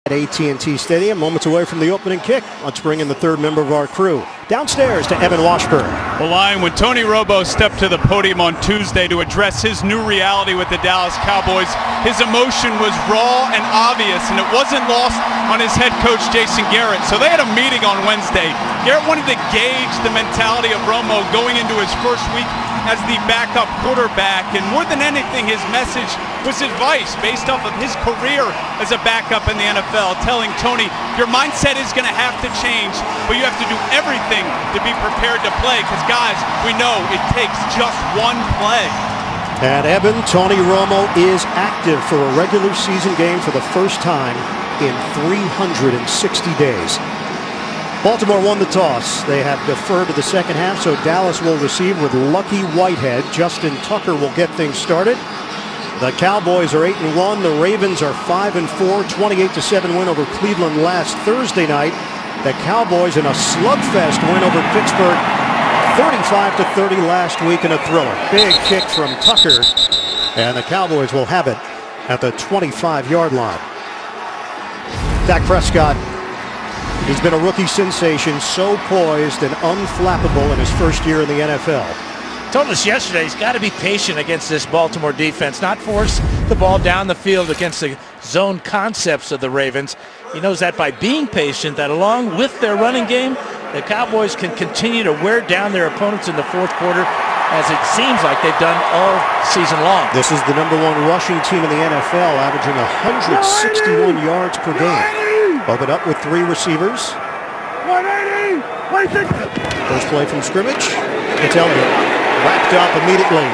At AT&T Stadium, moments away from the opening kick. Let's bring in the third member of our crew. Downstairs to Evan Washburn. Well, Lion, when Tony Romo stepped to the podium on Tuesday to address his new reality with the Dallas Cowboys, his emotion was raw and obvious, and it wasn't lost on his head coach, Jason Garrett. So they had a meeting on Wednesday. Garrett wanted to gauge the mentality of Romo going into his first week as the backup quarterback, and more than anything, his message was advice based off of his career as a backup in the NFL, telling Tony, your mindset is going to have to change, but you have to do everything to be prepared to play, because guys, we know it takes just one play. And Evan, Tony Romo is active for a regular season game for the first time in 360 days. Baltimore won the toss. They have deferred to the second half, so Dallas will receive with Lucky Whitehead. Justin Tucker will get things started. The Cowboys are 8-1. The Ravens are 5-4. 28-7 win over Cleveland last Thursday night. The Cowboys in a slugfest win over Pittsburgh, 35-30 last week in a thriller. Big kick from Tucker, and the Cowboys will have it at the 25-yard line. Dak Prescott, he's been a rookie sensation, so poised and unflappable in his first year in the NFL. Told us yesterday he's got to be patient against this Baltimore defense, not force the ball down the field against the zone concepts of the Ravens. He knows that by being patient, that along with their running game, the Cowboys can continue to wear down their opponents in the fourth quarter, as it seems like they've done all season long. This is the #1 rushing team in the NFL, averaging 161 yards per game. Open up with 3 receivers. 180! First play from scrimmage. It's Elliott. Wrapped up immediately.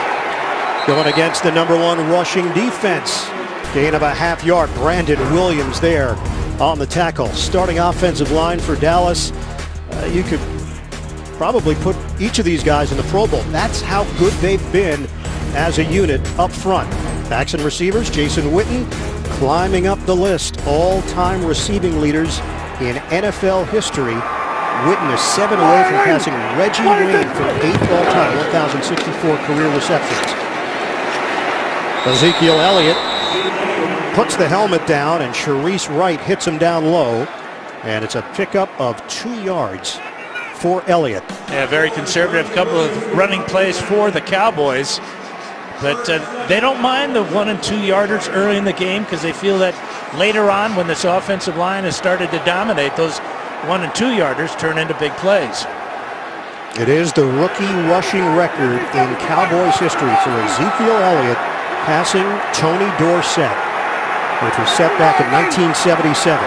Going against the #1 rushing defense. Gain of a half yard. Brandon Williams there on the tackle. Starting offensive line for Dallas. You could probably put each of these guys in the Pro Bowl. That's how good they've been as a unit up front. Backs and receivers, Jason Witten climbing up the list. All-time receiving leaders in NFL history. Witten is 7 away from passing Reggie Wayne for 8th all-time, 1,064 career receptions. Ezekiel Elliott puts the helmet down, and Sharice Wright hits him down low. And it's a pickup of 2 yards for Elliott. Yeah, very conservative couple of running plays for the Cowboys. But they don't mind the 1- and 2-yarders early in the game, because they feel that later on, when this offensive line has started to dominate, those 1- and 2-yarders turn into big plays. It is the rookie rushing record in Cowboys history for Ezekiel Elliott passing Tony Dorsett, which was set back in 1977.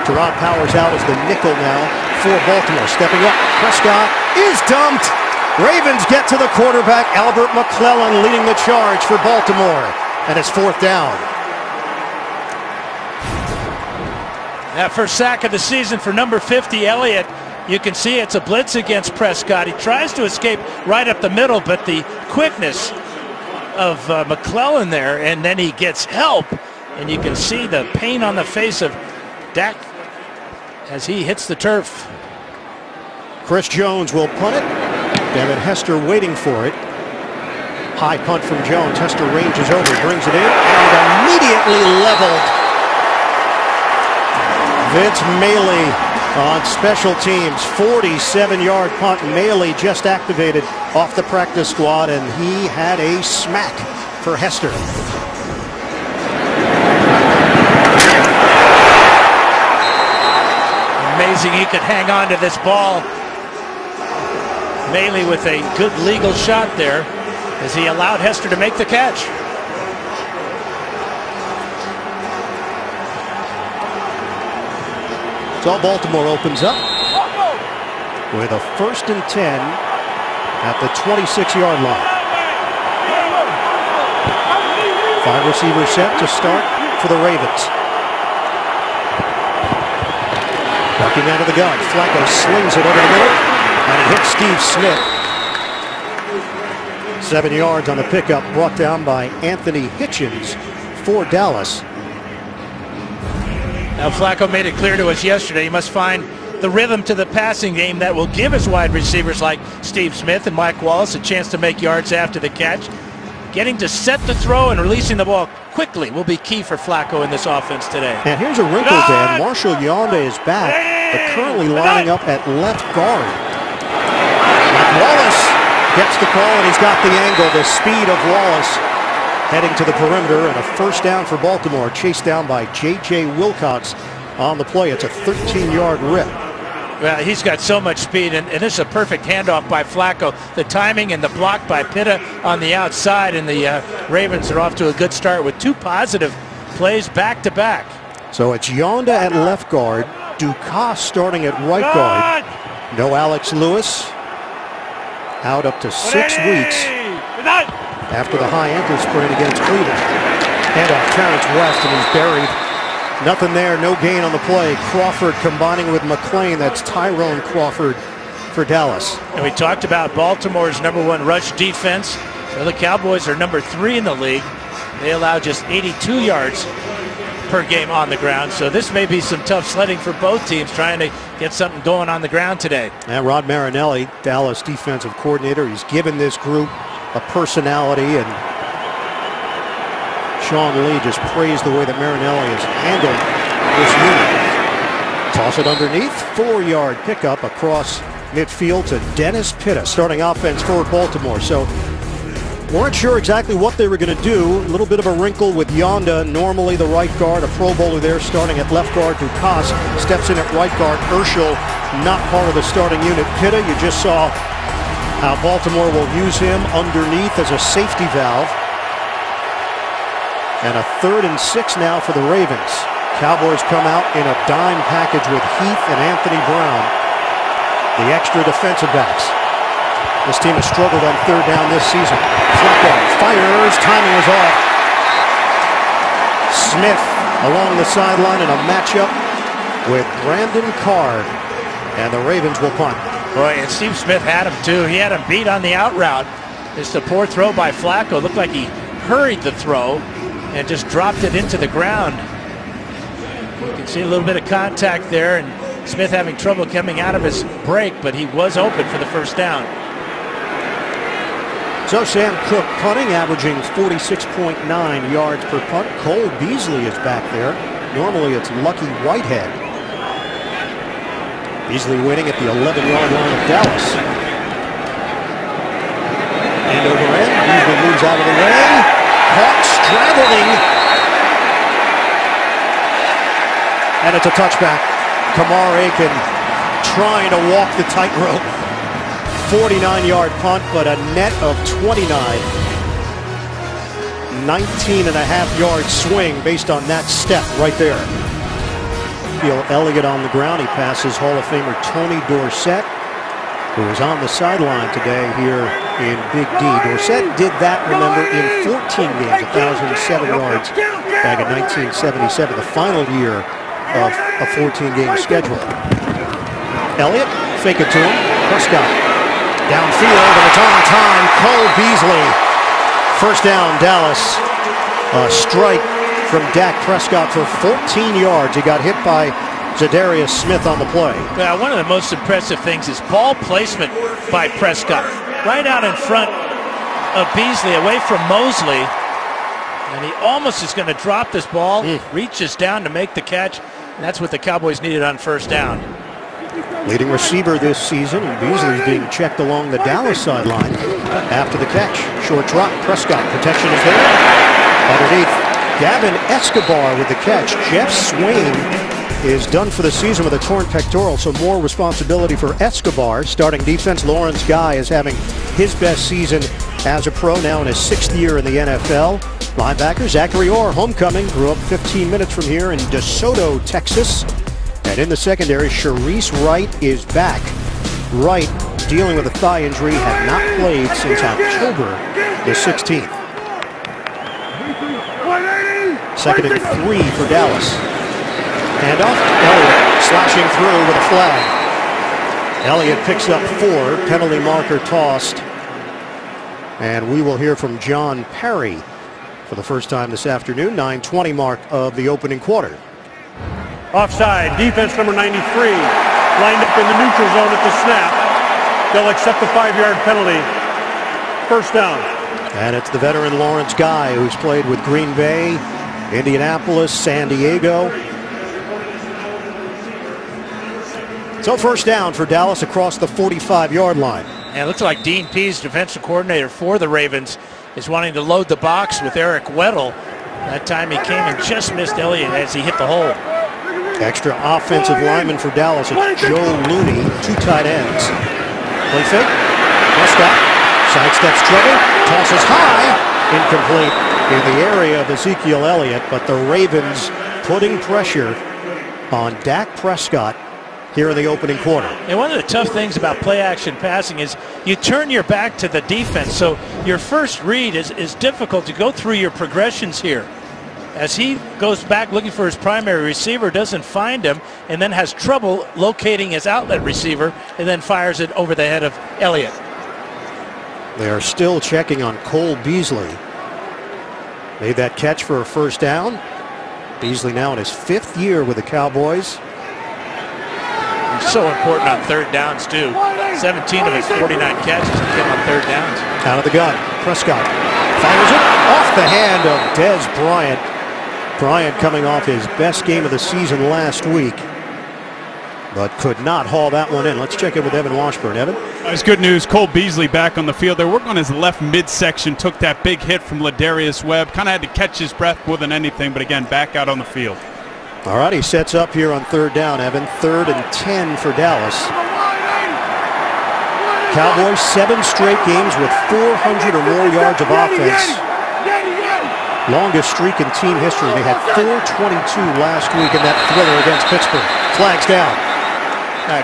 Terron Powers out as the nickel now for Baltimore. Stepping up, Prescott is dumped. Ravens get to the quarterback, Albert McClellan leading the charge for Baltimore, and it's 4th down. That first sack of the season for number 50, Elliott. You can see it's a blitz against Prescott. He tries to escape right up the middle, but the quickness of McClellan there, and then he gets help, and you can see the pain on the face of Dak as he hits the turf. Chris Jones will punt it. Devin Hester waiting for it. High punt from Jones. Hester ranges over, brings it in, and immediately leveled. Vince Mailey on special teams. 47-yard punt. Mailey just activated off the practice squad, and he had a smack for Hester. Amazing he could hang on to this ball. Mailey with a good legal shot there as he allowed Hester to make the catch. So Baltimore opens up with a 1st and 10 at the 26-yard line. 5 receivers set to start for the Ravens. Walking out of the gun, Flacco slings it over the middle, and it hits Steve Smith. 7 yards on the pickup, brought down by Anthony Hitchens for Dallas. Now Flacco made it clear to us yesterday he must find the rhythm to the passing game that will give his wide receivers like Steve Smith and Mike Wallace a chance to make yards after the catch. getting to set the throw and releasing the ball quickly will be key for Flacco in this offense today. And here's a wrinkle, Dan. Marshall Yonda is back, but currently lining up at left guard. Wallace gets the call, and he's got the angle, the speed of Wallace heading to the perimeter, and a first down for Baltimore, chased down by J.J. Wilcox on the play. It's a 13-yard rip. Well, he's got so much speed, and this is a perfect handoff by Flacco. The timing and the block by Pitta on the outside, and the Ravens are off to a good start with 2 positive plays back-to-back. So it's Yonda at left guard, Dukas starting at right guard. No Alex Lewis, out up to 6 weeks after the high ankle sprain against Cleveland. Handoff, Terrence West, and he's buried. Nothing there, no gain on the play. Crawford combining with McClain. That's Tyrone Crawford for Dallas. And we talked about Baltimore's #1 rush defense. So the Cowboys are #3 in the league. They allow just 82 yards per game on the ground. So this may be some tough sledding for both teams trying to get something going on the ground today. And Rod Marinelli, Dallas defensive coordinator, he's given this group a personality, and Sean Lee just praised the way that Marinelli has handled this unit. Toss it underneath, 4-yard pickup across midfield to Dennis Pitta, starting offense for Baltimore. So weren't sure exactly what they were going to do. A little bit of a wrinkle with Yonda, normally the right guard, a Pro Bowler there starting at left guard. Dukas steps in at right guard. Urschel not part of the starting unit. Pitta, you just saw how Baltimore will use him underneath as a safety valve. And a 3rd and 6 now for the Ravens. Cowboys come out in a dime package with Heath and Anthony Brown, the extra defensive backs. This team has struggled on 3rd down this season. Flacco fires, timing is off. Smith along the sideline in a matchup with Brandon Carr, and the Ravens will punt. Boy, and Steve Smith had him too. He had him beat on the out route. It's a poor throw by Flacco. Looked like he hurried the throw and just dropped it into the ground. You can see a little bit of contact there, and Smith having trouble coming out of his break, but he was open for the first down. So Sam Cook punting, averaging 46.9 yards per punt. Cole Beasley is back there. Normally it's Lucky Whitehead. Beasley waiting at the 11-yard line of Dallas. And over end, Beasley moves out of the way. Caught straddling. And it's a touchback. Kamar Aiken trying to walk the tightrope. 49-yard punt, but a net of 29. 19.5-yard swing based on that step right there. Feel Elliott on the ground. He passes Hall of Famer Tony Dorsett, who was on the sideline today here in Big D. Dorsett did that, remember, in 14 games, 1,007 yards back in 1977, the final year of a 14-game schedule. Elliott, fake it to him. Prescott downfield, and it's on time. Cole Beasley. First down, Dallas. A strike from Dak Prescott for 14 yards. He got hit by Zadarius Smith on the play. Well, one of the most impressive things is ball placement by Prescott. Right out in front of Beasley, away from Mosley. And he almost is going to drop this ball. Reaches down to make the catch. And that's what the Cowboys needed on first down. Leading receiver this season, and Beasley's being checked along the Dallas sideline after the catch. Short drop, Prescott, protection is there. Underneath, Gavin Escobar with the catch. Jeff Swain is done for the season with a torn pectoral, so more responsibility for Escobar. Starting defense, Lawrence Guy is having his best season as a pro, now in his 6th year in the NFL. Linebacker Zachary Orr, homecoming, grew up 15 minutes from here in DeSoto, Texas. And in the secondary, Sharice Wright is back. Wright, dealing with a thigh injury, had not played since October the 16th. 2nd and 3 for Dallas. Handoff, Elliott slashing through with a flag. Elliott picks up 4, penalty marker tossed. And we will hear from John Parry for the first time this afternoon, 9:20 mark of the opening quarter. Offside, defense number 93, lined up in the neutral zone at the snap. They'll accept the 5-yard penalty. First down. And it's the veteran Lawrence Guy, who's played with Green Bay, Indianapolis, San Diego. So first down for Dallas across the 45-yard line. And it looks like Dean Pease, defensive coordinator for the Ravens, is wanting to load the box with Eric Weddle. That time he came and just missed Elliott as he hit the hole. Extra offensive lineman for Dallas. It's Joe Looney, 2 tight ends. Play fake. Prescott sidesteps trouble, tosses high, incomplete in the area of Ezekiel Elliott, but the Ravens putting pressure on Dak Prescott here in the opening quarter. And one of the tough things about play-action passing is you turn your back to the defense, so your first read is difficult to go through your progressions here. As he goes back looking for his primary receiver, doesn't find him, and then has trouble locating his outlet receiver, and then fires it over the head of Elliott. They are still checking on Cole Beasley. Made that catch for a first down. Beasley now in his 5th year with the Cowboys. So important on third downs too. 17 of his 49 catches came on third downs. Out of the gun, Prescott fires it off the hand of Dez Bryant. Bryant coming off his best game of the season last week, but could not haul that one in. Let's check in with Evan Washburn. Evan? It's good news. Cole Beasley back on the field. They're working on his left midsection. Took that big hit from Ladarius Webb. Kind of had to catch his breath more than anything, but again, back out on the field. All right, he sets up here on third down, Evan. 3rd and 10 for Dallas. Cowboys 7 straight games with 400 or more yards of offense. Longest streak in team history. They had 422 last week in that thriller against Pittsburgh. Flags down.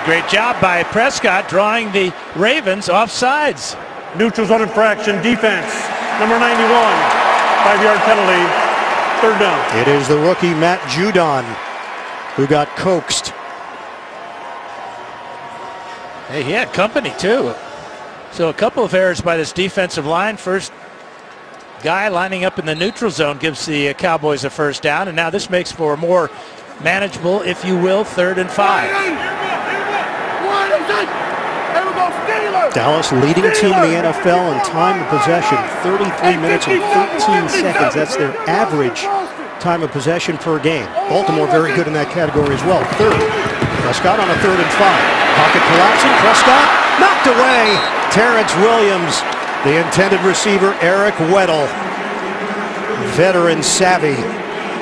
Great job by Prescott drawing the Ravens off sides. Neutral zone infraction, defense, number 91, 5-yard penalty, 3rd down. It is the rookie Matt Judon who got coaxed. Hey, he had company too. So a couple of errors by this defensive line. First guy lining up in the neutral zone gives the Cowboys a first down, and now this makes for a more manageable, if you will, 3rd and 5. Dallas leading team in the NFL in time of possession, 33 minutes and 13 seconds. That's their average time of possession per game. Baltimore very good in that category as well. 3rd. Prescott on a 3rd and 5. Pocket collapsing. Prescott knocked away. Terrence Williams, the intended receiver, Eric Weddle. Veteran savvy,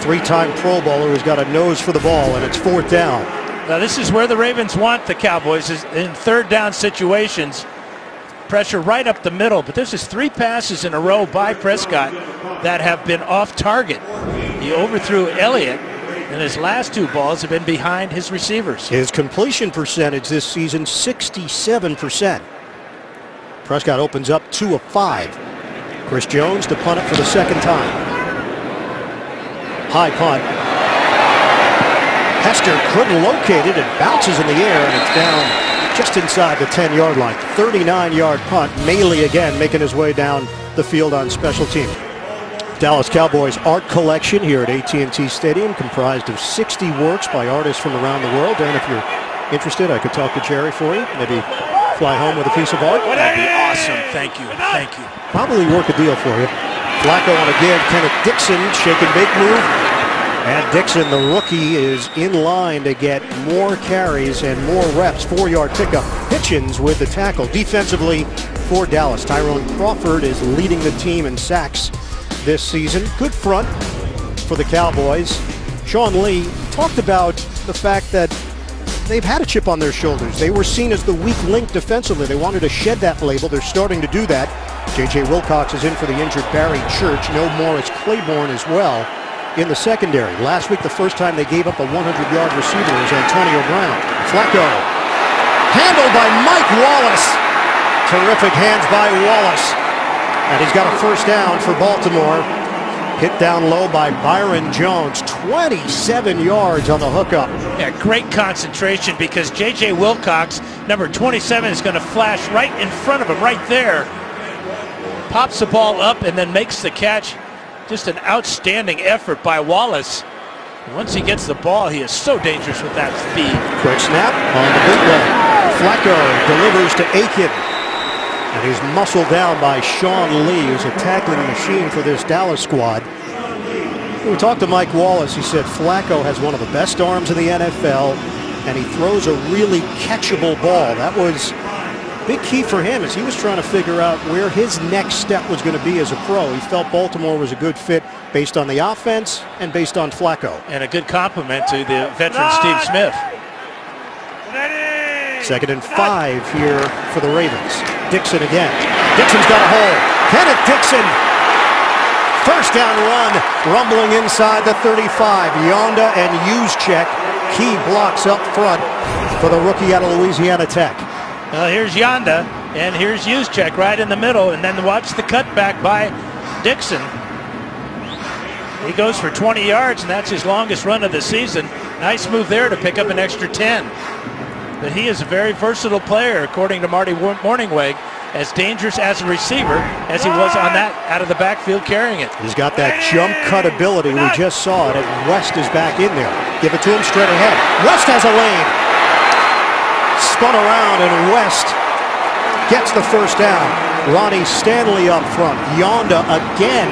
3-time Pro Bowler who's got a nose for the ball, and it's 4th down. Now this is where the Ravens want the Cowboys, is in 3rd down situations. Pressure right up the middle, but this is 3 passes in a row by Prescott that have been off target. He overthrew Elliott, and his last 2 balls have been behind his receivers. His completion percentage this season, 67%. Prescott opens up 2 of 5. Chris Jones to punt it for the 2nd time. High punt. Hester couldn't locate it. It bounces in the air, and it's down just inside the 10-yard line. 39-yard punt. Maley again making his way down the field on special teams. Dallas Cowboys art collection here at AT&T Stadium, comprised of 60 works by artists from around the world. And if you're interested, I could talk to Jerry for you. Maybe fly home with a piece of art. That'd be awesome. Thank you. Thank you. Probably work a deal for you. Flacco on a give. Kenneth Dixon, shake and bake move. And Dixon, the rookie, is in line to get more carries and more reps. 4-yard pickup. Hitchens with the tackle. Defensively for Dallas, Tyrone Crawford is leading the team in sacks this season. Good front for the Cowboys. Sean Lee talked about the fact that they've had a chip on their shoulders. They were seen as the weak link defensively. They wanted to shed that label. They're starting to do that. J.J. Wilcox is in for the injured Barry Church. No Morris Claiborne as well in the secondary. Last week, the first time they gave up a 100-yard receiver was Antonio Brown. Flacco. Handled by Mike Wallace. Terrific hands by Wallace. And he's got a first down for Baltimore. Hit down low by Byron Jones. 27 yards on the hookup. Yeah, great concentration because J.J. Wilcox, number 27, is going to flash right in front of him, right there. Pops the ball up and then makes the catch. Just an outstanding effort by Wallace. Once he gets the ball, he is so dangerous with that speed. Quick snap on the bootleg. Flacco delivers to Aiken. And he's muscled down by Sean Lee, who's a tackling machine for this Dallas squad. We talked to Mike Wallace. He said Flacco has one of the best arms in the NFL, and he throws a really catchable ball. That was a big key for him as he was trying to figure out where his next step was going to be as a pro. He felt Baltimore was a good fit based on the offense and based on Flacco. And a good compliment to the veteran Steve Smith. 2nd and 5 here for the Ravens. Dixon again. Dixon's got a hole. Kenneth Dixon. First down run, rumbling inside the 35. Yonda and Juszczyk, key blocks up front for the rookie out of Louisiana Tech. Here's Yonda, and here's Juszczyk right in the middle, and then watch the cutback by Dixon. He goes for 20 yards, and that's his longest run of the season. Nice move there to pick up an extra 10. But he is a very versatile player, according to Marty Morningweg, as dangerous as a receiver as he was on that out of the backfield carrying it. He's got that jump cut ability. We just saw it, and West is back in there. Give it to him straight ahead. West has a lane. Spun around, and West gets the first down. Ronnie Stanley up front. Yonda again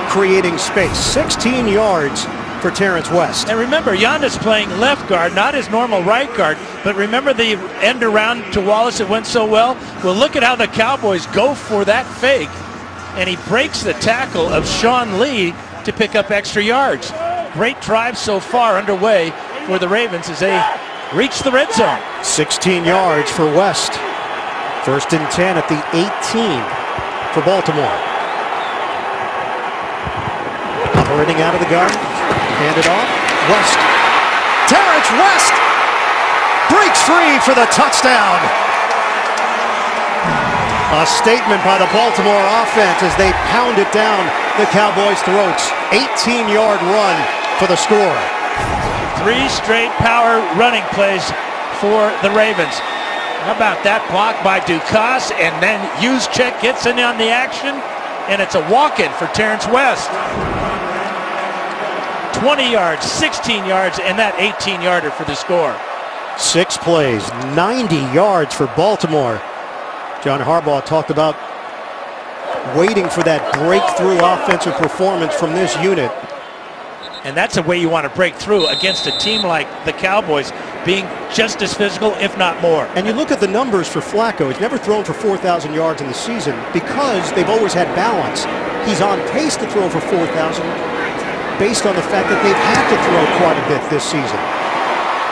creating space. 16 yards for Terrence West. And remember, Yonda's playing left guard, not his normal right guard. But remember the end around to Wallace that went so well? Well, look at how the Cowboys go for that fake. And he breaks the tackle of Sean Lee to pick up extra yards. Great drive so far underway for the Ravens as they reach the red zone. 16 yards for West. 1st and 10 at the 18 for Baltimore. Operating out of the gun. Hand it off. West. Terrence West breaks free for the touchdown. A statement by the Baltimore offense as they pound it down the Cowboys' throats. 18-yard run for the score. 3 straight power running plays for the Ravens. How about that block by Ducasse, and then Juszczyk gets in on the action, and it's a walk-in for Terrence West. 20 yards, 16 yards, and that 18-yarder for the score. 6 plays, 90 yards for Baltimore. John Harbaugh talked about waiting for that breakthrough offensive performance from this unit. And that's the way you want to break through against a team like the Cowboys, being just as physical, if not more. And you look at the numbers for Flacco. He's never thrown for 4,000 yards in the season because they've always had balance. He's on pace to throw for 4,000 based on the fact that they've had to throw quite a bit this season.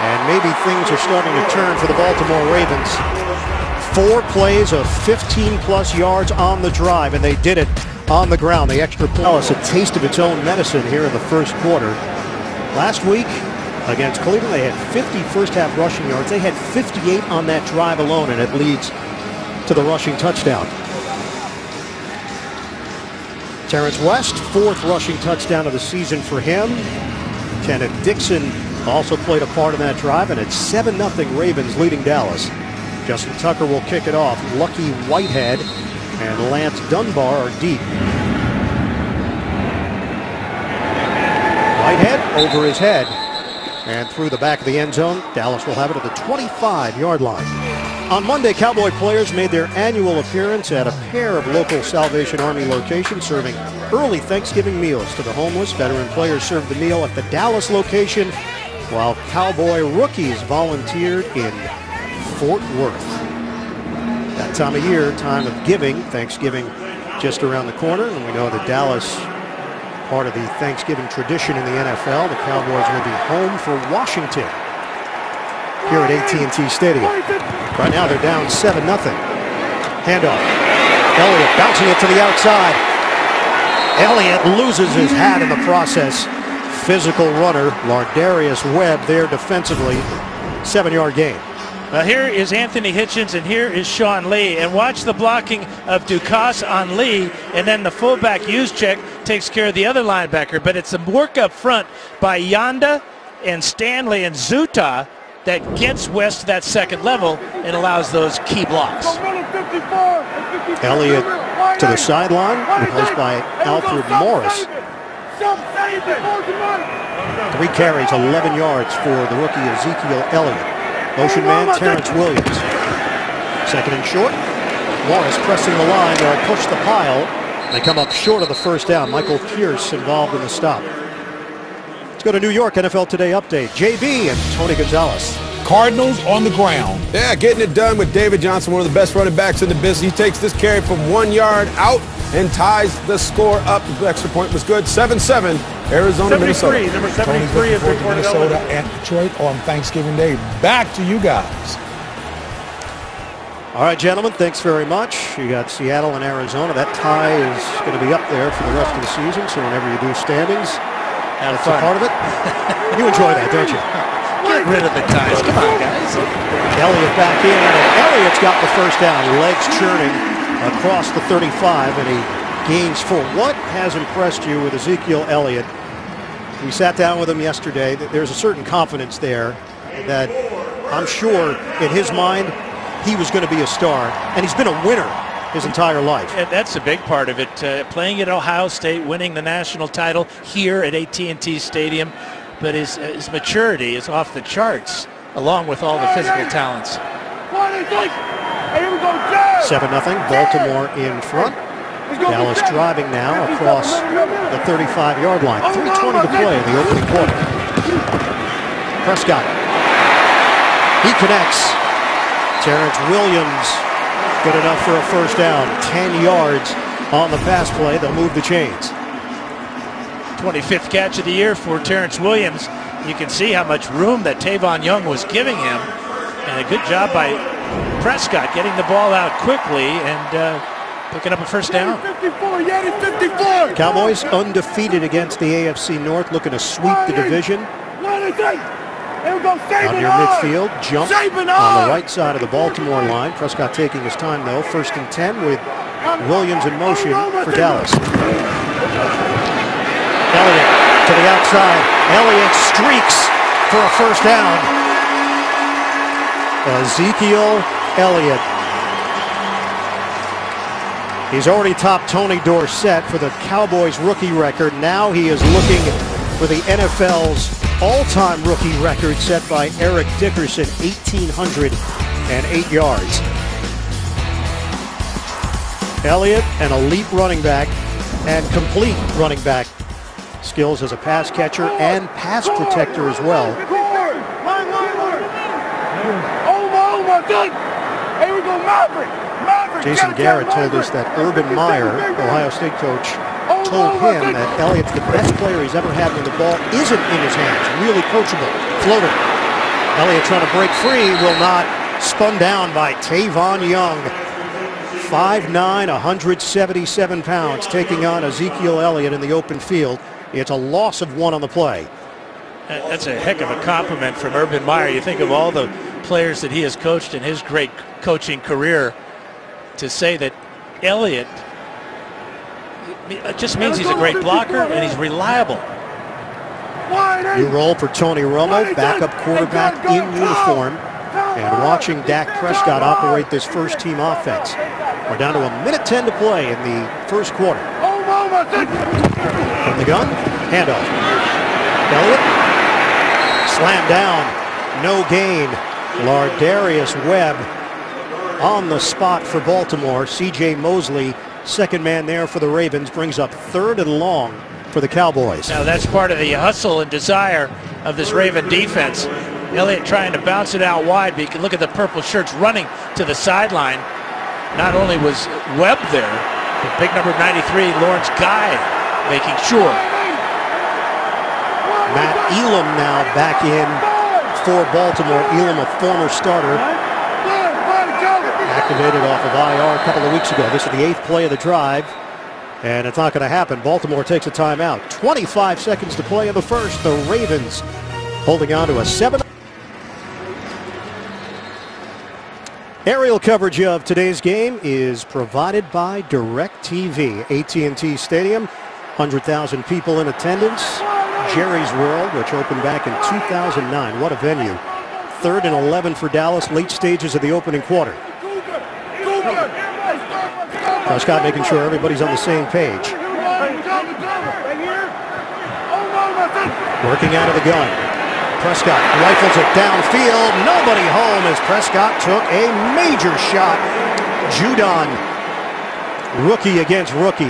And maybe things are starting to turn for the Baltimore Ravens. 4 plays of 15-plus yards on the drive, and they did it on the ground. The extra point. A taste of its own medicine here in the first quarter. Last week against Cleveland, they had 50 first-half rushing yards. They had 58 on that drive alone, and it leads to the rushing touchdown. Terrence West, 4th rushing touchdown of the season for him. Kenneth Dixon also played a part in that drive, and it's 7-0 Ravens leading Dallas. Justin Tucker will kick it off. Lucky Whitehead and Lance Dunbar are deep. Whitehead over his head and through the back of the end zone. Dallas will have it at the 25-yard line. On Monday, Cowboy players made their annual appearance at a pair of local Salvation Army locations, serving early Thanksgiving meals to the homeless. Veteran players served the meal at the Dallas location, while Cowboy rookies volunteered in Fort Worth. That time of year, time of giving, Thanksgiving just around the corner, and we know that Dallas, part of the Thanksgiving tradition in the NFL, the Cowboys will be home for Washington here at AT&T Stadium. Right now they're down 7-0. Handoff. Elliott bouncing it to the outside. Elliott loses his hat in the process. Physical runner, Lardarius Webb there defensively. 7-yard gain. Here is Anthony Hitchens, and here is Sean Lee. And watch the blocking of Ducasse on Lee, and then the fullback Juszczyk takes care of the other linebacker. But it's a work up front by Yonda and Stanley and Zuta that gets West to that second level and allows those key blocks. Elliott to the sideline, replaced by Alfred Morris. 3 carries, 11 yards for the rookie Ezekiel Elliott. Motion man Terrence Williams. 2nd and short. Morris pressing the line. They'll push the pile. They come up short of the first down. Michael Pierce involved in the stop. Let's go to New York NFL Today update. JB and Tony Gonzalez. Cardinals on the ground. Yeah, getting it done with David Johnson, one of the best running backs in the business. He takes this carry from 1 yard out and ties the score up. The extra point was good. 7-7, Arizona, Minnesota. Number Tony's 73 looking is forward to reported. Minnesota and Detroit on Thanksgiving Day. Back to you guys. All right, gentlemen, thanks very much. You got Seattle and Arizona. That tie is going to be up there for the rest of the season, so whenever you do standings, that's a part of it. You enjoy that, don't you? Get rid of the ties. Come on, guys. Elliott back in, and Elliott's got the first down. Legs churning across the 35, and he gains for what has impressed you with Ezekiel Elliott. We sat down with him yesterday. There's a certain confidence there that I'm sure in his mind he was going to be a star, and he's been a winner his entire life. And that's a big part of it. Playing at Ohio State, winning the national title here at AT&T Stadium. But his maturity is off the charts, along with all the physical talents. 7-0, Baltimore in front. Dallas driving now across the 35-yard line. 3:20 to play in the opening quarter. Prescott. He connects. Terrence Williams, good enough for a first down. 10 yards on the pass play. They'll move the chains. 25th catch of the year for Terrence Williams. You can see how much room that Tavon Young was giving him. And a good job by Prescott getting the ball out quickly and picking up a first down. 54. Cowboys undefeated against the AFC North, looking to sweep the division. Out near midfield, jump on the right side of the Baltimore line. Prescott taking his time though. 1st and 10 with Williams in motion for Dallas. Elliott to the outside. Elliott streaks for a first down. Ezekiel Elliott. He's already topped Tony Dorsett for the Cowboys rookie record. Now he is looking for the NFL's all-time rookie record set by Eric Dickerson, 1,808 yards. Elliott, an elite running back and complete running back. Skills as a pass catcher and pass protector as well. Jason Garrett told us that Urban Meyer, Ohio State coach, told him that Elliott's the best player he's ever had when the ball isn't in his hands. Really coachable. Floater. Elliott trying to break free, will not. Spun down by Tavon Young. 5'9", 177 pounds, taking on Ezekiel Elliott in the open field. It's a loss of 1 on the play. That's a heck of a compliment from Urban Meyer. You think of all the players that he has coached in his great coaching career, to say that Elliott, it just means he's a great blocker and he's reliable. New role for Tony Romo, backup quarterback in uniform, and watching Dak Prescott operate this first-team offense. We're down to 1:10 to play in the first quarter. From the gun, handoff. Elliott, slammed down, no gain. Lardarius Webb on the spot for Baltimore. C.J. Mosley, second man there for the Ravens, brings up 3rd and long for the Cowboys. Now that's part of the hustle and desire of this Raven defense. Elliott trying to bounce it out wide, but you can look at the purple shirts running to the sideline. Not only was Webb there, but big number 93, Lawrence Guy, making sure. Matt Elam now back in for Baltimore. Elam, a former starter, activated off of IR a couple of weeks ago. This is the 8th play of the drive, and it's not going to happen. Baltimore takes a timeout. 25 seconds to play in the first. The Ravens holding on to a 7. Aerial coverage of today's game is provided by DirecTV. AT&T Stadium, 100,000 people in attendance. Jerry's World, which opened back in 2009. What a venue. 3rd and 11 for Dallas, late stages of the opening quarter. Prescott making sure everybody's on the same page. Working out of the gun. Prescott rifles it downfield. Nobody home as Prescott took a major shot. Judon, rookie against rookie.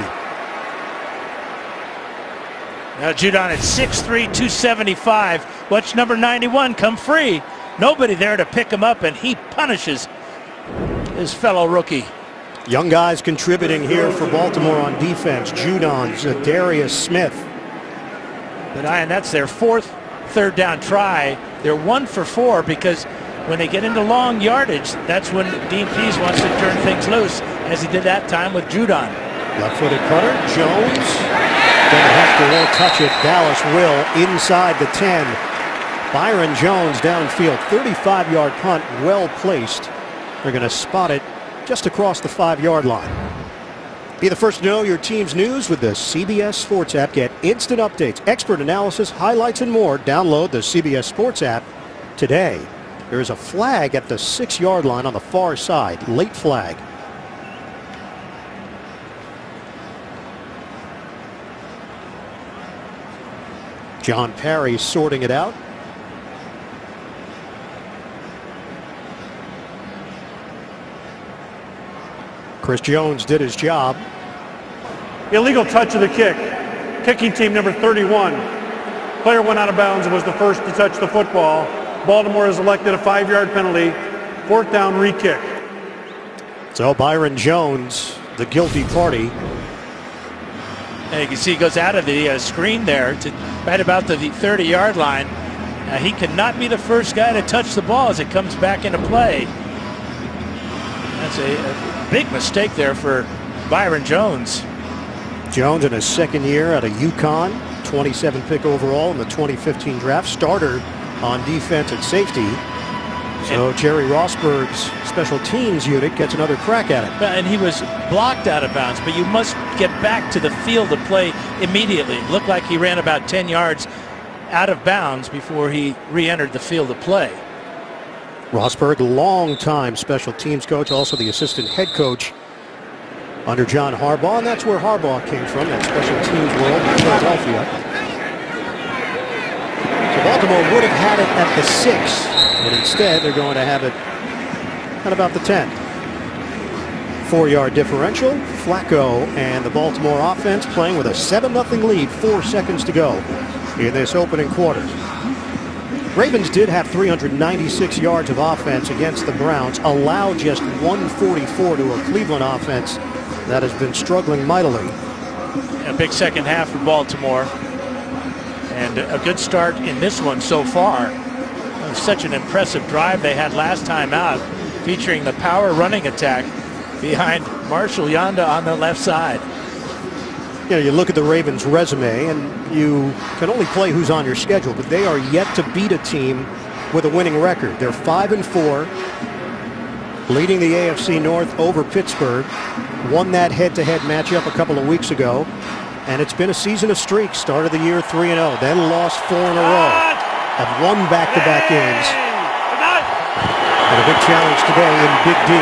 Now Judon at 6'3", 275. Watch number 91 come free. Nobody there to pick him up, and he punishes his fellow rookie. Young guys contributing here for Baltimore on defense. Judon, Zadarius Smith. But Ian, that's their fourth third down try. They're 1 for 4 because when they get into long yardage, that's when Dean Pease wants to turn things loose, as he did that time with Judon. Left-footed cutter, Jones. Hector won't touch it. Dallas will inside the 10. Byron Jones downfield, 35-yard punt, well placed. They're going to spot it just across the 5-yard line. Be the first to know your team's news with the CBS Sports app. Get instant updates, expert analysis, highlights, and more. Download the CBS Sports app today. There is a flag at the 6-yard line on the far side. Late flag. John Parry sorting it out. Chris Jones did his job. Illegal touch of the kick. Kicking team number 31. Player went out of bounds and was the first to touch the football. Baltimore has elected a 5-yard penalty. 4th down re-kick. So Byron Jones, the guilty party. And you can see he goes out of the screen there to right about the 30-yard line. He cannot be the first guy to touch the ball as it comes back into play. That's a big mistake there for Byron Jones. Jones in his second year out of UConn, 27 pick overall in the 2015 draft, starter on defense at safety. So Jerry Rosberg's special teams unit gets another crack at it. And he was blocked out of bounds, but you must get back to the field of play immediately. It looked like he ran about 10 yards out of bounds before he re-entered the field of play. Rosberg, longtime special teams coach, also the assistant head coach under John Harbaugh, and that's where Harbaugh came from, that special teams world in Philadelphia. So Baltimore would have had it at the 6, but instead they're going to have it at about the 10. 4-yard differential. Flacco and the Baltimore offense playing with a 7-0 lead, 4 seconds to go in this opening quarter. Ravens did have 396 yards of offense against the Browns, allowed just 144 to a Cleveland offense that has been struggling mightily. A big second half for Baltimore, and a good start in this one so far. Such an impressive drive they had last time out, featuring the power running attack behind Marshall Yanda on the left side. You know, you look at the Ravens' resume, and you can only play who's on your schedule, but they are yet to beat a team with a winning record. They're 5-4, leading the AFC North over Pittsburgh. Won that head-to-head matchup a couple of weeks ago, and it's been a season of streaks. Started the year 3-0, then lost 4 in a row. Have won back-to-back games. And a big challenge today in Big D.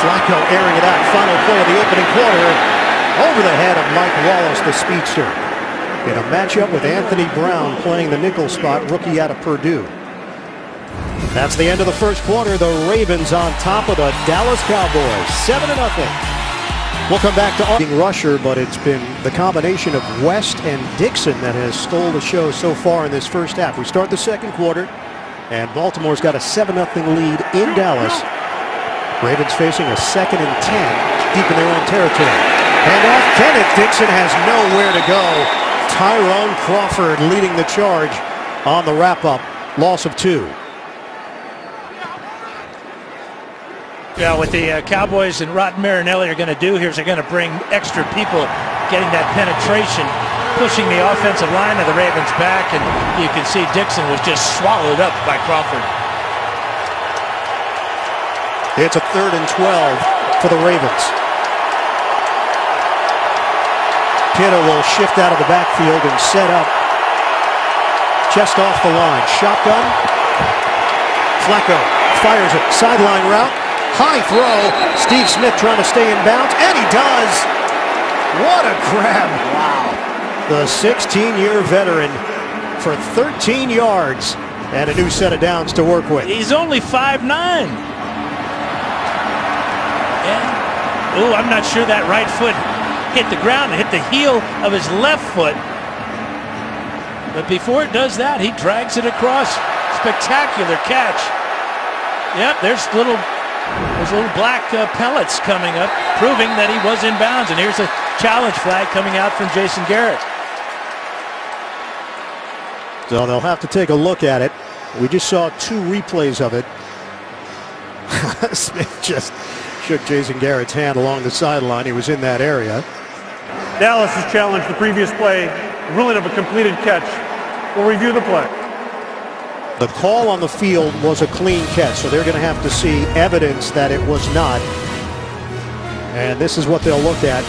Flacco airing it out. Final play of the opening quarter. Over the head of Mike Wallace, the speedster. In a matchup with Anthony Brown playing the nickel spot, rookie out of Purdue. That's the end of the first quarter. The Ravens on top of the Dallas Cowboys, 7-0. We'll come back to rusher, but it's been the combination of West and Dixon that has stole the show so far in this first half. We start the second quarter, and Baltimore's got a 7-0 lead in Dallas. Ravens facing a 2nd and 10 deep in their own territory. And off, Kenneth Dixon has nowhere to go. Tyrone Crawford leading the charge on the wrap-up. Loss of 2. Yeah, what the Cowboys and Rod Marinelli are going to do here is they're going to bring extra people, getting that penetration, pushing the offensive line of the Ravens back, and you can see Dixon was just swallowed up by Crawford. It's a 3rd and 12 for the Ravens. Kittle will shift out of the backfield and set up just off the line. Shotgun. Flacco fires it. Sideline route. High throw. Steve Smith trying to stay in bounds, and he does. What a grab. Wow. The 16-year veteran for 13 yards And a new set of downs to work with. He's only 5'9". Oh, I'm not sure that right foot hit the ground and hit the heel of his left foot. But before it does that, he drags it across. Spectacular catch. Yep, there's little black pellets coming up, proving that he was in bounds. And here's a challenge flag coming out from Jason Garrett. So they'll have to take a look at it. We just saw 2 replays of it. Smith just shook Jason Garrett's hand along the sideline. He was in that area. Dallas has challenged the previous play, ruling of a completed catch. We'll review the play. The call on the field was a clean catch, so they're going to have to see evidence that it was not. And this is what they'll look at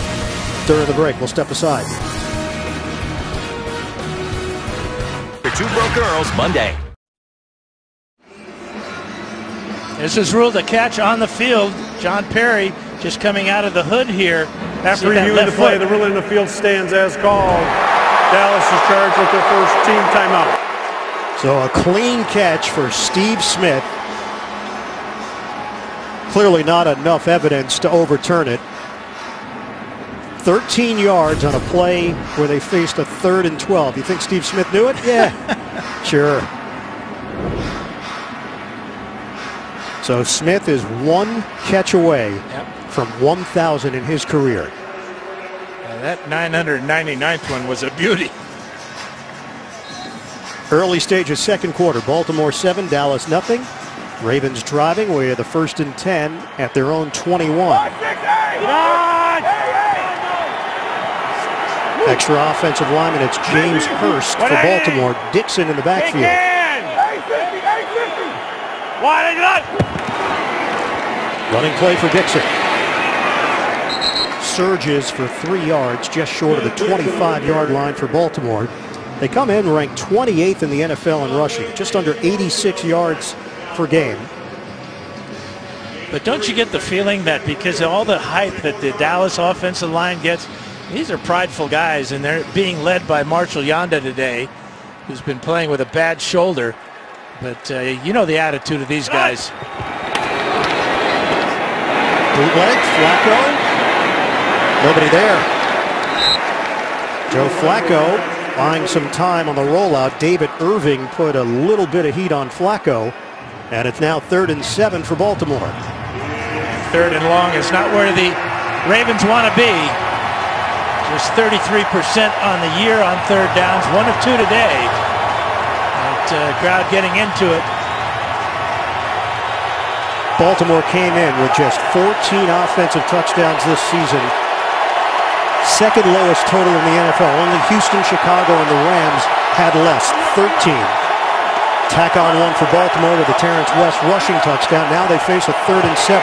during the break. We'll step aside. For Two Broke Girls, Monday. This is ruled a catch on the field. John Perry just coming out of the hood here. After reviewing the play, the ruling in the field stands as called. Dallas is charged with their first team timeout. So a clean catch for Steve Smith. Clearly not enough evidence to overturn it. 13 yards on a play where they faced a 3rd and 12. You think Steve Smith knew it? Yeah, sure. So Smith is 1 catch away from 1,000 in his career. That 999th one was a beauty. Early stages, 2nd quarter. Baltimore 7, Dallas nothing. Ravens driving with a 1st and 10 at their own 21. Extra offensive lineman. It's James Hurst for Baltimore. Dixon in the backfield. Running play for Dixon. Surges for 3 yards, just short of the 25-yard line for Baltimore. They come in ranked 28th in the NFL in rushing, just under 86 yards per game. But don't you get the feeling that because of all the hype that the Dallas offensive line gets, these are prideful guys, and they're being led by Marshall Yanda today, who's been playing with a bad shoulder. But you know the attitude of these guys. Bootleg, Flacco. Nobody there. Joe Flacco buying some time on the rollout. David Irving put a little bit of heat on Flacco. And it's now 3rd and 7 for Baltimore. 3rd and long is not where the Ravens want to be. Just 33% on the year on 3rd downs. 1 of 2 today. That crowd getting into it. Baltimore came in with just 14 offensive touchdowns this season. 2nd lowest total in the NFL. Only Houston, Chicago, and the Rams had less. 13. Tack on 1 for Baltimore with a Terrence West rushing touchdown. Now they face a 3rd and 7.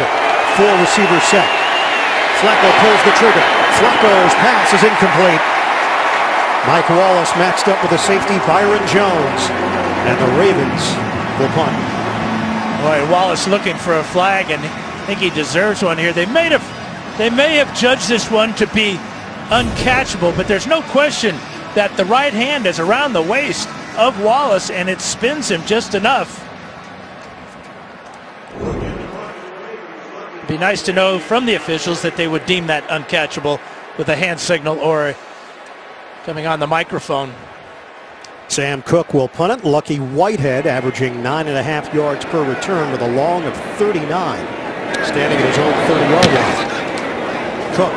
4 receivers set. Flacco pulls the trigger. Flacco's pass is incomplete. Mike Wallace matched up with the safety Byron Jones. And the Ravens will punt. Boy, Wallace looking for a flag, and I think he deserves one here. They may have judged this one to be uncatchable, but there's no question that the right hand is around the waist of Wallace, and it spins him just enough. It'd be nice to know from the officials that they would deem that uncatchable with a hand signal or coming on the microphone. Sam Cook will punt it. Lucky Whitehead averaging 9.5 yards per return with a long of 39. Standing at his own 30-yard line. Cook,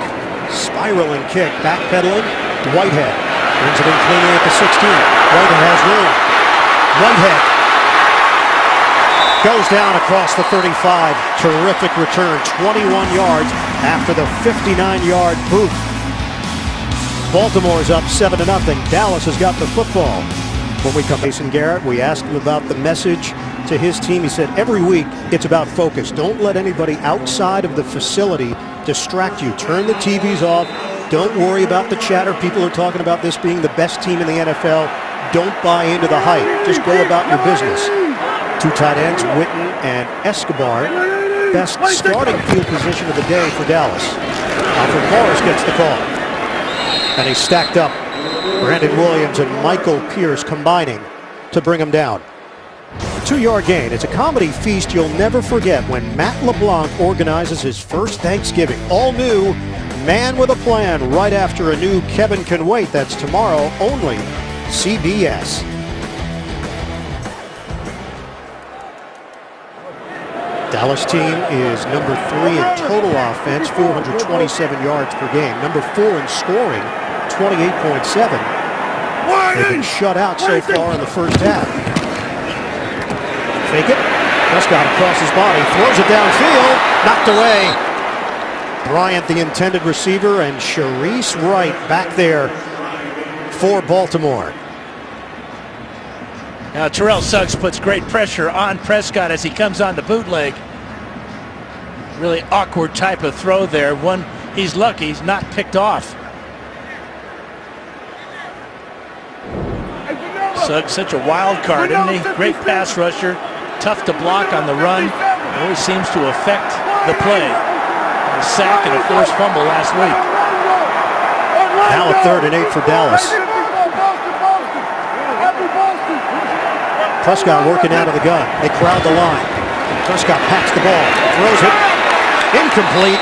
spiraling kick, backpedaling. Whitehead brings it in cleanly at the 16. Whitehead has room. Whitehead goes down across the 35. Terrific return, 21 yards after the 59-yard boot. Baltimore's up 7-0. Dallas has got the football. When we come to Jason Garrett, we asked him about the message to his team. He said every week it's about focus. Don't let anybody outside of the facility distract you. Turn the TVs off. Don't worry about the chatter. People are talking about this being the best team in the NFL. Don't buy into the hype. Just go about your business. 2 tight ends, Witten and Escobar. Best starting field position of the day for Dallas. Alfred Morris gets the call. And he's stacked up. Brandon Williams and Michael Pierce combining to bring him down. 2-yard gain. It's a comedy feast you'll never forget when Matt LeBlanc organizes his first Thanksgiving. All new, man with a plan, right after a new Kevin Can Wait. That's tomorrow, only CBS. Dallas team is number 3 in total offense, 427 yards per game. Number 4 in scoring, 28.7. They've been shut out so far in the first half. Fake it. Prescott across his body, throws it downfield, knocked away. Bryant, the intended receiver, and Sharice Wright back there for Baltimore. Now Terrell Suggs puts great pressure on Prescott as he comes on the bootleg. Really awkward type of throw there. One, he's lucky he's not picked off. Suggs such a wild card, isn't he? Great pass rusher, tough to block on the run. Always seems to affect the play. A sack and a forced fumble last week. Now a 3rd and 8 for Dallas. Prescott working out of the gun. They crowd the line. Prescott packs the ball, throws it. Incomplete.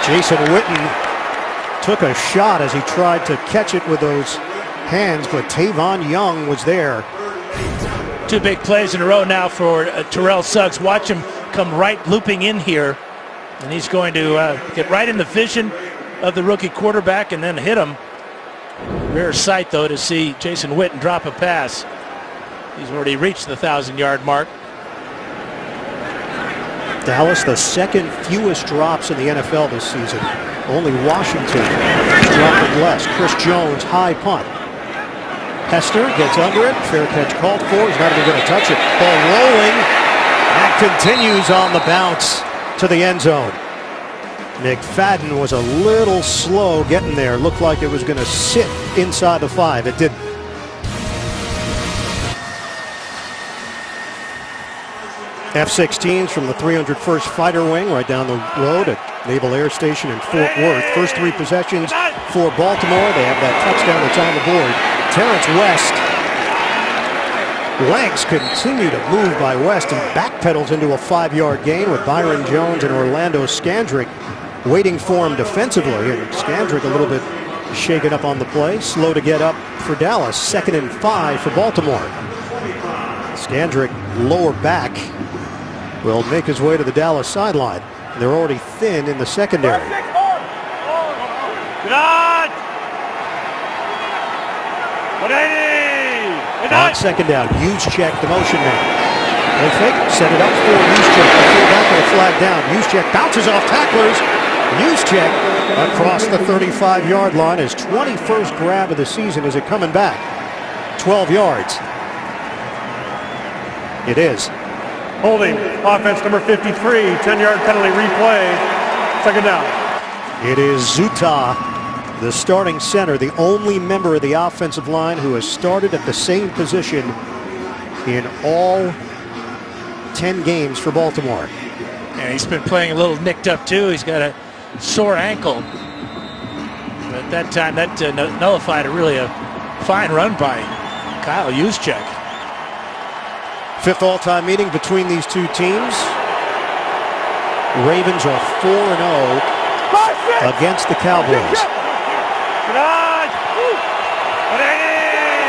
Jason Witten took a shot as he tried to catch it with those hands, but Tavon Young was there. 2 big plays in a row now for Terrell Suggs. Watch him come right looping in here, and he's going to get right in the vision of the rookie quarterback and then hit him. Rare sight, though, to see Jason Witten drop a pass. He's already reached the 1,000-yard mark. Dallas, the 2nd fewest drops in the NFL this season. Only Washington has dropped it less. Chris Jones, high punt. Hester gets under it. Fair catch called for. He's not even going to touch it. Ball rolling. And continues on the bounce to the end zone. McFadden was a little slow getting there. Looked like it was going to sit inside the 5. It didn't. F-16s from the 301st Fighter Wing right down the road at Naval Air Station in Fort Worth. First 3 possessions for Baltimore. They have that touchdown that's on the board. Terrence West. Legs continue to move by West and backpedals into a 5-yard gain with Byron Jones and Orlando Scandrick waiting for him defensively. And Scandrick a little bit shaken up on the play. Slow to get up for Dallas. 2nd and 5 for Baltimore. Scandrick, lower back, will make his way to the Dallas sideline. They're already thin in the secondary. On 2nd down, huge check, the motion man. They fake, set it up for Juszczyk. They throw back with a flag down. Juszczyk bounces off tacklers. Juszczyk across the 35-yard line. His 21st grab of the season. Is it coming back? 12 yards. It is. Holding, offense number 53, 10-yard penalty replay, 2nd down. It is Zuta, the starting center, the only member of the offensive line who has started at the same position in all 10 games for Baltimore. And he's been playing a little nicked up too. He's got a sore ankle. But at that time, that nullified a fine run by Kyle Juszczyk. 5th all-time meeting between these 2 teams. Ravens are 4-0 against the Cowboys.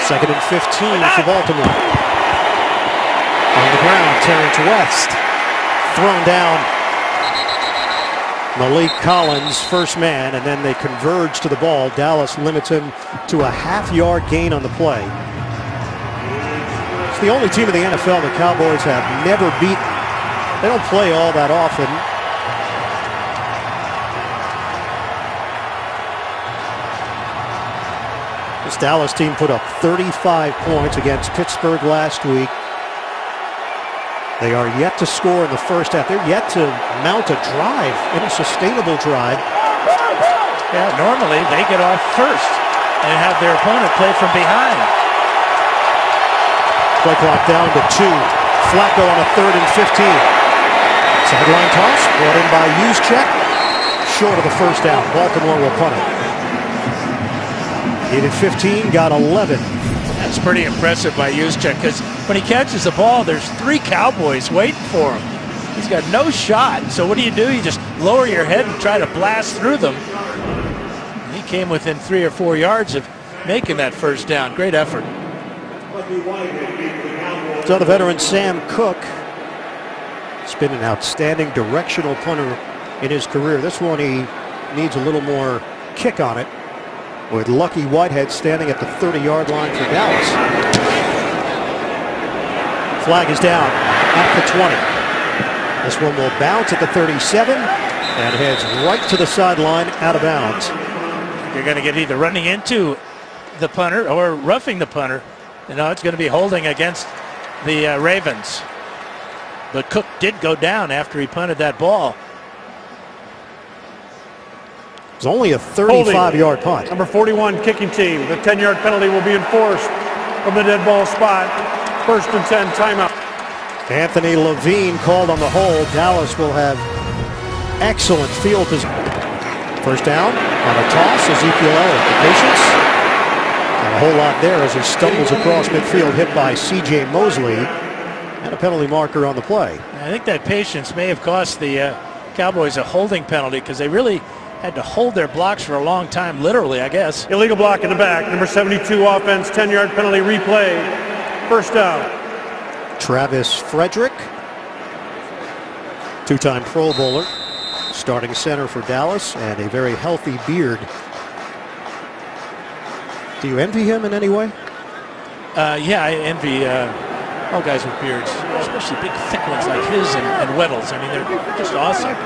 2nd and 15 for Baltimore. On the ground, Terrence West thrown down. Malik Collins, first man, and then they converge to the ball. Dallas limits him to a half-yard gain on the play. It's the only team in the NFL the Cowboys have never beaten. They don't play all that often. This Dallas team put up 35 points against Pittsburgh last week. They are yet to score in the first half. They're yet to mount a drive, any sustainable drive. Yeah, normally they get off first and have their opponent play from behind. Play clock down to 2. Flacco on a 3rd and 15. Sideline toss brought in by Juszczyk. Short of the first down. Baltimore will punt it. Needed 15, got 11. That's pretty impressive by Juszczyk, because when he catches the ball, there's 3 Cowboys waiting for him. He's got no shot. So what do? You just lower your head and try to blast through them. He came within 3 or 4 yards of making that first down. Great effort. So the veteran Sam Cook has been an outstanding directional punter in his career. This one he needs a little more kick on it, with Lucky Whitehead standing at the 30-yard line for Dallas. Flag is down at the 20. This one will bounce at the 37 and heads right to the sideline, out of bounds. You're going to get either running into the punter or roughing the punter. You know, it's going to be holding against the Ravens. But Cook did go down after he punted that ball. It's only a 35-yard punt. Number 41 kicking team. The 10-yard penalty will be enforced from the dead ball spot. 1st and 10, timeout. Anthony Levine called on the hold. Dallas will have excellent field position. First down on a toss. Ezekiel Elliott, the patience. And a whole lot there as he stumbles across midfield, hit by C.J. Mosley. And a penalty marker on the play. I think that patience may have cost the Cowboys a holding penalty, because they really had to hold their blocks for a long time, literally, I guess. Illegal block in the back. Number 72 offense, 10-yard penalty replay. First down. Travis Frederick, 2-time Pro Bowler, starting center for Dallas, and a very healthy beard. Do you envy him in any way? Yeah, I envy all guys with beards, especially big, thick ones like his and Weddle's. I mean, they're just awesome.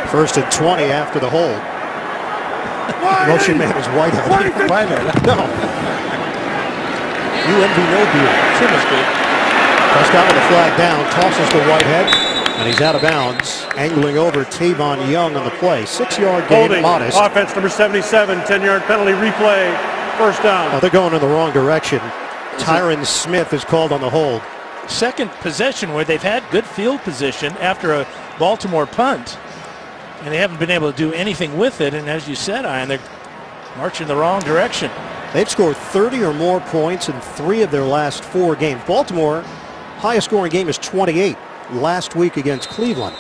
1st and 20 after the hold. Motion man is Whitehead. Whitehead. No. You envy no beard. Tim is good. Prescott with the flag down, tosses to Whitehead, and he's out of bounds, angling over Tavon Young on the play. 6-yard gain, Holding. modest. Offense number 77, 10-yard penalty replay. First down. Oh, they're going in the wrong direction. Tyron Smith is called on the hold. Second possession where they've had good field position after a Baltimore punt, and they haven't been able to do anything with it. And as you said, Ian, they're marching the wrong direction. They've scored 30 or more points in 3 of their last 4 games. Baltimore, highest scoring game is 28 last week against Cleveland.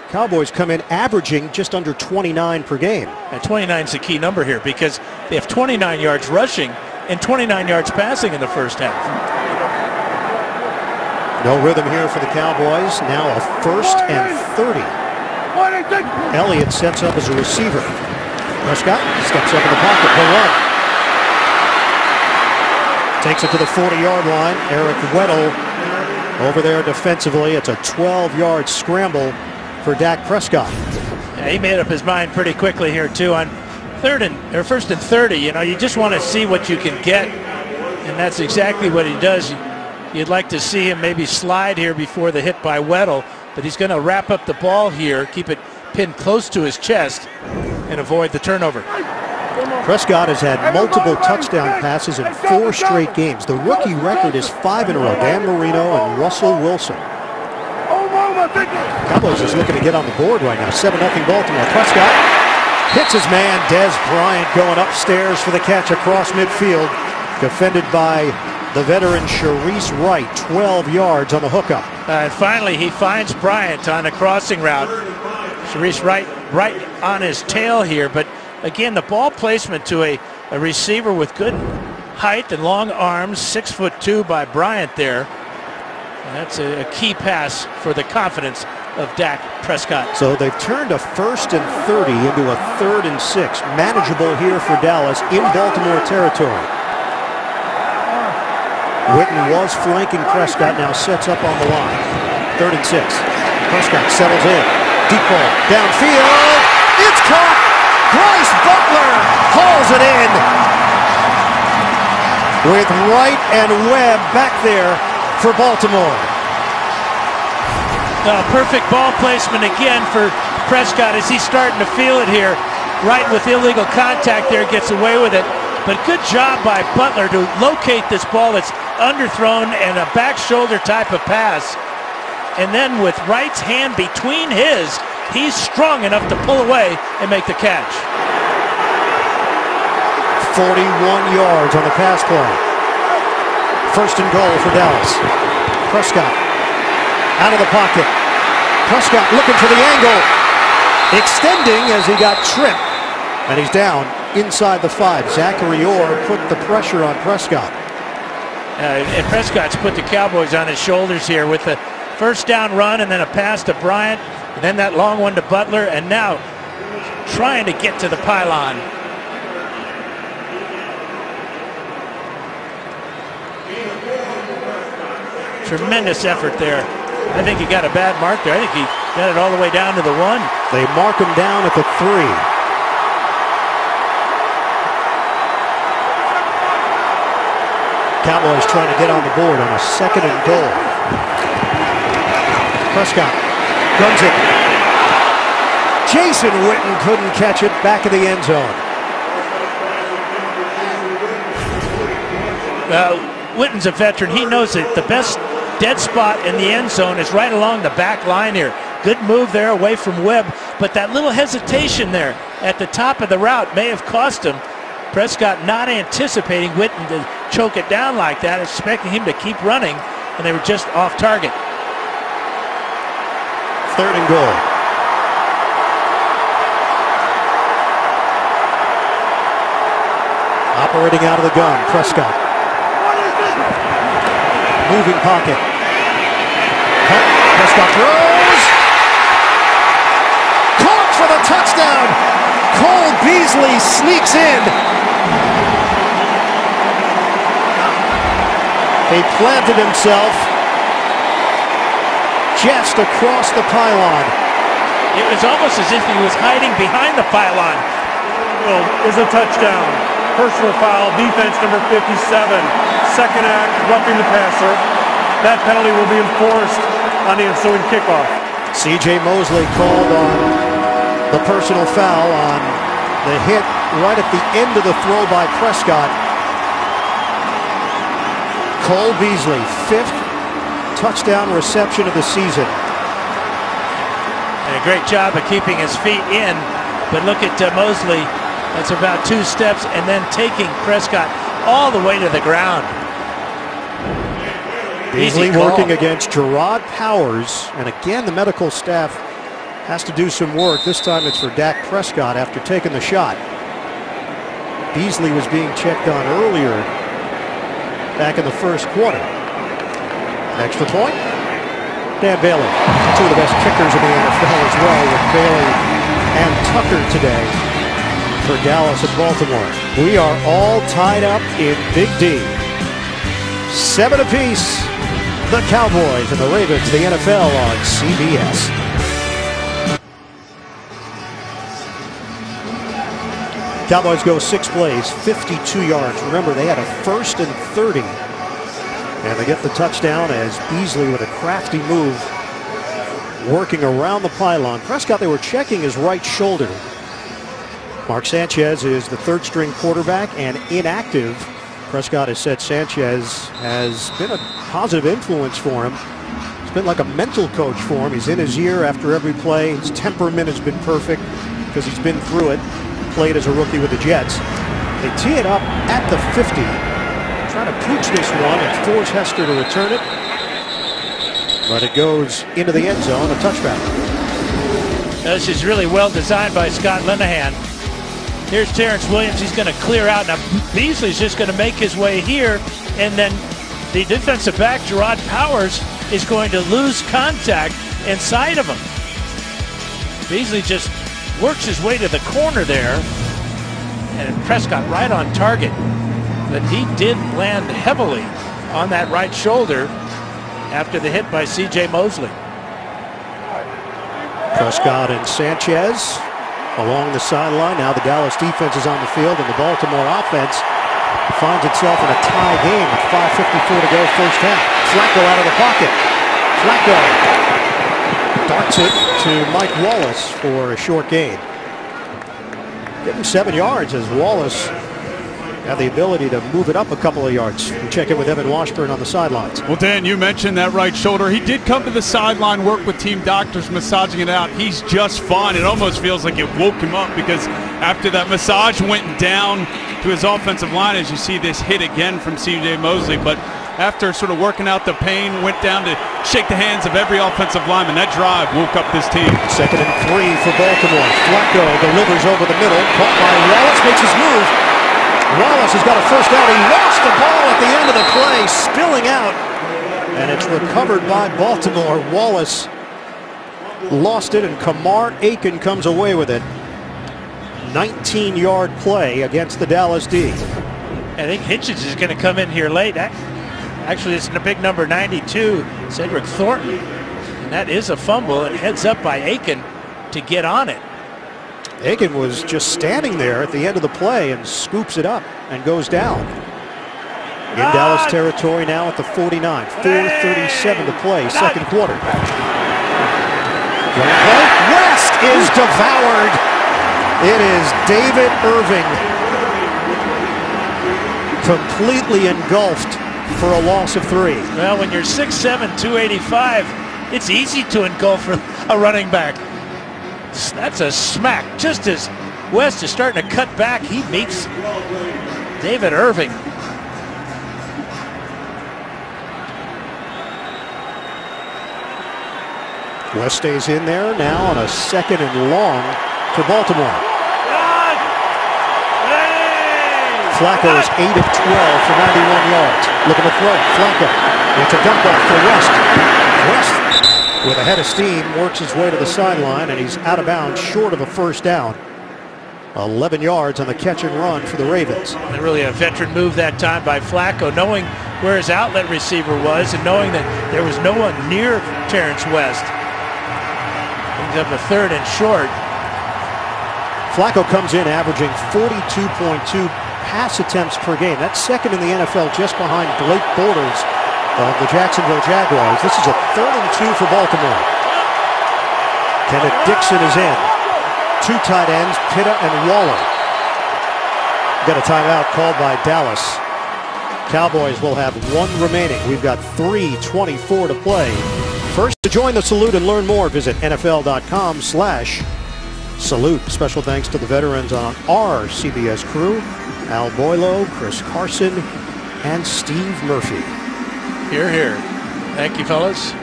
Cowboys come in averaging just under 29 per game. And 29 is a key number here, because they have 29 yards rushing and 29 yards passing in the first half. No rhythm here for the Cowboys. Now a 1st and 30. Elliott sets up as a receiver. Prescott steps up in the pocket. He'll run. Takes it to the 40-yard line. Eric Weddle over there defensively. It's a 12-yard scramble for Dak Prescott. Yeah, he made up his mind pretty quickly here too on 1st and 30. You know, you just want to see what you can get, and that's exactly what he does. You'd like to see him maybe slide here before the hit by Weddle, but he's going to wrap up the ball here, keep it pinned close to his chest, and avoid the turnover. Prescott has had multiple touchdown passes in 4 straight games. The rookie record is 5 in a row. Dan Marino and Russell Wilson. Cowboys is looking to get on the board right now. 7-0 Baltimore. Prescott hits his man. Dez Bryant going upstairs for the catch across midfield. Defended by the veteran Sharice Wright. 12 yards on the hookup. And finally, he finds Bryant on a crossing route. Sharice Wright right on his tail here. But again, the ball placement to a receiver with good height and long arms. 6'2" by Bryant there. And that's a key pass for the confidence of Dak Prescott. So they've turned a 1st and 30 into a 3rd and 6. Manageable here for Dallas in Baltimore territory. Witten was flanking Prescott, now sets up on the line. 3rd and 6. Prescott settles in. Deep ball downfield. It's caught. Bryce Butler hauls it in. With Wright and Webb back there for Baltimore. Perfect ball placement again for Prescott as he's starting to feel it here. Right with illegal contact there, gets away with it. But good job by Butler to locate this ball that's underthrown and a back shoulder type of pass. And then with Wright's hand between his, he's strong enough to pull away and make the catch. 41 yards on the pass play. First and goal for Dallas. Prescott out of the pocket. Prescott looking for the angle. Extending as he got tripped. And he's down inside the 5. Zachary Orr put the pressure on Prescott. And Prescott's put the Cowboys on his shoulders here with the first down run and then a pass to Bryant. And then that long one to Butler. And now trying to get to the pylon. Tremendous effort there. I think he got a bad mark there. I think he got it all the way down to the 1. They mark him down at the 3. Cowboys trying to get on the board on a second and goal. Prescott guns it. Jason Witten couldn't catch it back in the end zone. Witten's a veteran. He knows that the best dead spot in the end zone is right along the back line here. Good move there away from Webb, but that little hesitation there at the top of the route may have cost him. Prescott not anticipating Witten to choke it down like that, expecting him to keep running, and they were just off target. Third and goal. Operating out of the gun, Prescott. Moving pocket. Prescott throws. Caught for the touchdown. Cole Beasley sneaks in. He planted himself just across the pylon. It was almost as if he was hiding behind the pylon. Is a touchdown. Personal foul, defense number 57. Second act, roughing the passer. That penalty will be enforced on the ensuing kickoff. C.J. Mosley called on the personal foul on the hit right at the end of the throw by Prescott. Cole Beasley, 5th touchdown reception of the season. And a great job of keeping his feet in. But look at Mosley. That's about 2 steps and then taking Prescott all the way to the ground. Beasley working against Gerard Powers. And again, the medical staff has to do some work. This time it's for Dak Prescott after taking the shot. Beasley was being checked on earlier back in the first quarter. Extra point. Dan Bailey, 2 of the best kickers in the NFL as well, with Bailey and Tucker today for Dallas and Baltimore. We are all tied up in Big D. 7 apiece. The Cowboys and the Ravens, the NFL on CBS. Cowboys go 6 plays, 52 yards. Remember, they had a 1st and 30. And they get the touchdown as Beasley with a crafty move working around the pylon. Prescott, they were checking his right shoulder. Mark Sanchez is the 3rd-string quarterback and inactive. Prescott has said Sanchez has been a positive influence for him. It's been like a mental coach for him. He's in his ear after every play. His temperament has been perfect because he's been through it. Played as a rookie with the Jets. They tee it up at the 50. Trying to pooch this one and force Hester to return it. But it goes into the end zone, a touchback. This is really well designed by Scott Linehan. Here's Terrence Williams. He's going to clear out. Now, Beasley's just going to make his way here. And then the defensive back, Gerard Powers, is going to lose contact inside of him. Beasley just works his way to the corner there. And Prescott right on target. But he did land heavily on that right shoulder after the hit by C.J. Mosley. Prescott and Sanchez along the sideline. Now the Dallas defense is on the field, and the Baltimore offense finds itself in a tie game with 5:54 to go first half. Flacco out of the pocket. Flacco darts it to Mike Wallace for a short gain. Getting 7 yards as Wallace had the ability to move it up a couple of yards. We check in with Evan Washburn on the sidelines. Well, Dan, you mentioned that right shoulder. He did come to the sideline, work with team doctors, massaging it out. He's just fine. It almost feels like it woke him up because after that massage went down to his offensive line, as you see this hit again from C.J. Mosley. But after sort of working out the pain, went down to shake the hands of every offensive lineman. That drive woke up this team. 2nd and 3 for Baltimore. Flacco delivers over the middle. Caught by Wallace, makes his move. Wallace has got a first down. He lost the ball at the end of the play, spilling out. And it's recovered by Baltimore. Wallace lost it, and Kamar Aiken comes away with it. 19-yard play against the Dallas D. I think Hitchens is going to come in here late. Actually, it's the big number 92, Cedric Thornton. And that is a fumble, and heads up by Aiken to get on it. Aiken was just standing there at the end of the play and scoops it up and goes down. In Dallas territory now at the 49. 4:37 to play, second quarter. West is devoured. It is David Irving, completely engulfed for a loss of 3. Well, when you're 6'7", 285, it's easy to engulf a running back. That's a smack. Just as West is starting to cut back, he meets David Irving. West stays in there now on a 2nd and long for Baltimore. Flacco is 8 of 12 for 91 yards. Looking to throw. Flacco. It's a dump off for West. West, with a head of steam, works his way to the sideline, and he's out of bounds short of a first down. 11 yards on the catch and run for the Ravens. And really a veteran move that time by Flacco, knowing where his outlet receiver was and knowing that there was no one near Terrence West. Brings up a 3rd and short. Flacco comes in averaging 42.2 pass attempts per game. That's 2nd in the NFL, just behind Blake Bortles of the Jacksonville Jaguars. This is a 3rd and 2 for Baltimore. Kenneth Dixon is in. 2 tight ends, Pitta and Waller. Got a timeout called by Dallas. Cowboys will have 1 remaining. We've got 3:24 to play. First, to join the Salute and learn more, visit NFL.com/salute. Special thanks to the veterans on our CBS crew: Al Boylo, Chris Carson, and Steve Murphy. Here, here. Thank you, fellas.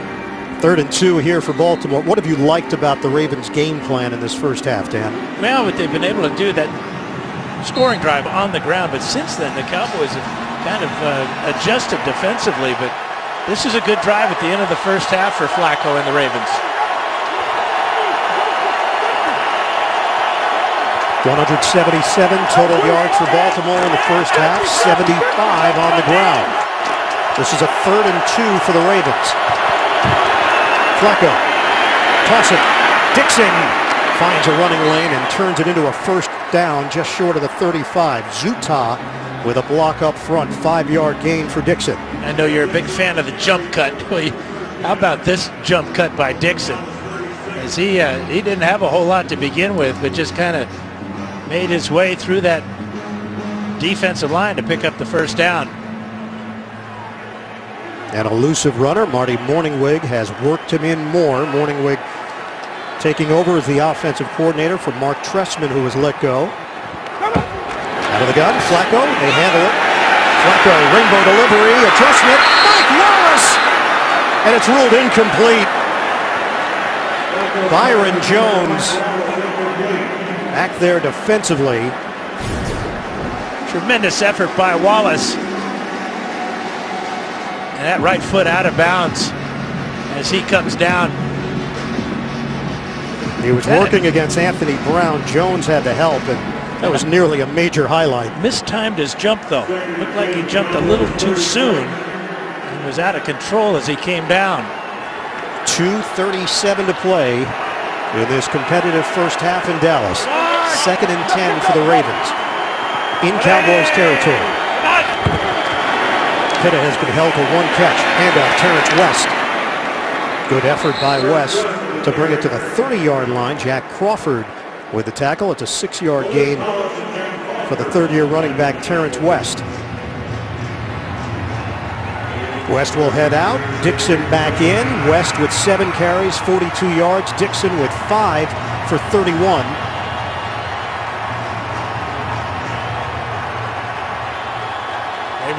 3rd and 2 here for Baltimore. What have you liked about the Ravens' game plan in this first half, Dan? Well, what they've been able to do, that scoring drive on the ground, but since then the Cowboys have kind of adjusted defensively, but this is a good drive at the end of the first half for Flacco and the Ravens. 177 total yards for Baltimore in the first half, 75 on the ground. This is a 3rd and 2 for the Ravens. Flacco, toss it. Dixon finds a running lane and turns it into a first down just short of the 35. Zuta with a block up front, 5-yard gain for Dixon. I know you're a big fan of the jump cut. How about this jump cut by Dixon? As he didn't have a whole lot to begin with, but just kind of made his way through that defensive line to pick up the first down. An elusive runner, Marty Morningwig, has worked him in more. Morningwig taking over as the offensive coordinator for Mark Trestman, who was let go. Out of the gun, Flacco, they handle it. Flacco, rainbow delivery, adjustment, Mike Wallace! And it's ruled incomplete. Byron Jones back there defensively. Tremendous effort by Wallace. And that right foot out of bounds as he comes down. He was working against Anthony Brown. Jones had to help, and that was nearly a major highlight. Mistimed his jump, though. Looked like he jumped a little too soon and was out of control as he came down. 2:37 to play in this competitive first half in Dallas. 2nd and 10 for the Ravens in Cowboys territory. Pitta has been held to 1 catch. Handoff, Terrence West. Good effort by West to bring it to the 30-yard line. Jack Crawford with the tackle. It's a 6-yard gain for the 3rd-year running back, Terrence West. West will head out. Dixon back in. West with 7 carries, 42 yards. Dixon with 5 for 31.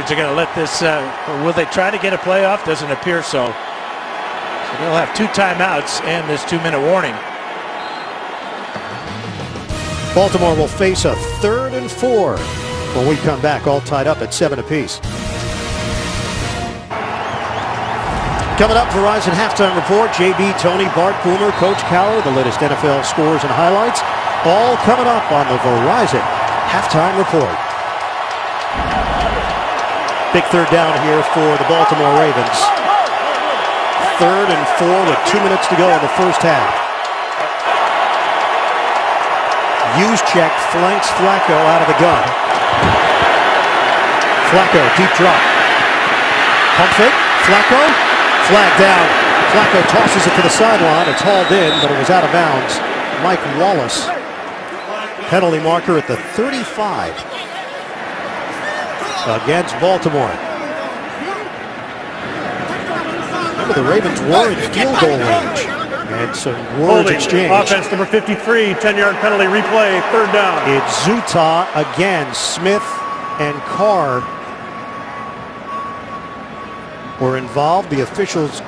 Ravens are going to let this, will they try to get a playoff? Doesn't appear so. So they'll have 2 timeouts and this 2-minute warning. Baltimore will face a 3rd and 4 when we come back, all tied up at 7 apiece. Coming up, Verizon Halftime Report. JB, Tony, Bart, Boomer, Coach Cowler, the latest NFL scores and highlights. All coming up on the Verizon Halftime Report. Big 3rd down here for the Baltimore Ravens. 3rd and 4 with 2 minutes to go in the first half. Juszczyk flanks Flacco out of the gun. Flacco, deep drop. Pump fake, Flacco. Flag down. Flacco tosses it to the sideline. It's hauled in, but it was out of bounds. Mike Wallace. Penalty marker at the 35 against Baltimore. Remember, the Ravens were in field goal range. And some words exchanged. Offense number 53, 10-yard penalty replay, 3rd down. It's Zuta again. Smith and Carr were involved. The officials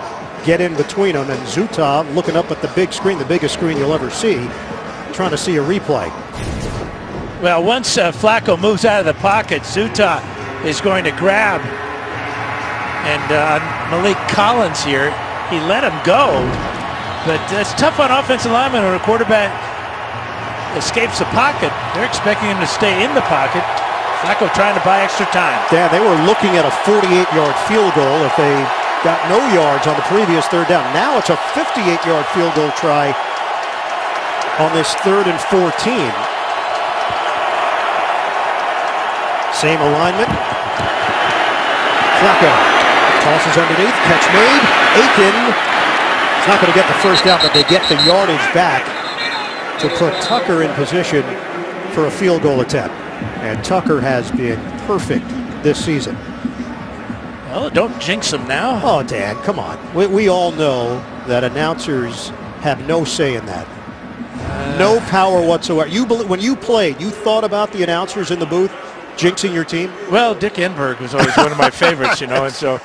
get in between them, and Zuta looking up at the big screen, the biggest screen you'll ever see, trying to see a replay. Well, once Flacco moves out of the pocket, Zuta is going to grab. And Malik Collins here, he let him go. But it's tough on offensive linemen when a quarterback escapes the pocket. They're expecting him to stay in the pocket. Flacco trying to buy extra time. Dan, they were looking at a 48-yard field goal if they got no yards on the previous 3rd down. Now it's a 58-yard field goal try on this 3rd and 14. Same alignment. Flacco tosses underneath, catch made. Aiken is not going to get the first down, but they get the yardage back to put Tucker in position for a field goal attempt. And Tucker has been perfect this season. Well, don't jinx him now. Oh, Dan, come on. We all know that announcers have no say in that. No power whatsoever. When you played, you thought about the announcers in the booth jinxing your team? Well, Dick Enberg was always one of my favorites, you know, and so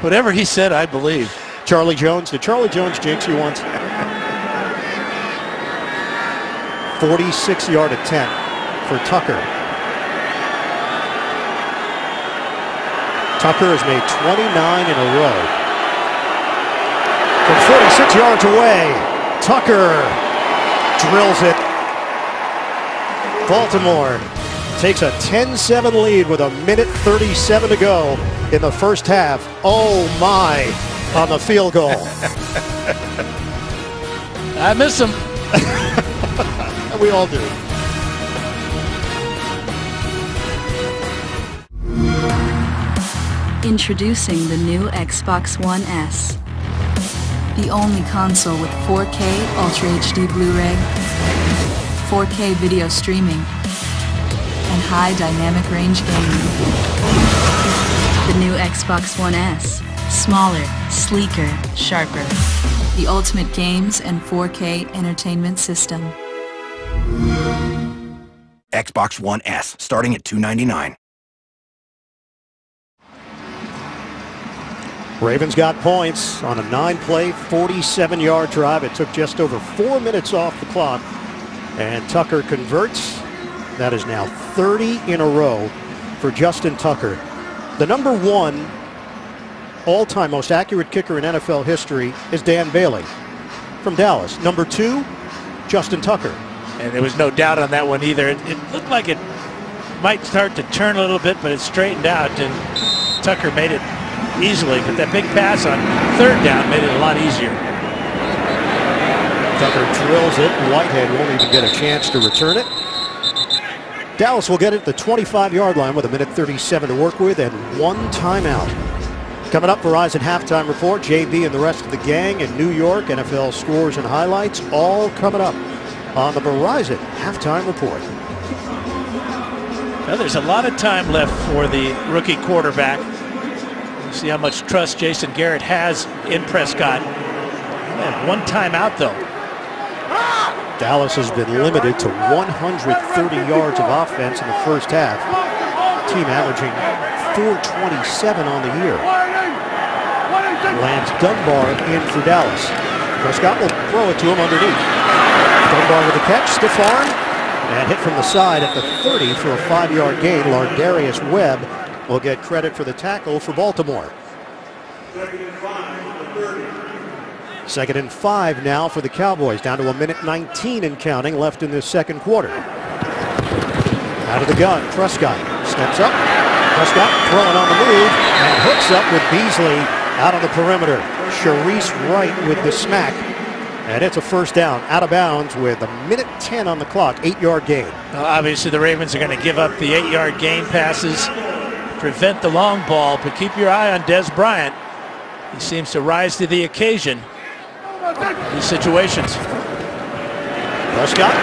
whatever he said, I believe. Charlie Jones. Did Charlie Jones jinx you once? 46-yard attempt for Tucker. Tucker has made 29 in a row. From 46 yards away, Tucker drills it. Baltimore takes a 10-7 lead with 1:37 to go in the first half. Oh my, on the field goal. I miss him. We all do. Introducing the new Xbox One S. The only console with 4K Ultra HD Blu-ray, 4K video streaming, and high dynamic range gaming. The new Xbox One S. Smaller, sleeker, sharper. The ultimate games and 4K entertainment system. Xbox One S, starting at $299. Ravens got points on a 9-play, 47-yard drive. It took just over 4 minutes off the clock, and Tucker converts. That is now 30 in a row for Justin Tucker. The #1 all-time most accurate kicker in NFL history is Dan Bailey from Dallas. #2, Justin Tucker. And there was no doubt on that one either. It looked like it might start to turn a little bit, but it straightened out, and Tucker made it easily. But that big pass on 3rd down made it a lot easier. Tucker drills it. Whitehead won't even get a chance to return it. Dallas will get it at the 25-yard line with 1:37 to work with and 1 timeout. Coming up, Verizon Halftime Report. JB and the rest of the gang in New York. NFL scores and highlights all coming up on the Verizon Halftime Report. Well, there's a lot of time left for the rookie quarterback. We'll see how much trust Jason Garrett has in Prescott. They have 1 timeout, though. Dallas has been limited to 130 yards of offense in the first half. Team averaging 427 on the year. Lands Dunbar in for Dallas. Prescott will throw it to him underneath. Dunbar with the catch, stiff arm, and hit from the side at the 30 for a 5-yard gain. Lardarius Webb will get credit for the tackle for Baltimore. 2nd and 5 now for the Cowboys, down to 1:19 and counting left in this second quarter. Out of the gun, Prescott steps up. Prescott throwing on the move and hooks up with Beasley out on the perimeter. Sharice Wright with the smack. And it's a first down, out of bounds with 1:10 on the clock, 8-yard gain. Well, obviously the Ravens are going to give up the 8-yard gain passes, prevent the long ball, but keep your eye on Dez Bryant. He seems to rise to the occasion in these situations. Prescott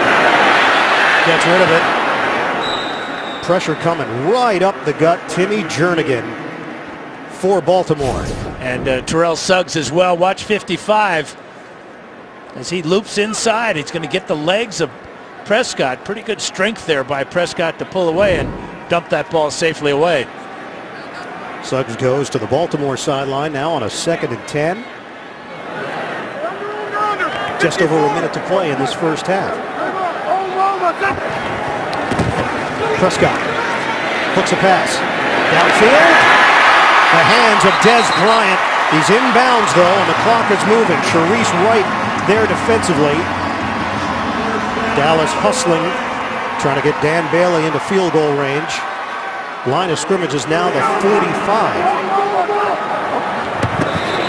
gets rid of it. Pressure coming right up the gut. Timmy Jernigan for Baltimore. And Terrell Suggs as well. Watch 55. As he loops inside, he's going to get the legs of Prescott. Pretty good strength there by Prescott to pull away and dump that ball safely away. Suggs goes to the Baltimore sideline now on a 2nd and 10. Just over a minute to play in this first half. Prescott hooks a pass. Downfield. The hands of Dez Bryant. He's inbounds though, and the clock is moving. Sharice Wright there defensively. Dallas hustling, trying to get Dan Bailey into field goal range. Line of scrimmage is now the 45.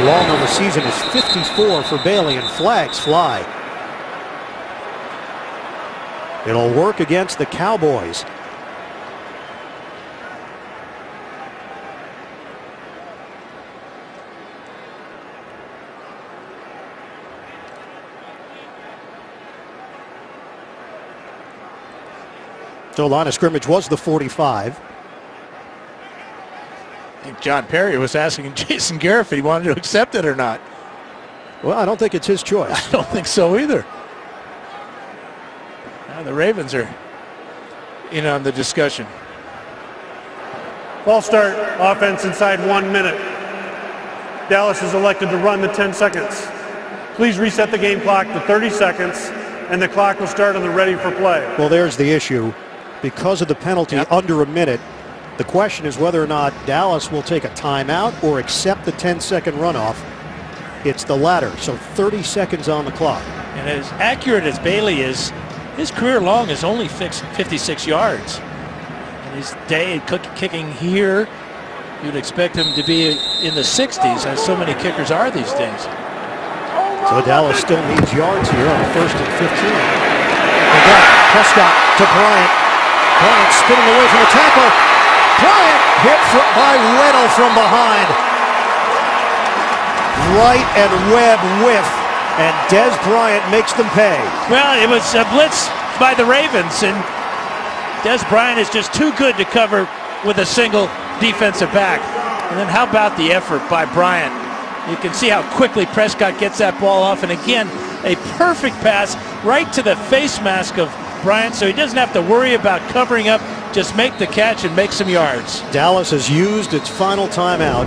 Long on the season is 54 for Bailey, and flags fly. It'll work against the Cowboys. So line of scrimmage was the 45. I think John Perry was asking Jason Garrett if he wanted to accept it or not. Well, I don't think it's his choice. I don't think so either. Now the Ravens are in on the discussion. Ball start, offense inside 1 minute. Dallas is elected to run the 10 seconds. Please reset the game clock to 30 seconds, and the clock will start on the ready for play. Well, there's the issue. Because of the penalty under a minute, the question is whether or not Dallas will take a timeout or accept the 10-second runoff. It's the latter, so 30 seconds on the clock. And as accurate as Bailey is, his career long is only 56 yards. And his day kicking here, you'd expect him to be in the 60s, as so many kickers are these days. So Dallas still needs yards here on 1st and 15. They got Prescott to Bryant. Bryant spinning away from the tackle. Bryant hit by Weddle from behind. Wright and Webb whiff, and Dez Bryant makes them pay. Well, it was a blitz by the Ravens, and Dez Bryant is just too good to cover with a single defensive back. And then how about the effort by Bryant? You can see how quickly Prescott gets that ball off, and again, a perfect pass right to the face mask of Bryant, so he doesn't have to worry about covering up. Just make the catch and make some yards. Dallas has used its final timeout,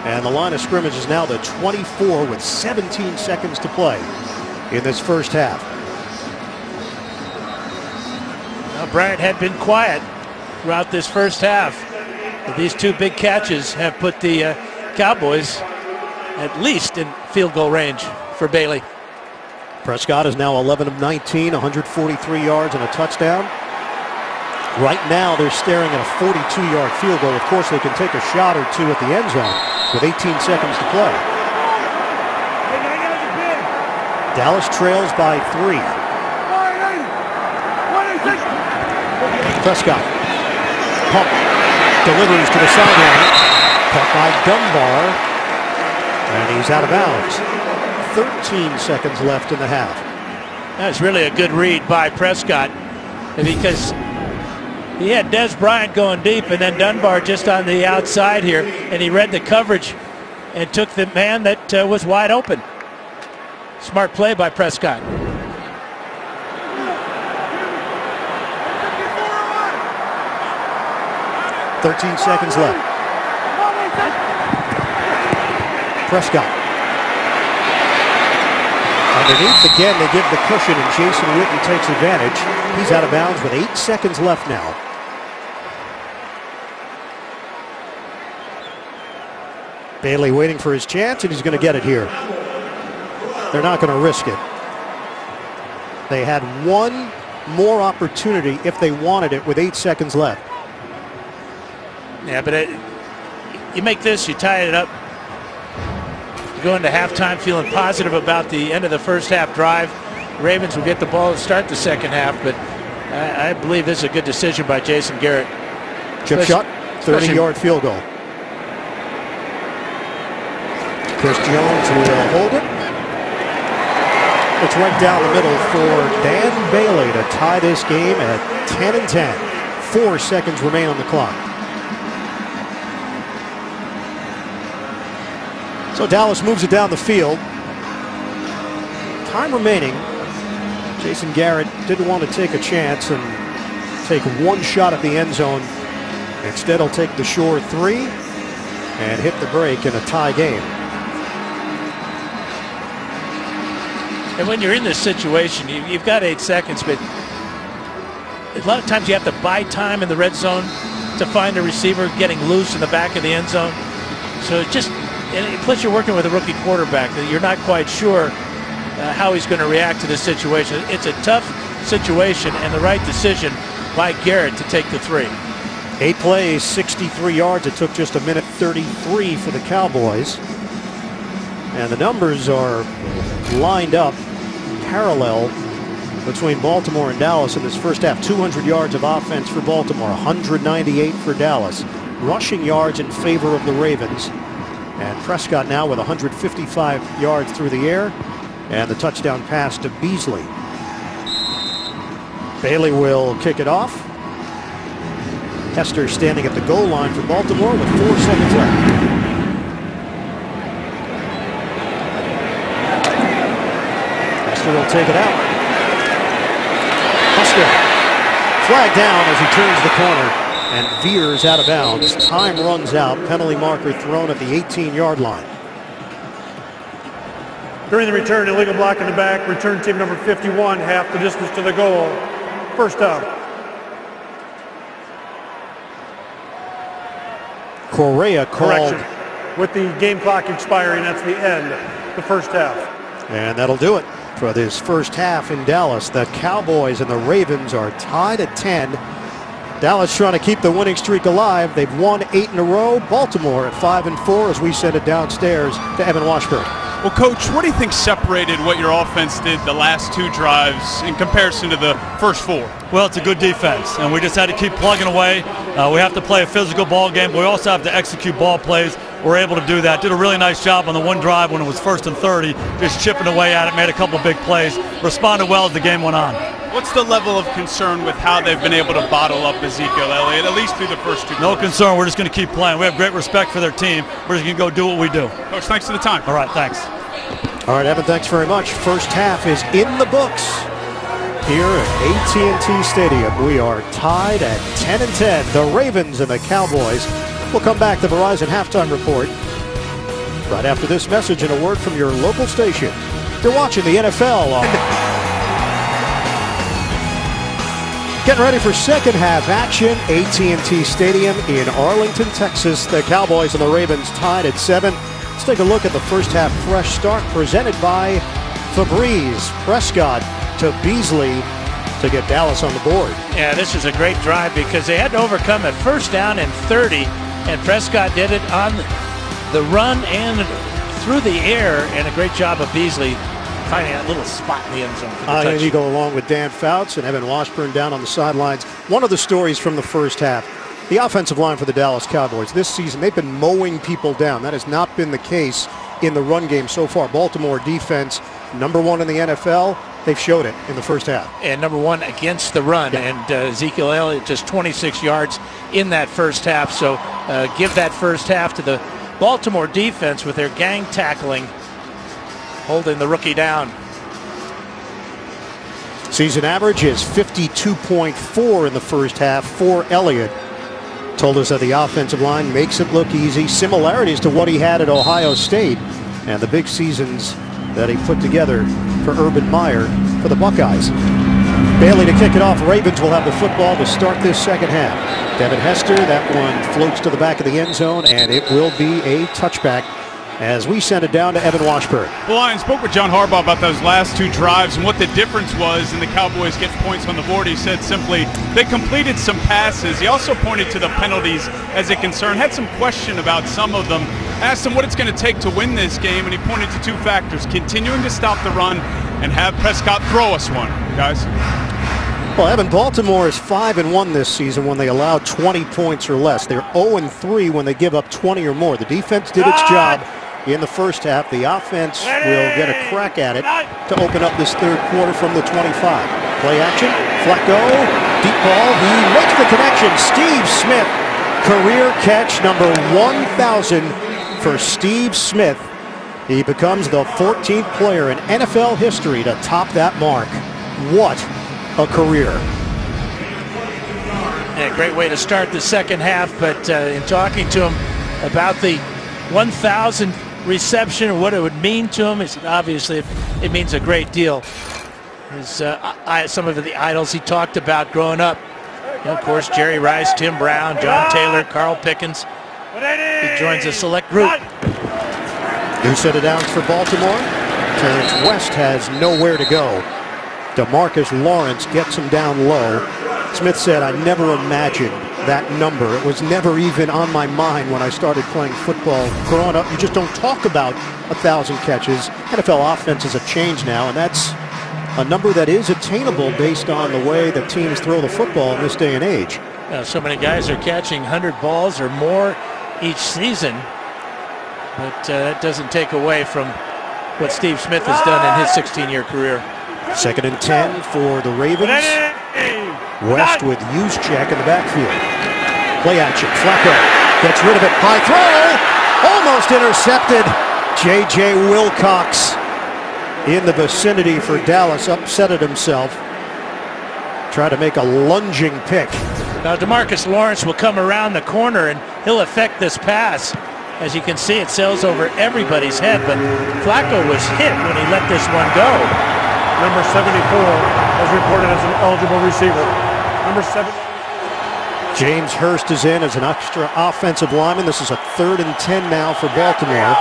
and the line of scrimmage is now the 24 with 17 seconds to play in this first half. Now, Bryant had been quiet throughout this first half. But these two big catches have put the Cowboys at least in field goal range for Bailey. Prescott is now 11 of 19, 143 yards and a touchdown. Right now they're staring at a 42-yard field goal. Of course, they can take a shot or two at the end zone with 18 seconds to play. Dallas trails by 3. Prescott pump delivers to the sideline. Caught by Dunbar, and he's out of bounds. 13 seconds left in the half. That's really a good read by Prescott, because he had Dez Bryant going deep and then Dunbar just on the outside here, and he read the coverage and took the man that was wide open. Smart play by Prescott. .13 seconds left. Prescott. Underneath again, they give the cushion, and Jason Witten takes advantage. He's out of bounds with 8 seconds left now. Bailey waiting for his chance, and he's going to get it here. They're not going to risk it. They had one more opportunity if they wanted it with 8 seconds left. Yeah, but you make this, you tie it up. You go into halftime feeling positive about the end of the first half drive. Ravens will get the ball to start the second half, but I believe this is a good decision by Jason Garrett. Chip shot, 30-yard field goal. Chris Jones will hold it. It's right down the middle for Dan Bailey to tie this game at 10-10. 4 seconds remain on the clock. So Dallas moves it down the field. Time remaining. Jason Garrett didn't want to take a chance and take one shot at the end zone. Instead, he'll take the sure 3 and hit the break in a tie game. And when you're in this situation, you've got 8 seconds, but a lot of times you have to buy time in the red zone to find a receiver getting loose in the back of the end zone. So plus you're working with a rookie quarterback that you're not quite sure how he's going to react to this situation. It's a tough situation and the right decision by Garrett to take the 3. 8 plays, 63 yards. It took just 1:33 for the Cowboys. And the numbers are lined up parallel between Baltimore and Dallas in this first half. 200 yards of offense for Baltimore, 198 for Dallas. Rushing yards in favor of the Ravens. And Prescott now with 155 yards through the air. And the touchdown pass to Beasley. Bailey will kick it off. Hester standing at the goal line for Baltimore with 4 seconds left. Hester will take it out. Hester flagged down as he turns the corner and veers out of bounds. Time runs out. Penalty marker thrown at the 18-yard line. During the return, illegal block in the back. Return team number 51, half the distance to the goal. First down. Correa called. Correction. With the game clock expiring, that's the end, the first half. And that'll do it for this first half in Dallas. The Cowboys and the Ravens are tied at 10. Dallas trying to keep the winning streak alive. They've won 8 in a row. Baltimore at 5-4 as we send it downstairs to Evan Washburn. Well, Coach, what do you think separated what your offense did the last 2 drives in comparison to the first 4? Well, it's a good defense, and we just had to keep plugging away. We have to play a physical ball game, but we also have to execute ball plays. We're able to do that. Did a really nice job on the one drive when it was 1st and 30, just chipping away at it, made a couple big plays, responded well as the game went on. What's the level of concern with how they've been able to bottle up Ezekiel Elliott, at least through the first 2 No quarters? concern. We're just going to keep playing. We have great respect for their team. We're just going to go do what we do. Coach, thanks for the time. All right, thanks. All right, Evan, thanks very much. First half is in the books here at AT&T Stadium. We are tied at 10-10. The Ravens and the Cowboys. We'll come back to Verizon Halftime Report right after this message and a word from your local station. You're watching the NFL on... Getting ready for second half action. AT&T Stadium in Arlington, Texas. The Cowboys and the Ravens tied at 7. Let's take a look at the first half fresh start presented by Febreze. Prescott to Beasley to get Dallas on the board. Yeah, this is a great drive because they had to overcome a first down and 30, and Prescott did it on the run and through the air, and a great job of Beasley finding that little spot in the end zone for the touchdown. And you go along with Dan Fouts and Evan Washburn down on the sidelines. One of the stories from the first half, the offensive line for the Dallas Cowboys this season, they've been mowing people down. That has not been the case in the run game so far. Baltimore defense, #1 in the NFL. They've showed it in the first half. And #1 against the run. Yeah. And Ezekiel Elliott just 26 yards in that first half. So give that first half to the Baltimore defense with their gang tackling, holding the rookie down. Season average is 52.4 in the first half for Elliott. Told us that the offensive line makes it look easy. Similarities to what he had at Ohio State and the big seasons that he put together for Urban Meyer for the Buckeyes. Bailey to kick it off. Ravens will have the football to start this second half. Devin Hester, that one floats to the back of the end zone, and it will be a touchback as we send it down to Evan Washburn. The Lions spoke with John Harbaugh about those last two drives and what the difference was in the Cowboys getting points on the board. He said simply they completed some passes. He also pointed to the penalties as a concern, had some question about some of them, asked him what it's going to take to win this game, and he pointed to two factors: continuing to stop the run and have Prescott throw us one, guys. Well, Evan, Baltimore is 5-1 this season when they allow 20 points or less. They're 0-3 when they give up 20 or more. The defense did its job in the first half. The offense will get a crack at it to open up this third quarter from the 25. Play action, Flacco, deep ball, he makes the connection. Steve Smith, career catch number 1,000 for Steve Smith. He becomes the 14th player in NFL history to top that mark. What a career. And a great way to start the second half, but in talking to him about the 1,000 reception, what it would mean to him, is obviously it means a great deal. Some of the idols he talked about growing up, of course, Jerry Rice, Tim Brown, John Taylor, Carl Pickens. He joins a select group. New set of downs for Baltimore. Terrence West has nowhere to go. DeMarcus Lawrence gets him down low. Smith said, I never imagined that number. It was never even on my mind when I started playing football. Growing up, you just don't talk about 1,000 catches. NFL offenses have changed now, and that's a number that is attainable based on the way that teams throw the football in this day and age. So many guys are catching 100 balls or more each season, but that doesn't take away from what Steve Smith has done in his 16-year career. 2nd and 10 for the Ravens. West with Juszczyk in the backfield. Play action. Flacco gets rid of it. High throw. Almost intercepted. J.J. Wilcox in the vicinity for Dallas. Upsetted himself. Tried to make a lunging pick. Now DeMarcus Lawrence will come around the corner and he'll affect this pass. As you can see, it sails over everybody's head, but Flacco was hit when he let this one go. Number 74 was reported as an eligible receiver. Number 7. James Hurst is in as an extra offensive lineman. This is a 3rd and 10 now for Baltimore.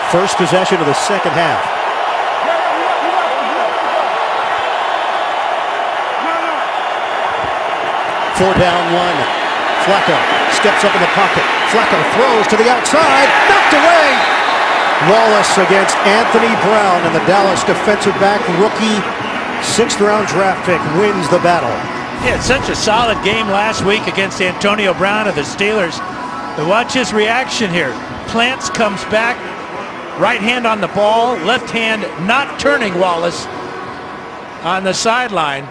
First possession of the second half. Four down lineman. Flacco steps up in the pocket. Flacco throws to the outside. Knocked away. Wallace against Anthony Brown, and the Dallas defensive back rookie 6th-round draft pick wins the battle. Yeah, it's such a solid game last week against Antonio Brown of the Steelers. But watch his reaction here. Plants comes back, right hand on the ball, left hand not turning Wallace on the sideline.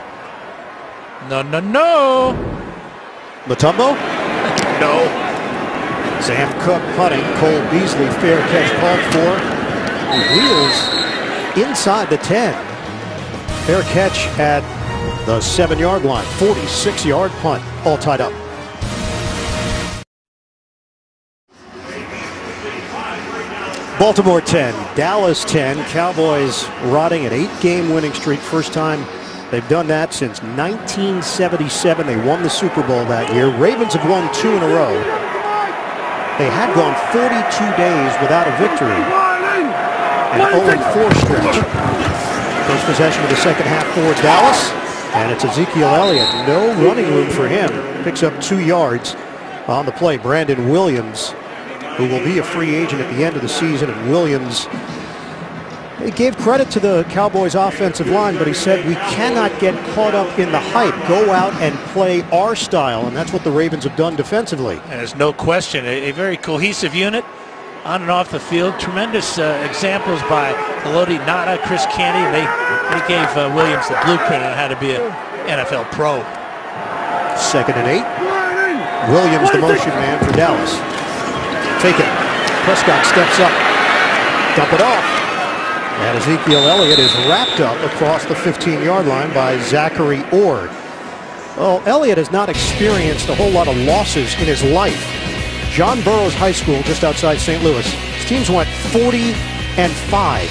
No, no, no. Mutombo? No. Sam Cook punting. Cole Beasley fair catch called for. Wheels inside the 10. Fair catch at the 7-yard line. 46-yard punt. All tied up. Baltimore 10, Dallas 10. Cowboys rotting an 8-game winning streak. First time they've done that since 1977. They won the Super Bowl that year. Ravens have won 2 in a row. They had gone 42 days without a victory. An 0-4 stretch. First possession of the second half for Dallas. And it's Ezekiel Elliott. No running room for him. Picks up 2 yards on the play. Brandon Williams, who will be a free agent at the end of the season. And Williams, he gave credit to the Cowboys offensive line, but he said we cannot get caught up in the hype. Go out and play our style, and that's what the Ravens have done defensively. And there's no question, a very cohesive unit on and off the field. Tremendous examples by Elodie Nada, Chris Canty. They gave Williams the blueprint on how to be an NFL pro. 2nd and 8. Williams the motion man for Dallas. Take it. Prescott steps up. Dump it off. And Ezekiel Elliott is wrapped up across the 15-yard line by Zachary Ord. Well, Elliott has not experienced a whole lot of losses in his life. John Burroughs High School, just outside St. Louis. His teams went 40-5.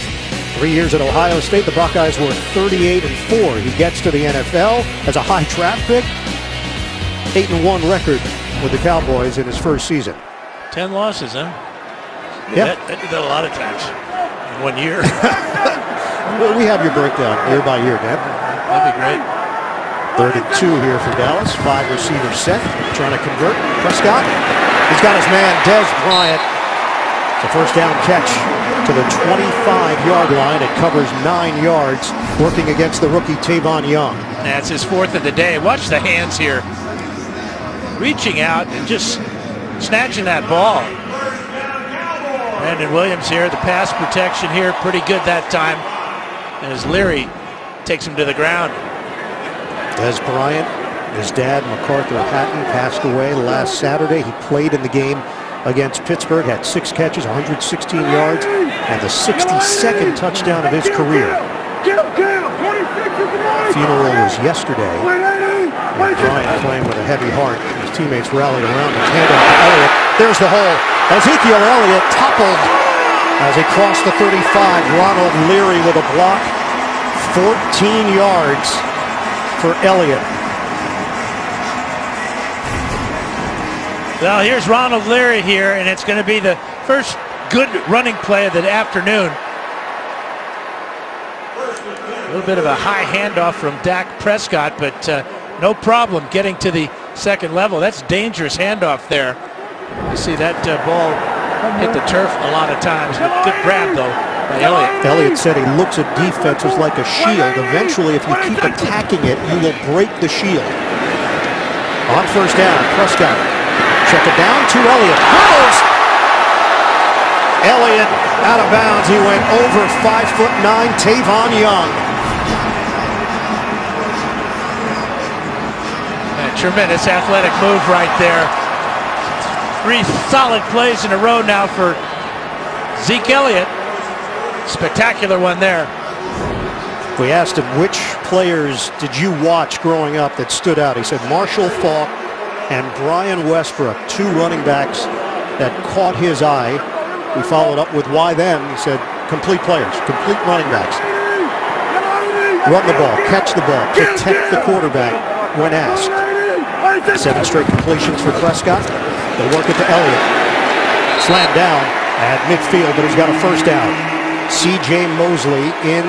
3 years at Ohio State, the Buckeyes were 38-4. He gets to the NFL as a high draft pick. 8-1 record with the Cowboys in his first season. 10 losses, huh? Yeah. That did that a lot of times in 1 year. Well, we have your breakdown year by year, Dan. That'd be great. 3rd and 2 here for Dallas. 5 receivers set. Trying to convert. Prescott. He's got his man, Dez Bryant. It's a first down catch to the 25-yard line. It covers 9 yards, working against the rookie Tavon Young. That's his 4th of the day. Watch the hands here. Reaching out and just snatching that ball. Brandon Williams here, the pass protection here, pretty good that time. As Leary takes him to the ground. Dez Bryant, his dad, MacArthur Hatton, passed away last Saturday. He played in the game against Pittsburgh, had 6 catches, 116 yards, and the 62nd touchdown of his career. Funeral was yesterday. And Bryant playing with a heavy heart. His teammates rallied around him. Hand off to Elliott. There's the hole. Ezekiel Elliott toppled as he crossed the 35. Ronald Leary with a block. 14 yards for Elliott. Well, here's Ronald Leary here, and it's going to be the first good running play of the afternoon. A little bit of a high handoff from Dak Prescott, but no problem getting to the second level. That's dangerous handoff there. You see that ball hit the turf a lot of times. Good grab, though, by Elliott. Elliott said he looks at defenses like a shield. Eventually, if you keep attacking it, you will break the shield. On first down, Prescott. Check it down to Elliott. Goes! Elliott out of bounds. He went over 5'9", Tavon Young. A tremendous athletic move right there. 3 solid plays in a row now for Zeke Elliott. Spectacular one there. We asked him which players did you watch growing up that stood out. He said Marshall Faulk and Brian Westbrook, 2 running backs that caught his eye. We followed up with why them. He said complete players, complete running backs. Run the ball, catch the ball, protect the quarterback when asked. 7 straight completions for Prescott. They work it to Elliott. Slammed down at midfield, but he's got a first down. C.J. Mosley in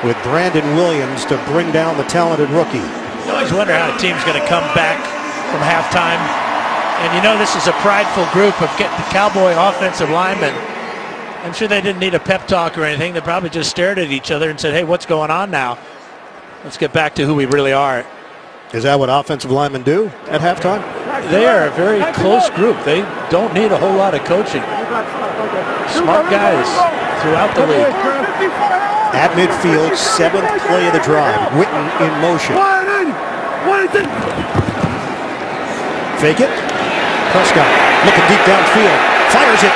with Brandon Williams to bring down the talented rookie. You always wonder how a team's going to come back from halftime. And you know this is a prideful group of the Cowboy offensive linemen. I'm sure they didn't need a pep talk or anything. They probably just stared at each other and said, hey, what's going on now? Let's get back to who we really are. Is that what offensive linemen do at halftime? They are a very close group. They don't need a whole lot of coaching. Smart guys throughout the league. At midfield, 7th play of the drive. Witten in motion. Fake it. Prescott looking deep downfield. Fires it.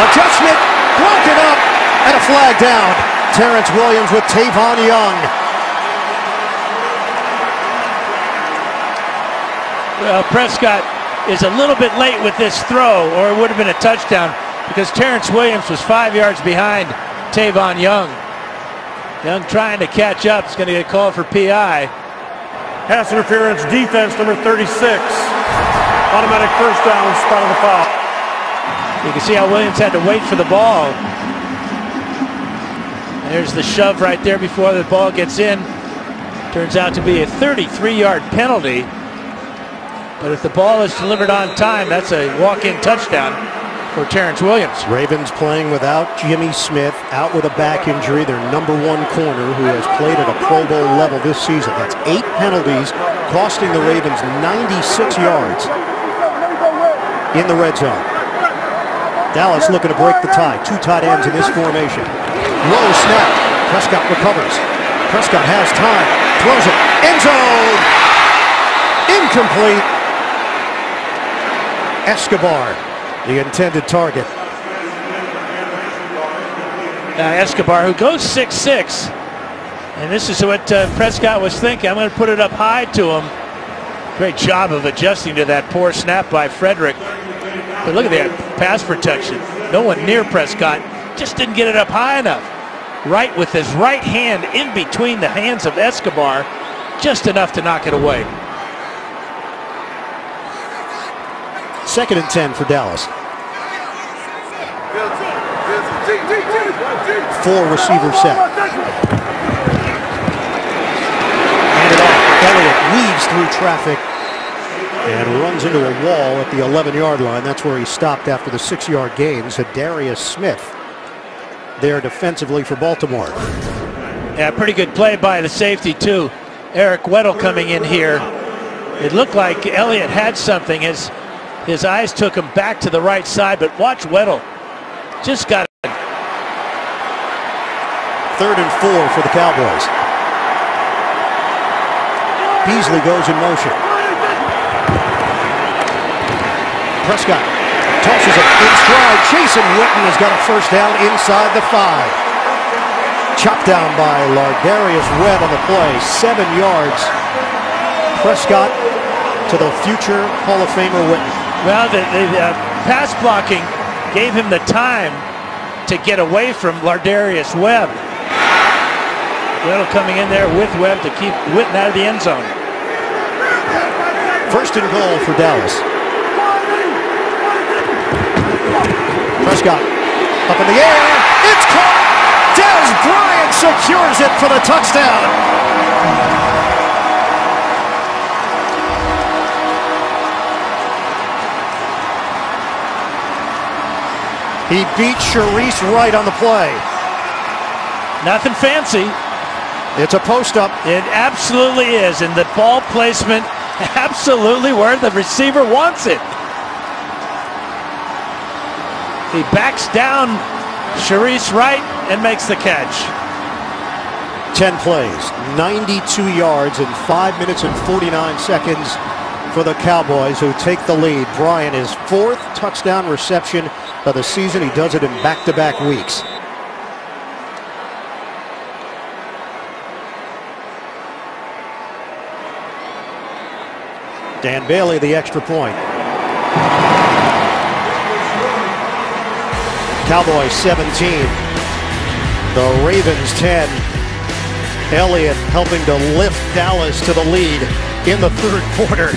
Adjustment. Broken up. And a flag down. Terrence Williams with Tavon Young. Well, Prescott is a little bit late with this throw, or it would have been a touchdown, because Terrence Williams was 5 yards behind Tavon Young. Young trying to catch up. Is going to get called for PI. Pass interference, defense number 36. Automatic first down, spot of the foul. You can see how Williams had to wait for the ball. There's the shove right there before the ball gets in. Turns out to be a 33-yard penalty. But if the ball is delivered on time, that's a walk-in touchdown for Terrence Williams. Ravens playing without Jimmy Smith, out with a back injury. Their number 1 corner, who has played at a Pro Bowl level this season. That's 8 penalties, costing the Ravens 96 yards in the red zone. Dallas looking to break the tie. 2 tight ends in this formation. Low snap. Prescott recovers. Prescott has time. Throws it. End zone. Incomplete. Escobar, the intended target. Escobar, who goes 6'6", and this is what Prescott was thinking. I'm going to put it up high to him. Great job of adjusting to that poor snap by Frederick. But look at that pass protection. No one near Prescott. Just didn't get it up high enough. Right with his right hand in between the hands of Escobar. Just enough to knock it away. 2nd and 10 for Dallas. 4 receiver set. Hand it off. Elliott weaves through traffic and runs into a wall at the 11-yard line. That's where he stopped after the 6-yard gain. Darius Smith there defensively for Baltimore. Yeah, pretty good play by the safety too. Eric Weddle coming in here. It looked like Elliott had something. His eyes took him back to the right side, but watch Weddle. Just got it. 3rd and 4 for the Cowboys. Beasley goes in motion. Prescott tosses it in stride. Jason Witten has got a first down inside the 5. Chopped down by Lardarius Webb on the play. 7 yards. Prescott to the future Hall of Famer Witten. Well, the pass blocking gave him the time to get away from Lardarius Webb. Weddle coming in there with Webb to keep Witten out of the end zone. 1st and goal for Dallas. Prescott up in the air. It's caught. Dez Bryant secures it for the touchdown. He beat Sharice Wright on the play. Nothing fancy. It's a post-up. It absolutely is, and the ball placement absolutely where the receiver wants it. He backs down Sharice Wright and makes the catch. 10 plays, 92 yards in 5 minutes and 49 seconds for the Cowboys, who take the lead. Bryant, his 4th touchdown reception of the season. He does it in back-to-back weeks. Dan Bailey, the extra point. Cowboys 17. The Ravens 10. Elliott helping to lift Dallas to the lead in the 3rd quarter.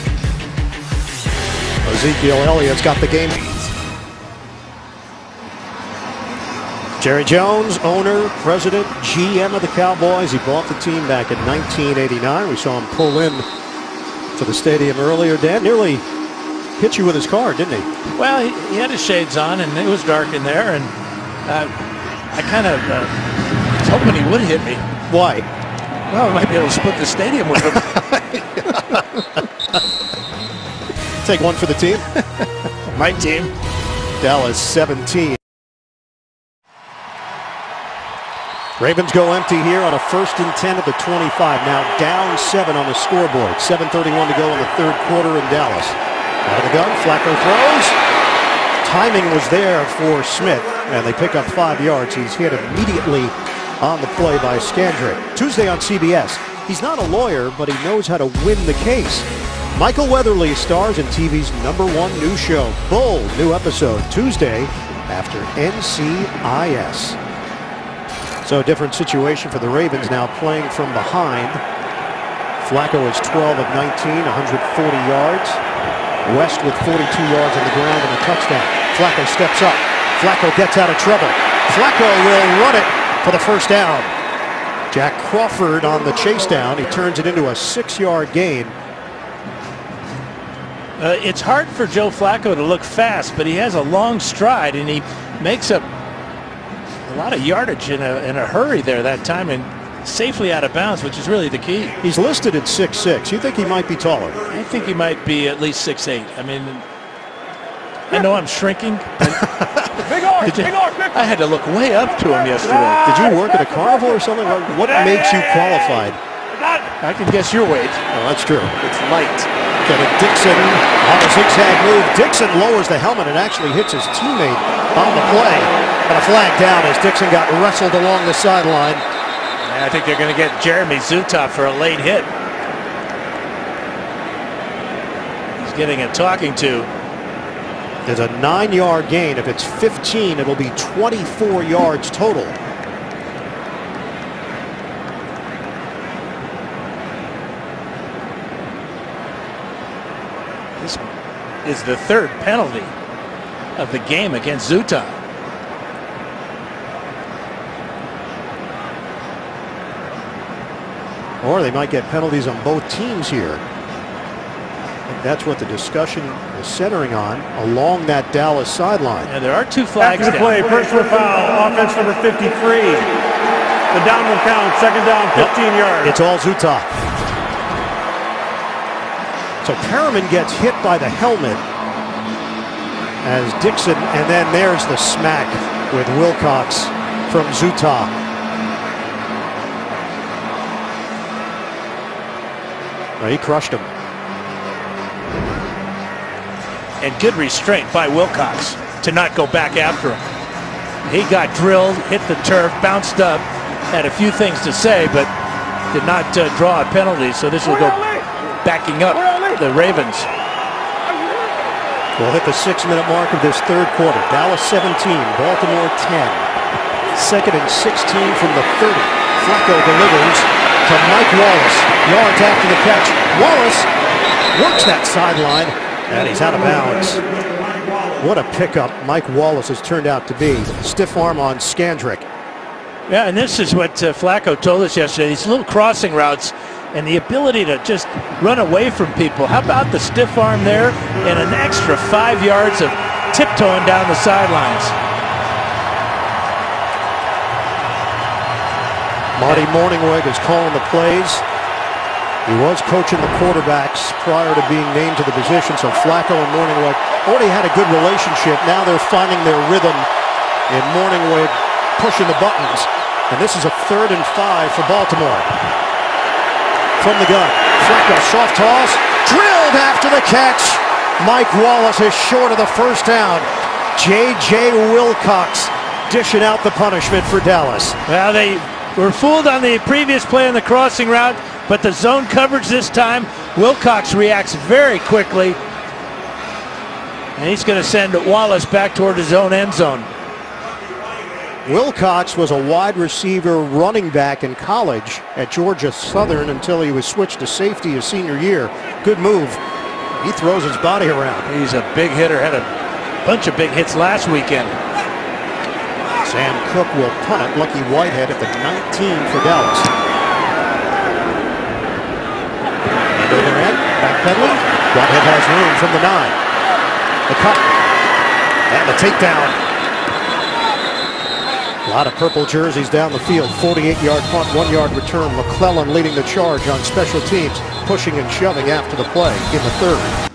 Ezekiel Elliott's got the game. Jerry Jones, owner, president, GM of the Cowboys. He bought the team back in 1989. We saw him pull in to the stadium earlier. Dan nearly hit you with his car, didn't he? Well, he had his shades on, and it was dark in there, and I kind of was hoping he would hit me. Why? Well, I might be able to split the stadium with him. Take one for the team. My team. Dallas 17. Ravens go empty here on a 1st and 10 at the 25. Now down 7 on the scoreboard. 7:31 to go in the 3rd quarter in Dallas. Out of the gun, Flacco throws. Timing was there for Smith, and they pick up 5 yards. He's hit immediately on the play by Scandrick. Tuesday on CBS. He's not a lawyer, but he knows how to win the case. Michael Weatherly stars in TV's #1 news show, Bull. New episode Tuesday after NCIS. So a different situation for the Ravens now, playing from behind. Flacco is 12 of 19, 140 yards. West with 42 yards on the ground and a touchdown. Flacco steps up. Flacco gets out of trouble. Flacco will run it for the first down. Jack Crawford on the chase down. He turns it into a 6-yard gain. It's hard for Joe Flacco to look fast, but he has a long stride, and he makes a lot of yardage in a hurry there that time, and safely out of bounds, which is really the key. He's listed at 6'6". You think he might be taller? I think he might be at least 6'8". I mean, I know I'm shrinking. Big arch, big arch, big arch. I had to look way up to him yesterday. Did you work at a carnival or something? What makes you qualified? I can guess your weight. Oh, that's true. It's light. Kevin Dixon on a zigzag move. Dixon lowers the helmet and actually hits his teammate on the play. And a flag down as Dixon got wrestled along the sideline. I think they're going to get Jeremy Zutov for a late hit. getting a talking to. There's a 9-yard gain. If it's 15, it'll be 24 yards total. This is the third penalty of the game against Utah. Or they might get penalties on both teams here. And that's what the discussion is centering on along that Dallas sideline. And there are 2 flags After the play, personal foul, offense number 53. The down will count, second down, 15 yards. It's all Utah. So Perriman gets hit by the helmet as Dixon, and then there's the smack with Wilcox from Utah. Well, he crushed him. And good restraint by Wilcox to not go back after him. He got drilled, hit the turf, bounced up, had a few things to say, but did not draw a penalty. So this will go backing up the Ravens. We'll hit the 6-minute mark of this third quarter. Dallas 17, Baltimore 10. Second and 16 from the 30. Flacco delivers to Mike Wallace. Yards after the catch. Wallace works that sideline, and he's out of bounds. What a pickup Mike Wallace has turned out to be. Stiff arm on Scandrick. Yeah, and this is what Flacco told us yesterday. These little crossing routes and the ability to just run away from people. How about the stiff arm there and an extra 5 yards of tiptoeing down the sidelines? Marty Morningweg is calling the plays. He was coaching the quarterbacks prior to being named to the position, so Flacco and Morningweg already had a good relationship. Now they're finding their rhythm in Morningweg pushing the buttons. And this is a 3rd and 5 for Baltimore. From the gun, Flacco, soft toss, drilled after the catch. Mike Wallace is short of the first down. J.J. Wilcox dishing out the punishment for Dallas. Well, they were fooled on the previous play on the crossing route, but the zone coverage this time, Wilcox reacts very quickly. And he's going to send Wallace back toward his own end zone. Wilcox was a wide receiver running back in college at Georgia Southern until he was switched to safety his senior year. Good move. He throws his body around. He's a big hitter. Had a bunch of big hits last weekend. Sam Cook will punt it. Lucky Whitehead at the 19 for Dallas. And overhead, backpedaling. Whitehead has room from the 9. The cut. And the takedown. A lot of purple jerseys down the field. 48-yard punt, 1-yard return. McClellan leading the charge on special teams, pushing and shoving after the play in the 3rd.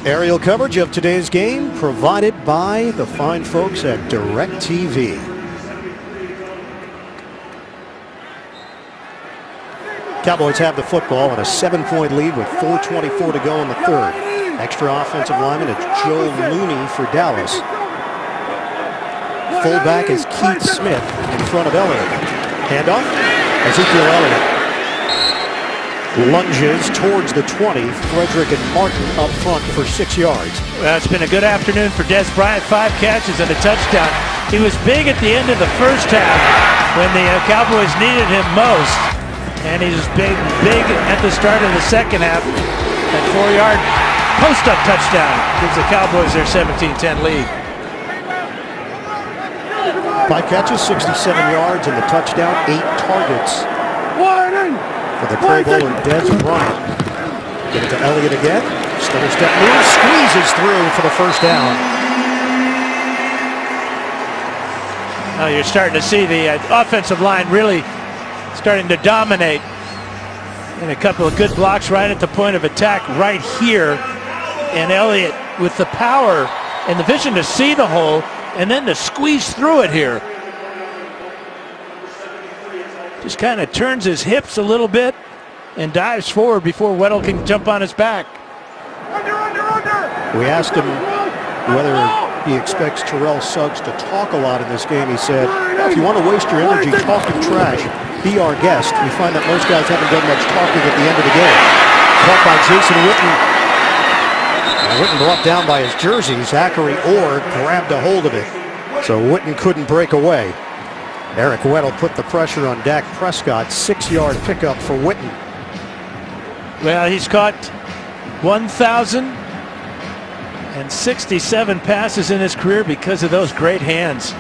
Aerial coverage of today's game provided by the fine folks at DirecTV. Cowboys have the football and a 7-point lead with 4:24 to go in the 3rd. Extra offensive lineman is Joe Looney for Dallas. Fullback is Keith Smith in front of Elliott. Handoff, Ezekiel Elliott lunges towards the 20. Frederick and Martin up front for 6 yards. Well, it's been a good afternoon for Des Bryant. 5 catches and a touchdown. He was big at the end of the first half when the Cowboys needed him most. And he was big at the start of the second half. That 4-yard post-up touchdown gives the Cowboys their 17-10 lead. 5 catches, 67 yards, and the touchdown, 8 targets for the Pro Bowler Des Bryant. Get it to Elliott again. Stutter step move, squeezes through for the first down. Now you're starting to see the offensive line really starting to dominate. And a couple of good blocks right at the point of attack right here. And Elliott with the power and the vision to see the hole and then to squeeze through it here. Just kind of turns his hips a little bit and dives forward before Weddle can jump on his back. We asked him whether he expects Terrell Suggs to talk a lot in this game. He said, if you want to waste your energy talking trash, be our guest. We find that most guys haven't done much talking at the end of the game. Caught by Jason Witten. And Witten brought down by his jersey. Zachary Orr grabbed a hold of it, so Witten couldn't break away. Eric Weddle put the pressure on Dak Prescott. 6-yard pickup for Witten. Well, he's caught 1,067 passes in his career because of those great hands.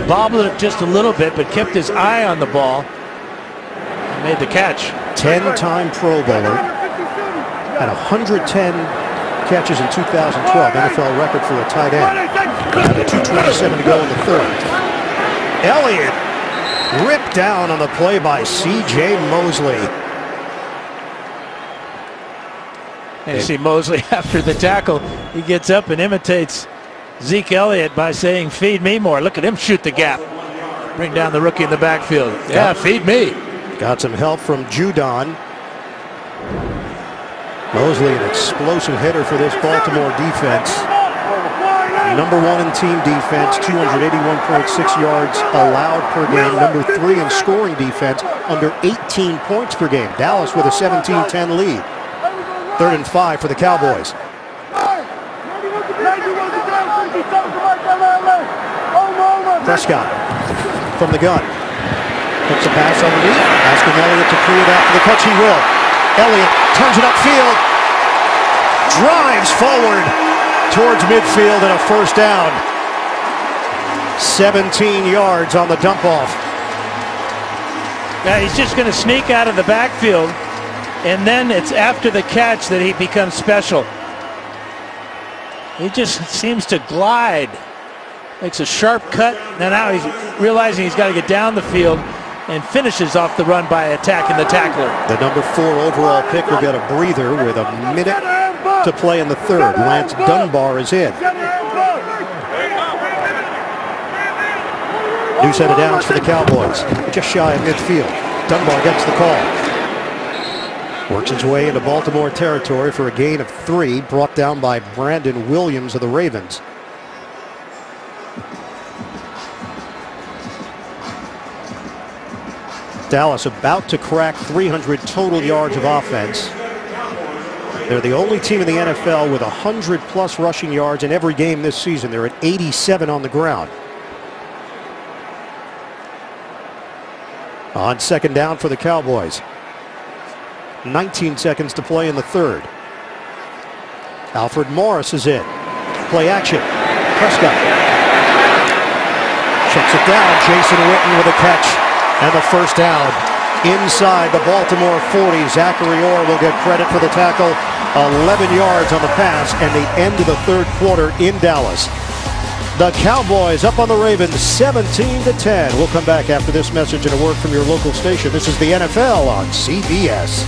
Bobbled it just a little bit, but kept his eye on the ball and made the catch. 10-time Pro Bowler. Had 110 catches in 2012. NFL record for a tight end. Had a 2:27 to go in the third. Elliott ripped down on the play by C.J. Mosley. And you see Mosley after the tackle, he gets up and imitates Zeke Elliott by saying, "Feed me more." Look at him shoot the gap. Bring down the rookie in the backfield. Yeah, feed me. Got some help from Judon. Mosley, an explosive hitter for this Baltimore defense. Number 1 in team defense, 281.6 yards allowed per game. Number 3 in scoring defense, under 18 points per game. Dallas with a 17-10 lead. 3rd and 5 for the Cowboys. Prescott from the gun. Puts a pass underneath, asking Elliott to clear that for the catch. He will. Elliott turns it upfield. Drives forward towards midfield and a first down. 17 yards on the dump off. Yeah, he's just going to sneak out of the backfield, and then it's after the catch that he becomes special. He just seems to glide. Makes a sharp cut. Now he's realizing he's got to get down the field and finishes off the run by attacking the tackler. The number 4 overall pick will get a breather with a minute to play in the third. Lance Dunbar is in. New set of downs for the Cowboys. Just shy of midfield. Dunbar gets the call. Works his way into Baltimore territory for a gain of 3, brought down by Brandon Williams of the Ravens. Dallas about to crack 300 total yards of offense. They're the only team in the NFL with 100+ rushing yards in every game this season. They're at 87 on the ground. On second down for the Cowboys. 19 seconds to play in the third. Alfred Morris is in. Play action. Prescott checks it down. Jason Witten with a catch and the first down inside the Baltimore 40. Zachary Orr will get credit for the tackle. 11 yards on the pass and the end of the third quarter in Dallas. The Cowboys up on the Ravens 17-10. We'll come back after this message and a word from your local station. This is the NFL on CBS.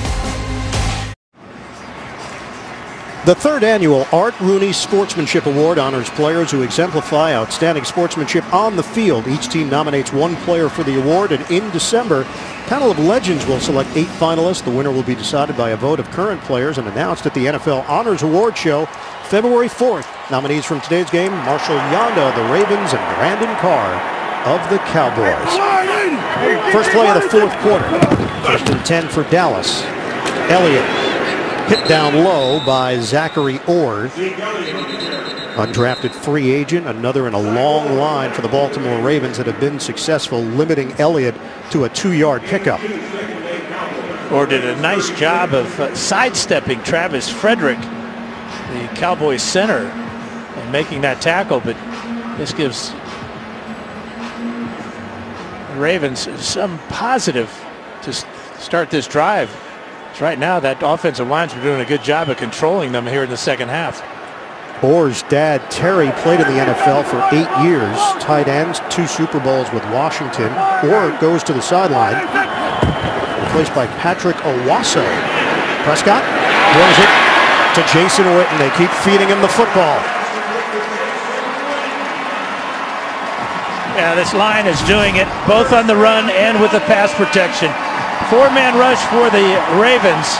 The 3rd annual Art Rooney Sportsmanship Award honors players who exemplify outstanding sportsmanship on the field. Each team nominates 1 player for the award, and in December, a panel of legends will select 8 finalists. The winner will be decided by a vote of current players and announced at the NFL Honors Award Show February 4th. Nominees from today's game: Marshall Yanda of the Ravens and Brandon Carr of the Cowboys. First play of the fourth quarter. 1st and 10 for Dallas. Elliott hit down low by Zachary Orr. Undrafted free agent, another in a long line for the Baltimore Ravens that have been successful limiting Elliott to a 2-yard pickup. Orr did a nice job of sidestepping Travis Frederick, the Cowboys center, and making that tackle, but this gives the Ravens some positive to start this drive. Right now, that offensive line's been doing a good job of controlling them here in the second half. Orr's dad, Terry, played in the NFL for 8 years. Tight ends, 2 Super Bowls with Washington. Orr goes to the sideline, replaced by Patrick Owasso. Prescott throws it to Jason Witten. They keep feeding him the football. Yeah, this line is doing it both on the run and with the pass protection. 4-man rush for the Ravens.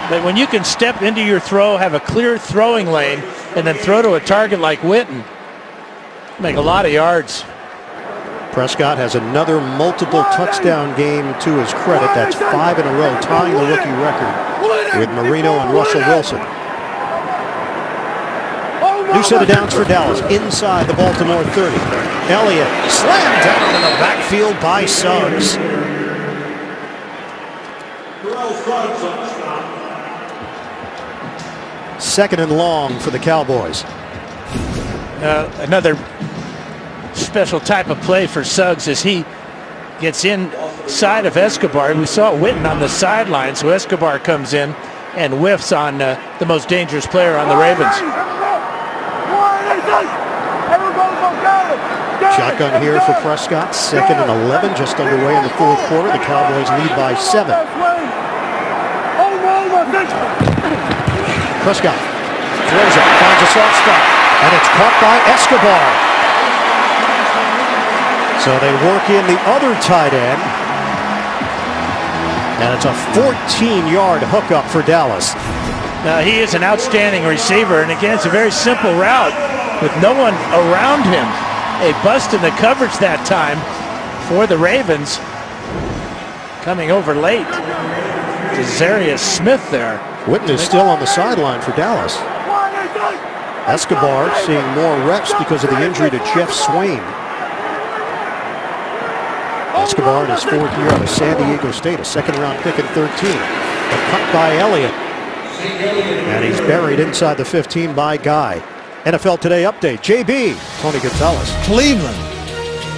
But when you can step into your throw, have a clear throwing lane, and then throw to a target like Witten, make a lot of yards. Prescott has another multiple touchdown game to his credit. That's 5 in a row, tying the rookie record. with Marino and Russell Wilson. New set of downs for Dallas inside the Baltimore 30. Elliott slammed down in the backfield by Suggs. Second and long for the Cowboys. Another special type of play for Suggs as he gets inside of Escobar. We saw Witten on the sideline, so Escobar comes in and whiffs on the most dangerous player on the Ravens. Shotgun here for Prescott. Second and 11, just underway in the fourth quarter. The Cowboys lead by 7. Prescott throws it, finds a soft spot, and it's caught by Escobar. So they work in the other tight end, and it's a 14-yard hookup for Dallas. Now, he is an outstanding receiver, and again, it's a very simple route with no one around him. A bust in the coverage that time for the Ravens. Coming over late. Desarius Smith there. Witten is still on the sideline for Dallas. Escobar seeing more reps because of the injury to Jeff Swain. Escobar in his 4th year out of San Diego State, a second-round pick at 13. But cut by Elliott. And he's buried inside the 15 by Guy. NFL Today update. JB, Tony Gonzalez. Cleveland.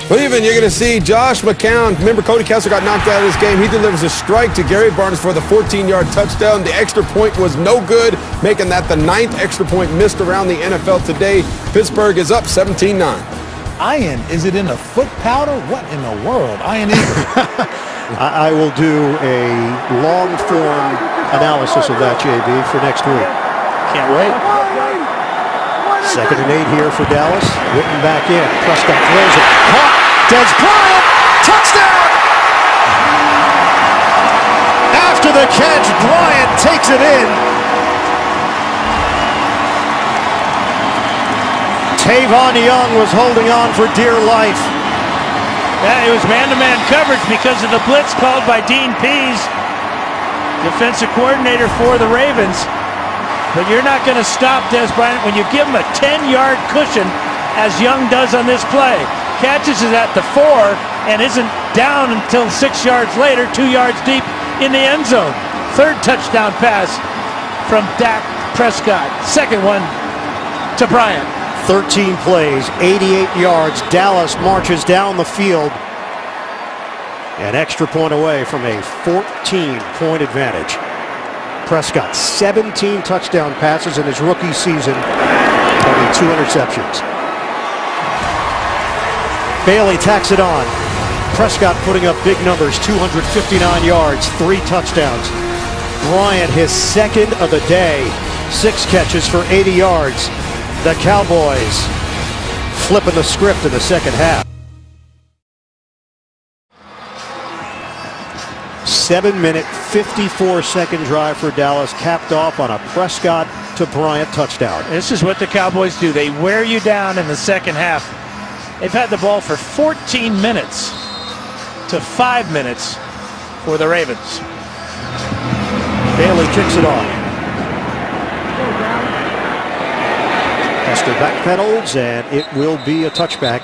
Cleveland, you're going to see Josh McCown. Remember, Cody Kessler got knocked out of this game. He delivers a strike to Gary Barnes for the 14-yard touchdown. The extra point was no good, making that the 9th extra point missed around the NFL today. Pittsburgh is up 17-9. Iron, is it in a foot powder? What in the world? Iron Eagle. I will do a long-form analysis of that, JB, for next week. Can't wait. Second and 8 here for Dallas. Witten back in. Prescott throws it. Caught. Des Bryant. Touchdown! After the catch, Bryant takes it in. Tavon Young was holding on for dear life. Yeah, it was man-to-man coverage because of the blitz called by Dean Pease, defensive coordinator for the Ravens. But you're not going to stop Des Bryant when you give him a 10-yard cushion, as Young does on this play. Catches it at the 4 and isn't down until 6 yards later, 2 yards deep in the end zone. Third touchdown pass from Dak Prescott. Second one to Bryant. 13 plays, 88 yards. Dallas marches down the field. An extra point away from a 14-point advantage. Prescott, 17 touchdown passes in his rookie season, only 2 interceptions. Bailey tacks it on. Prescott putting up big numbers, 259 yards, 3 touchdowns. Bryant, his second of the day, 6 catches for 80 yards. The Cowboys flipping the script in the second half. 7-minute, 54-second drive for Dallas, capped off on a Prescott to Bryant touchdown. This is what the Cowboys do. They wear you down in the second half. They've had the ball for 14 minutes to 5 minutes for the Ravens. Bailey kicks it off. Hester backpedals, and it will be a touchback.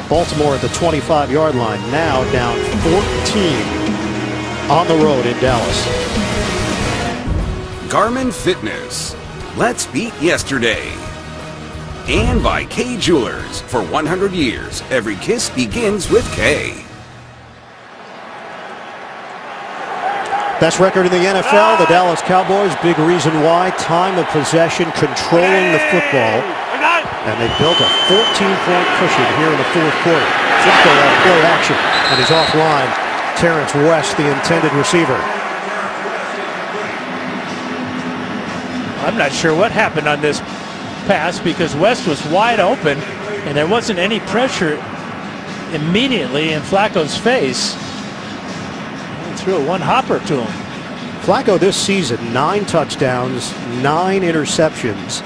Baltimore at the 25-yard line, now down 14 on the road in Dallas. Garmin Fitness. Let's beat yesterday. And by K Jewelers. For 100 years, every kiss begins with K. Best record in the NFL, the Dallas Cowboys. Big reason why. Time of possession, controlling the football. And they built a 14-point cushion here in the fourth quarter. Flacco on play action, and he's offline. Terrence West, the intended receiver. I'm not sure what happened on this pass because West was wide open and there wasn't any pressure immediately in Flacco's face. He threw a one-hopper to him. Flacco this season, 9 touchdowns, 9 interceptions.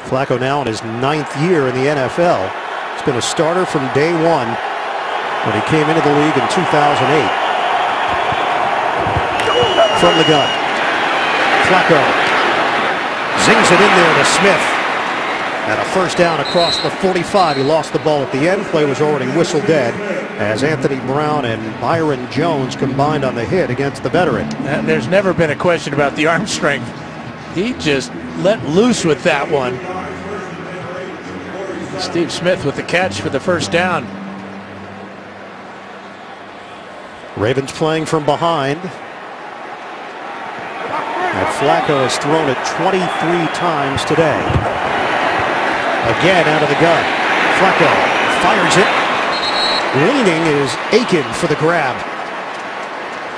Flacco now in his 9th year in the NFL. He's been a starter from day one when he came into the league in 2008. from the gun. Flacco zings it in there to Smith. And a first down across the 45. He lost the ball at the end. Play was already whistle dead as Anthony Brown and Byron Jones combined on the hit against the veteran. And there's never been a question about the arm strength. He just let loose with that one. Steve Smith with the catch for the first down. Ravens playing from behind. And Flacco has thrown it 23 times today. Again out of the gun. Flacco fires it. Leaning is Aiken for the grab.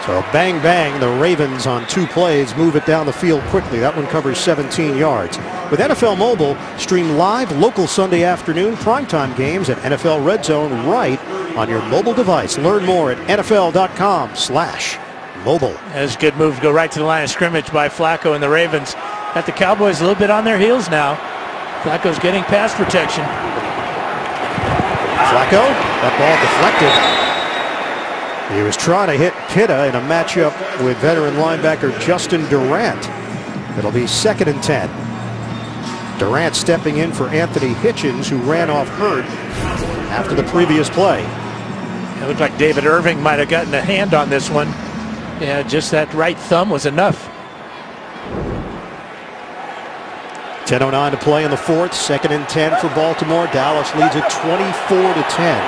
So bang bang, the Ravens on 2 plays move it down the field quickly. That one covers 17 yards. With NFL Mobile, stream live local Sunday afternoon primetime games at NFL Red Zone right on your mobile device. Learn more at NFL.com/mobile. That's a good move to go right to the line of scrimmage by Flacco and the Ravens. Got the Cowboys a little bit on their heels now. Flacco's getting pass protection. Flacco, that ball deflected. He was trying to hit Pitta in a matchup with veteran linebacker Justin Durant. It'll be 2nd and 10. Durant stepping in for Anthony Hitchens, who ran off hurt after the previous play. It looked like David Irving might have gotten a hand on this one. Yeah, just that right thumb was enough. 10:09 to play in the 4th. 2nd and 10 for Baltimore. Dallas leads it 24-10.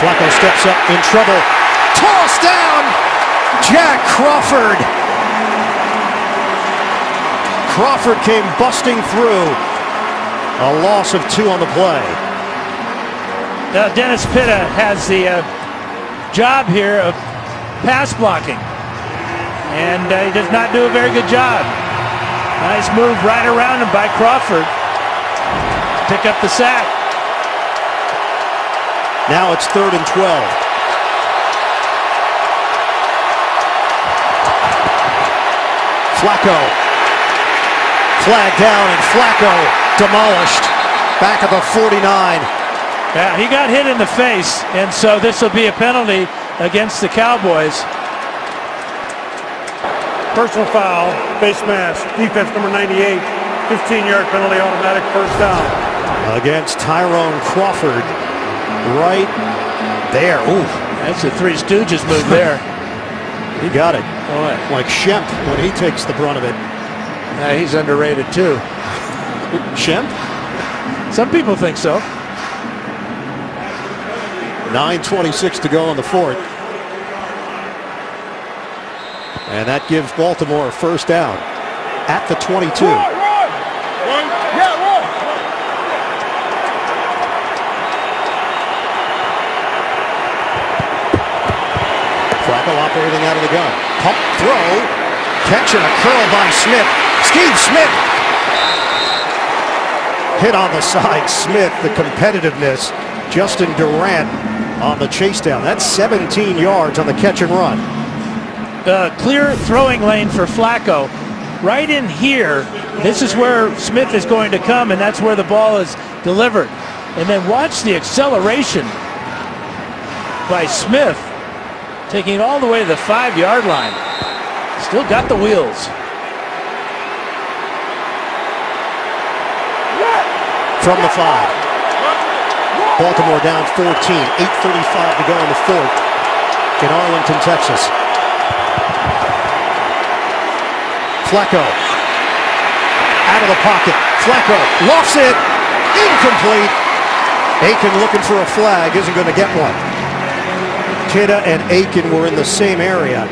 Flacco steps up in trouble. Toss down! Jack Crawford. Crawford came busting through. A loss of 2 on the play. Dennis Pitta has the job here of pass blocking, and he does not do a very good job. Nice move right around him by Crawford to pick up the sack. Now it's 3rd and 12. Flacco. Flag down, and Flacco demolished back at the 49. Yeah, he got hit in the face, and so this will be a penalty against the Cowboys. Personal foul, face mask, defense number 98, 15-yard penalty, automatic first down. Against Tyrone Crawford, right there. Ooh, that's a Three Stooges move there. He got it. Boy. Like Shemp when he takes the brunt of it. He's underrated too. Shemp? Some people think so. 9:26 to go in the 4th. And that gives Baltimore a first down at the 22. Flacco operating out of the gun. Pump throw. Catch and a curl by Smith. Steve Smith. Hit on the side. Smith, the competitiveness. Justin Durant on the chase down. That's 17 yards on the catch and run. Clear throwing lane for Flacco. Right in here, this is where Smith is going to come, and that's where the ball is delivered. And then watch the acceleration by Smith, taking it all the way to the 5-yard line. Still got the wheels. From the 5. Baltimore down 14, 8:35 to go in the 4th in Arlington, Texas. Flacco out of the pocket. Flacco lofts it. Incomplete. Aiken looking for a flag. Isn't going to get one. Pitta and Aiken were in the same area.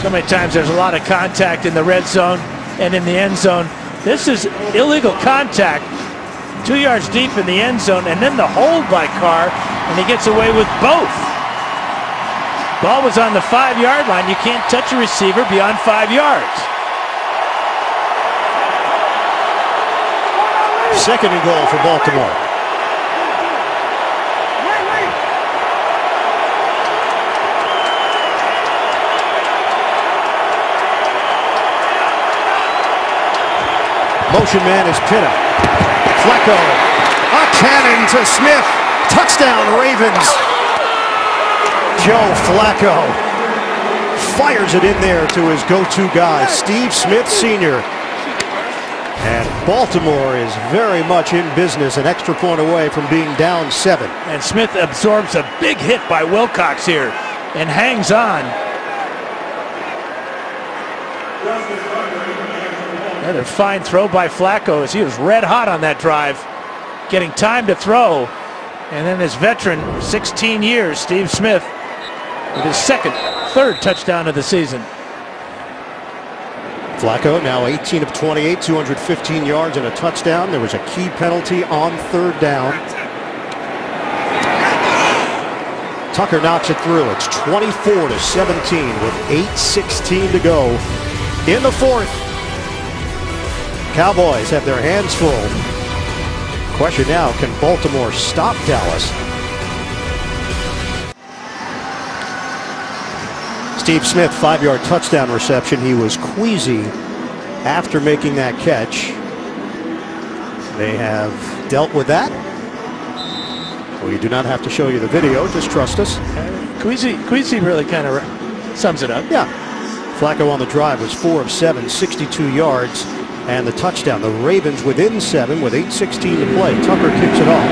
So many times there's a lot of contact in the red zone and in the end zone. This is illegal contact. 2 yards deep in the end zone, and then the hold by Carr, and he gets away with both. Ball was on the 5-yard line. You can't touch a receiver beyond 5 yards. 2nd and goal for Baltimore. Motion man is Pitta. Flacco A cannon to Smith. Touchdown, Ravens. Joe Flacco fires it in there to his go-to guy, Steve Smith Sr. And Baltimore is very much in business, an extra point away from being down 7. And Smith absorbs a big hit by Wilcox here and hangs on. Another fine throw by Flacco as he was red hot on that drive, getting time to throw. And then his veteran, 16 years, Steve Smith, with his third touchdown of the season. Flacco now 18 of 28, 215 yards and a touchdown. There was a key penalty on 3rd down. Tucker knocks it through. It's 24-17 with 8:16 to go in the 4th. Cowboys have their hands full. Question now, can Baltimore stop Dallas? Steve Smith, 5-yard touchdown reception. He was queasy after making that catch. They have dealt with that. We do not have to show you the video, just trust us. Queasy really kind of sums it up. Yeah. Flacco on the drive was 4 of 7, 62 yards, and the touchdown. The Ravens within 7 with 8:16 to play. Tucker kicks it off.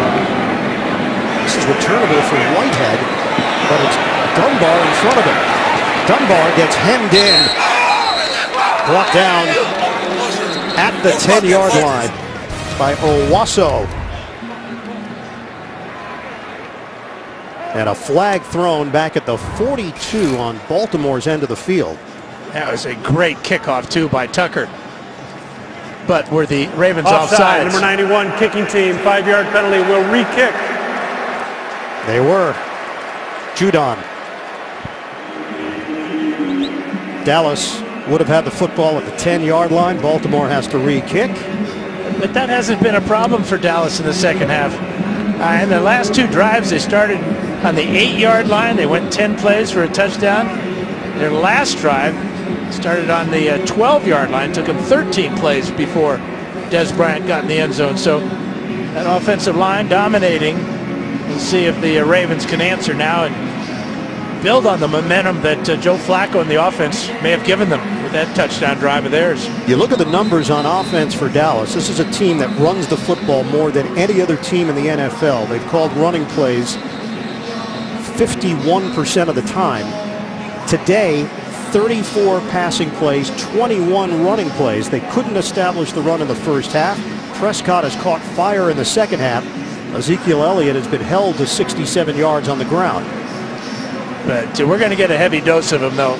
This is returnable for Whitehead, but it's Dunbar in front of him. Dunbar gets hemmed in, brought down at the 10-yard line by Owasso. And a flag thrown back at the 42 on Baltimore's end of the field. That was a great kickoff, too, by Tucker. But were the Ravens offside? Offsides? Number 91, kicking team, 5-yard penalty, will re-kick. They were. Judon. Dallas would have had the football at the 10-yard line. Baltimore has to re-kick. But that hasn't been a problem for Dallas in the second half. In the last 2 drives, they started on the 8-yard line. They went 10 plays for a touchdown. Their last drive started on the 12-yard line. Took them 13 plays before Des Bryant got in the end zone. So that offensive line dominating. We'll see if the Ravens can answer now and build on the momentum that Joe Flacco and the offense may have given them with that touchdown drive of theirs. You look at the numbers on offense for Dallas. This is a team that runs the football more than any other team in the NFL. They've called running plays 51% of the time. Today, 34 passing plays, 21 running plays. They couldn't establish the run in the first half. Prescott has caught fire in the second half. Ezekiel Elliott has been held to 67 yards on the ground. But we're going to get a heavy dose of him, though.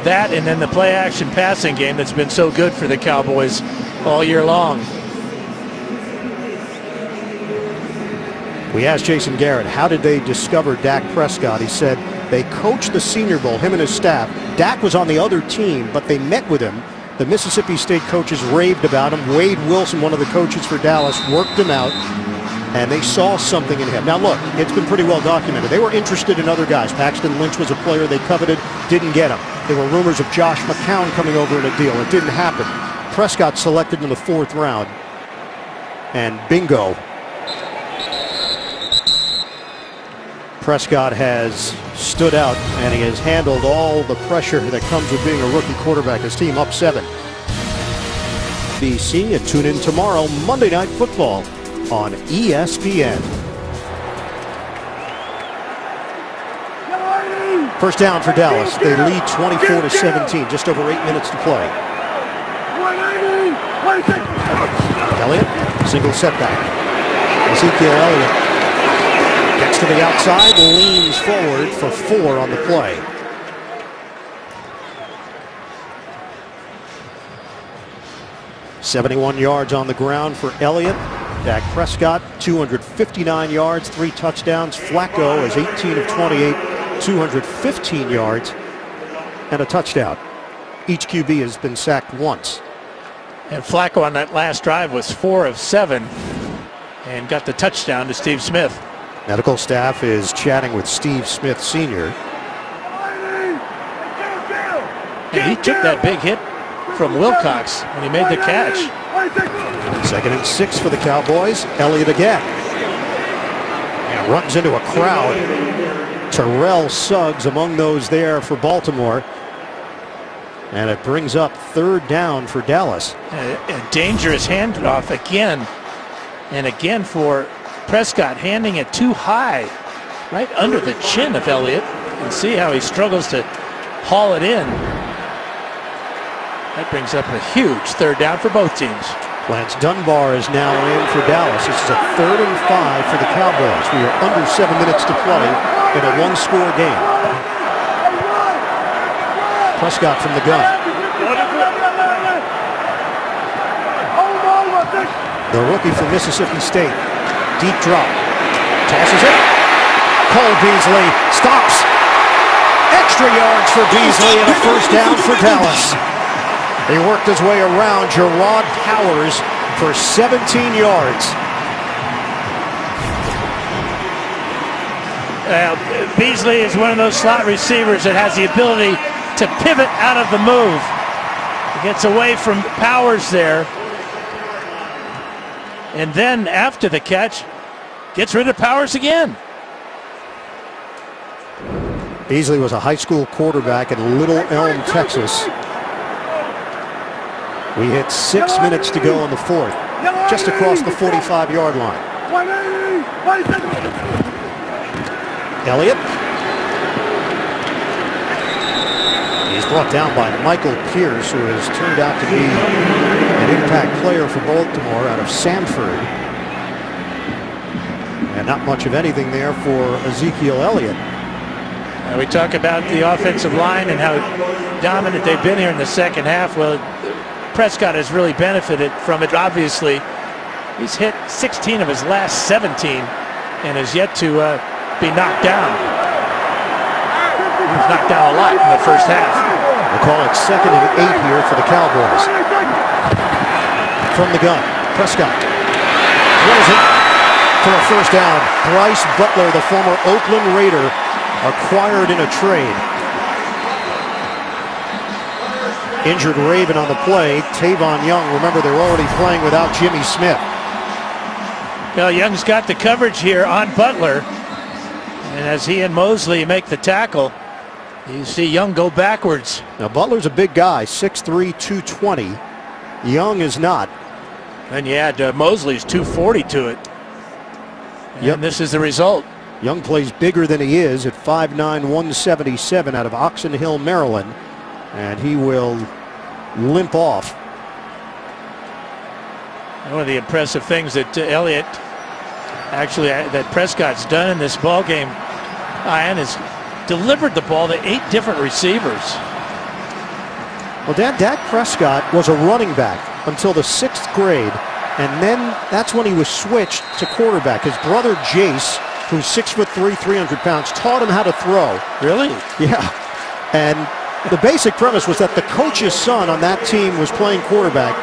That and then the play-action passing game that's been so good for the Cowboys all year long. We asked Jason Garrett, how did they discover Dak Prescott? He said they coached the Senior Bowl, him and his staff. Dak was on the other team, but they met with him. The Mississippi State coaches raved about him. Wade Wilson, one of the coaches for Dallas, worked him out. And they saw something in him. Now look, it's been pretty well documented. They were interested in other guys. Paxton Lynch was a player they coveted, didn't get him. There were rumors of Josh McCown coming over in a deal. It didn't happen. Prescott selected in the 4th round. And bingo. Prescott has stood out and he has handled all the pressure that comes with being a rookie quarterback. His team up 7. BC, and tune in tomorrow, Monday Night Football on ESPN. First down for Dallas. They lead 24-17, just over 8 minutes to play. Elliott, single setback. Ezekiel Elliott gets to the outside, leans forward for 4 on the play. .71 yards on the ground for Elliott. Dak Prescott, 259 yards, 3 touchdowns. Flacco is 18 of 28, 215 yards, and a touchdown. Each QB has been sacked once. And Flacco on that last drive was 4 of 7 and got the touchdown to Steve Smith. Medical staff is chatting with Steve Smith Sr. And he took that big hit from Wilcox when he made the catch. 2nd and 6 for the Cowboys. Elliott again. Runs into a crowd. Terrell Suggs among those there for Baltimore. And it brings up 3rd down for Dallas. A dangerous handoff again. And again for Prescott, handing it too high, right under the chin of Elliott. You can see how he struggles to haul it in. That brings up a huge 3rd down for both teams. Lance Dunbar is now in for Dallas. This is a 3rd and 5 for the Cowboys. We are under 7 minutes to play in a 1-score game. Prescott from the gun. The rookie from Mississippi State. Deep drop. Tosses it. Cole Beasley stops. Extra yards for Beasley and a 1st down for Dallas. He worked his way around Gerard Powers for 17 yards. Beasley is one of those slot receivers that has the ability to pivot out of the move. He gets away from Powers there. And then after the catch, gets rid of Powers again. Beasley was a high school quarterback in Little Elm, Texas. We hit 6 minutes to go in the 4th, just across the 45-yard line. Elliott. He's brought down by Michael Pierce, who has turned out to be an impact player for Baltimore out of Sanford. And not much of anything there for Ezekiel Elliott. We talk about the offensive line and how dominant they've been here in the 2nd half. Well, Prescott has really benefited from it. Obviously, he's hit 16 of his last 17 and has yet to be knocked down. He was knocked down a lot in the 1st half. We'll call it 2nd and 8 here for the Cowboys. From the gun, Prescott throws it for a 1st down. Bryce Butler, the former Oakland Raider, acquired in a trade. Injured Raven on the play. Tavon Young, remember they're already playing without Jimmy Smith. Well, Young's got the coverage here on Butler. And as he and Mosley make the tackle, you see Young go backwards. Now Butler's a big guy, 6'3", 220. Young is not. And you add Mosley's 240 to it. And yep. This is the result. Young plays bigger than he is at 5'9", 177 out of Oxon Hill, Maryland. And he will limp off. One of the impressive things that Elliott, actually that Prescott's done in this ball game, Ian, is delivered the ball to 8 different receivers. Well, Dak Prescott was a running back until the 6th grade, and then that's when he was switched to quarterback. His brother Jace, who's 6'3", 300 pounds, taught him how to throw. Really? Yeah. And the basic premise was that the coach's son on that team was playing quarterback,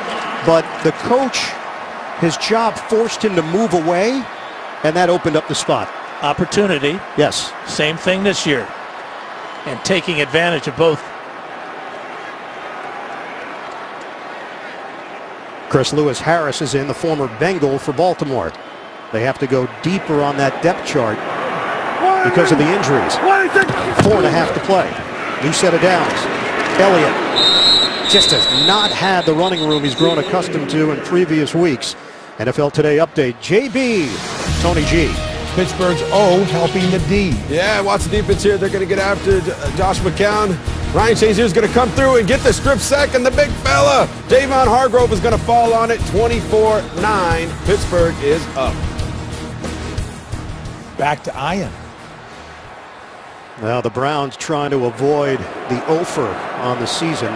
but the coach, his job forced him to move away, and that opened up the spot. Opportunity. Yes. Same thing this year. And taking advantage of both. Chris Lewis Harris is in, the former Bengal for Baltimore. They have to go deeper on that depth chart because of the injuries. 4.5 to play. New set of downs. Elliott just has not had the running room he's grown accustomed to in previous weeks. NFL Today update. JB, Tony G. Pittsburgh's O helping the D. Yeah, watch the defense here. They're going to get after Josh McCown. Ryan Shazier is going to come through and get the strip sack, and the big fella, Javon Hargrove, is going to fall on it. 24-9. Pittsburgh is up. Back to Ian. Now the Browns trying to avoid the offer on the season.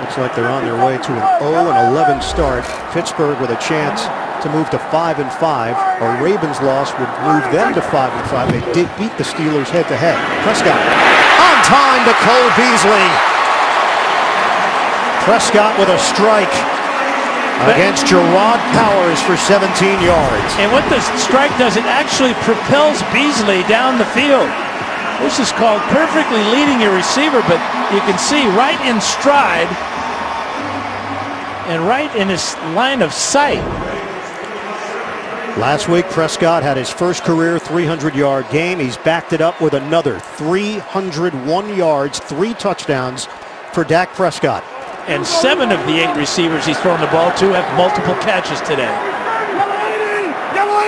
Looks like they're on their way to an 0-11 start. Pittsburgh with a chance to move to 5-5. A Ravens loss would move them to 5-5. They did beat the Steelers head-to-head. Prescott on time to Cole Beasley. Prescott with a strike against Gerard Powers for 17 yards. And what the strike does, it actually propels Beasley down the field. This is called perfectly leading your receiver, but you can see right in stride and right in his line of sight. Last week, Prescott had his first career 300-yard game. He's backed it up with another 301 yards, 3 touchdowns for Dak Prescott. And 7 of the 8 receivers he's thrown the ball to have multiple catches today.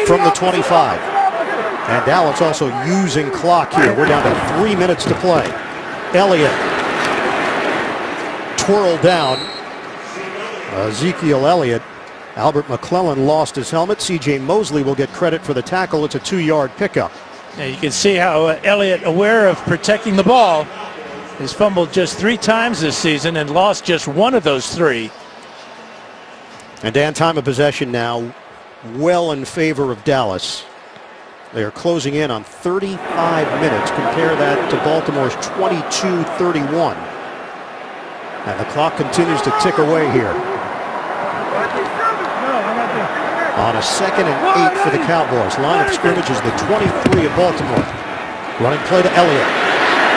From the 25. And Dallas also using clock here. We're down to 3 minutes to play. Elliott twirled down. Ezekiel Elliott. Albert McClellan lost his helmet. C.J. Mosley will get credit for the tackle. It's a 2-yard pickup. Yeah, you can see how Elliott, aware of protecting the ball, has fumbled just 3 times this season and lost just 1 of those 3. And Dan, time of possession now well in favor of Dallas. They are closing in on 35 minutes. Compare that to Baltimore's 22:31. And the clock continues to tick away here. On a 2nd and 8 for the Cowboys. Line of scrimmage is the 23 of Baltimore. Running play to Elliott.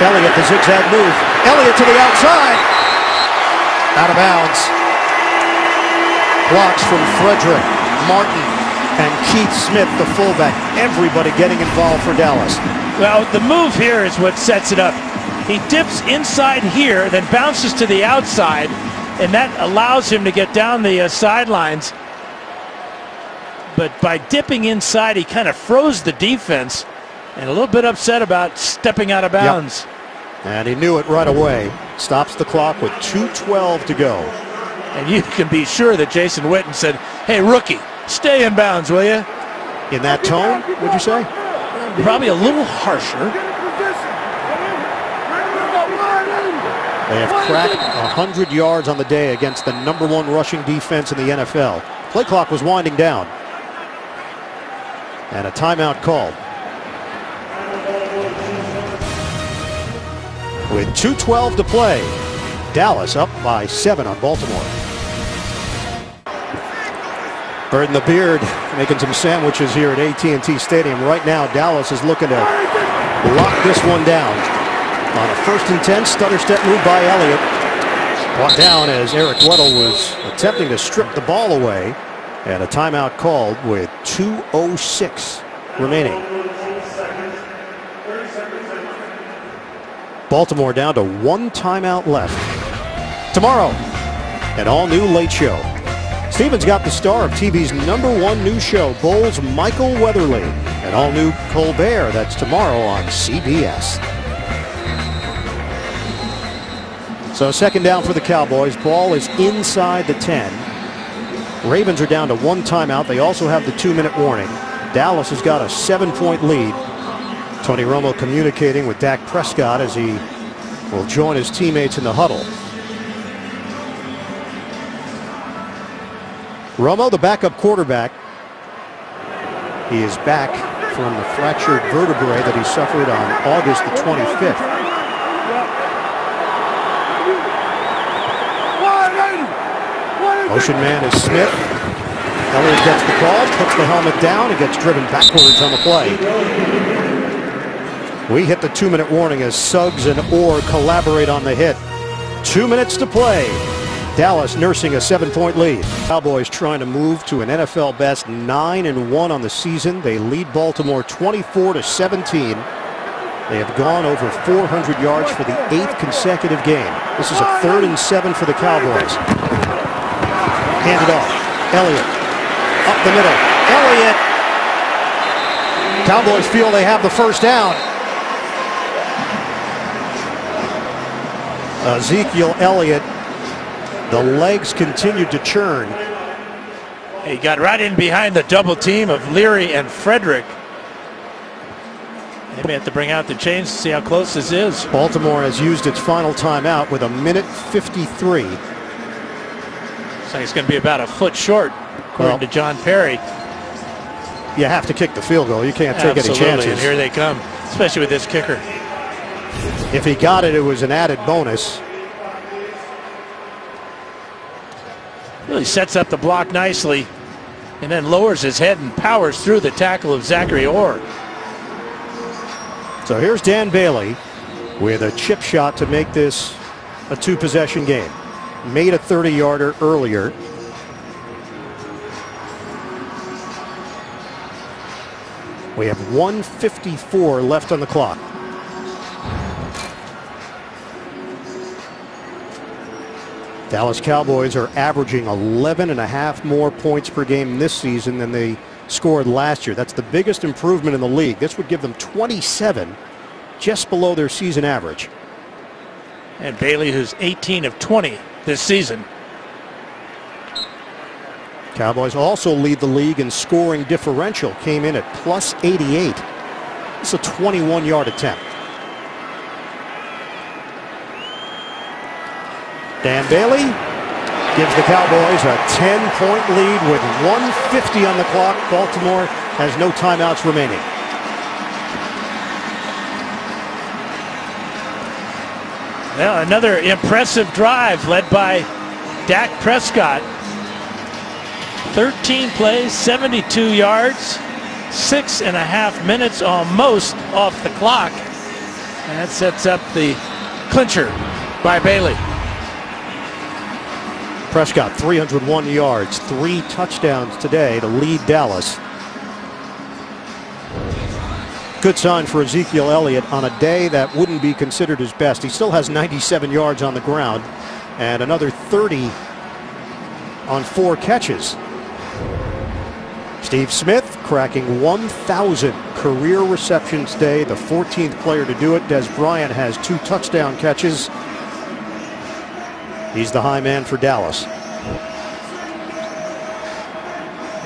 Elliott, the zigzag move. Elliott to the outside. Out of bounds. Blocks from Frederick, Martin, and Keith Smith, the fullback. Everybody getting involved for Dallas. Well, the move here is what sets it up. He dips inside here, then bounces to the outside, and that allows him to get down the sidelines. But by dipping inside, he kind of froze the defense and a little bit upset about stepping out of bounds. Yep. And he knew it right away. Stops the clock with 2:12 to go. And you can be sure that Jason Witten said, "Hey, rookie, stay in bounds, will you?" In that tone, would you say? Probably a little harsher. They have cracked 100 yards on the day against the #1 rushing defense in the NFL. Play clock was winding down. And a timeout called. With 2:12 to play, Dallas up by 7 on Baltimore. Bird in the Beard making some sandwiches here at AT&T Stadium. Right now, Dallas is looking to lock this one down. On a 1st and 10, stutter step move by Elliott. Brought down as Eric Weddle was attempting to strip the ball away. And a timeout called with 2:06 remaining. Baltimore down to 1 timeout left. Tomorrow, an all-new Late Show. Stephen's got the star of TV's #1 news show, Bulls' Michael Weatherly. An all-new Colbert, that's tomorrow on CBS. So 2nd down for the Cowboys. Ball is inside the 10. Ravens are down to 1 timeout. They also have the 2-minute warning. Dallas has got a 7-point lead. Tony Romo communicating with Dak Prescott as he will join his teammates in the huddle. Romo, the backup quarterback, he is back from the fractured vertebrae that he suffered on August the 25th. Motion man is Smith. Elliott gets the call, puts the helmet down, and gets driven backwards on the play. We hit the 2-minute warning as Suggs and Orr collaborate on the hit. 2 minutes to play. Dallas nursing a 7-point lead. Cowboys trying to move to an NFL best 9-1 on the season. They lead Baltimore 24-17. They have gone over 400 yards for the 8th consecutive game. This is a 3rd and 7 for the Cowboys. Handed off. Elliott up the middle. Elliott. Cowboys feel they have the 1st down. Ezekiel Elliott. The legs continued to churn. He got right in behind the double team of Leary and Frederick. They may have to bring out the chains to see how close this is. Baltimore has used its final timeout with 1:53. Looks like it's going to be about a foot short, according to John Perry. You have to kick the field goal. You can't take any chances. And here they come, especially with this kicker. If he got it, it was an added bonus. Really sets up the block nicely and then lowers his head and powers through the tackle of Zachary Orr. So here's Dan Bailey with a chip shot to make this a 2-possession game. Made a 30-yarder earlier. We have 1:54 left on the clock. Dallas Cowboys are averaging 11.5 more points per game this season than they scored last year. That's the biggest improvement in the league. This would give them 27, just below their season average. And Bailey, who's 18 of 20 this season. Cowboys also lead the league in scoring differential, came in at +88. It's a 21-yard attempt. Dan Bailey gives the Cowboys a 10-point lead with 1:50 on the clock. Baltimore has no timeouts remaining. Well, another impressive drive led by Dak Prescott. 13 plays, 72 yards, 6.5 minutes almost off the clock. And that sets up the clincher by Bailey. Prescott, 301 yards, 3 touchdowns today to lead Dallas. Good sign for Ezekiel Elliott on a day that wouldn't be considered his best. He still has 97 yards on the ground and another 30 on 4 catches. Steve Smith cracking 1,000 career receptions today, the 14th player to do it. Des Bryant has 2 touchdown catches. He's the high man for Dallas.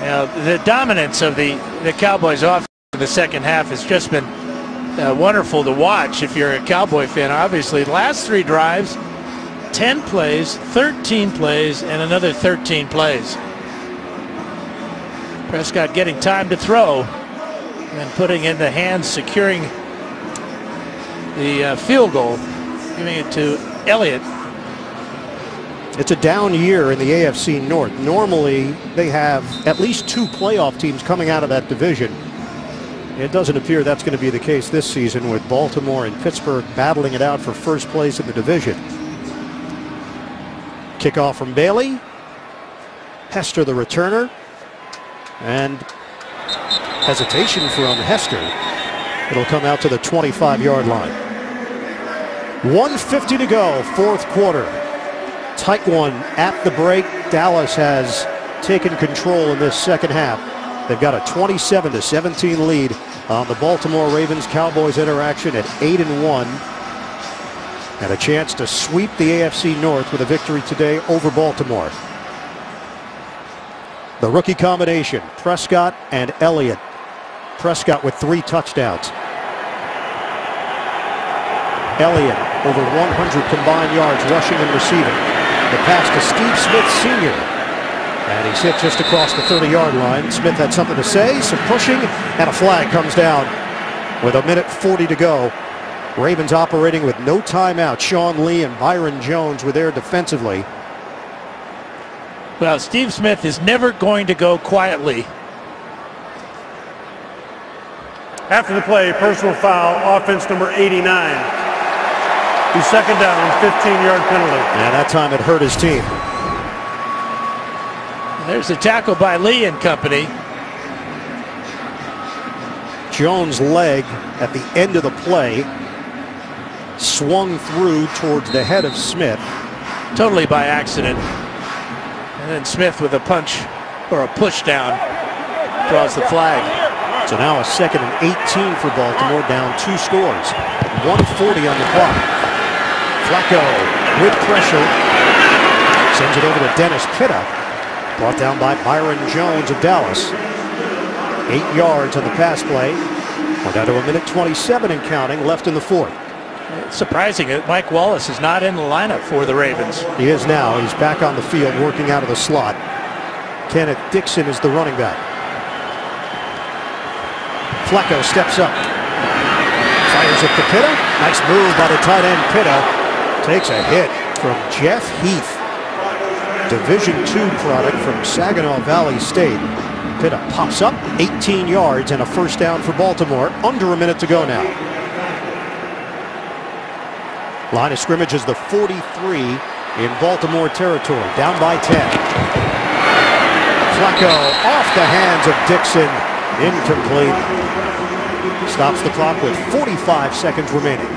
Now, the dominance of the Cowboys offense in the second half has just been wonderful to watch if you're a Cowboy fan. Obviously, last 3 drives, 10 plays, 13 plays, and another 13 plays. Prescott getting time to throw and putting in the hands, securing the field goal, giving it to Elliott. It's a down year in the AFC North. Normally, they have at least 2 playoff teams coming out of that division. It doesn't appear that's going to be the case this season, with Baltimore and Pittsburgh battling it out for first place in the division. Kickoff from Bailey. Hester the returner. And hesitation from Hester. It'll come out to the 25-yard line. 1:50 to go, 4th quarter. Tight one at the break. Dallas has taken control in this second half. They've got a 27-17 lead on the Baltimore Ravens Cowboys interaction at 8-1. And a chance to sweep the AFC North with a victory today over Baltimore. The rookie combination, Prescott and Elliott. Prescott with 3 touchdowns. Elliott over 100 combined yards rushing and receiving. The pass to Steve Smith Sr. And he's hit just across the 30-yard line. Smith had something to say, some pushing, and a flag comes down with 1:40 to go. Ravens operating with no timeout. Sean Lee and Byron Jones were there defensively. Well, Steve Smith is never going to go quietly. After the play, personal foul, offense number 89. He's second down, 15-yard penalty. And that time it hurt his team. There's a tackle by Lee and company. Jones' leg at the end of the play swung through towards the head of Smith. Totally by accident. And then Smith with a punch or a push down draws the flag. So now a 2nd and 18 for Baltimore, down 2 scores. 1:40 on the clock. Flacco with pressure. Sends it over to Dennis Pitta. Brought down by Byron Jones of Dallas. 8 yards on the pass play. We're down to 1:27 and counting left in the 4th. It's surprising that Mike Wallace is not in the lineup for the Ravens. He is now. He's back on the field working out of the slot. Kenneth Dixon is the running back. Flacco steps up. Fires it to Pitta. Nice move by the tight end Pitta. Takes a hit from Jeff Heath. Division II product from Saginaw Valley State. Pitta pops up, 18 yards and a first down for Baltimore. Under a minute to go now. Line of scrimmage is the 43 in Baltimore territory. Down by 10. Flacco off the hands of Dixon. Incomplete. Stops the clock with 45 seconds remaining.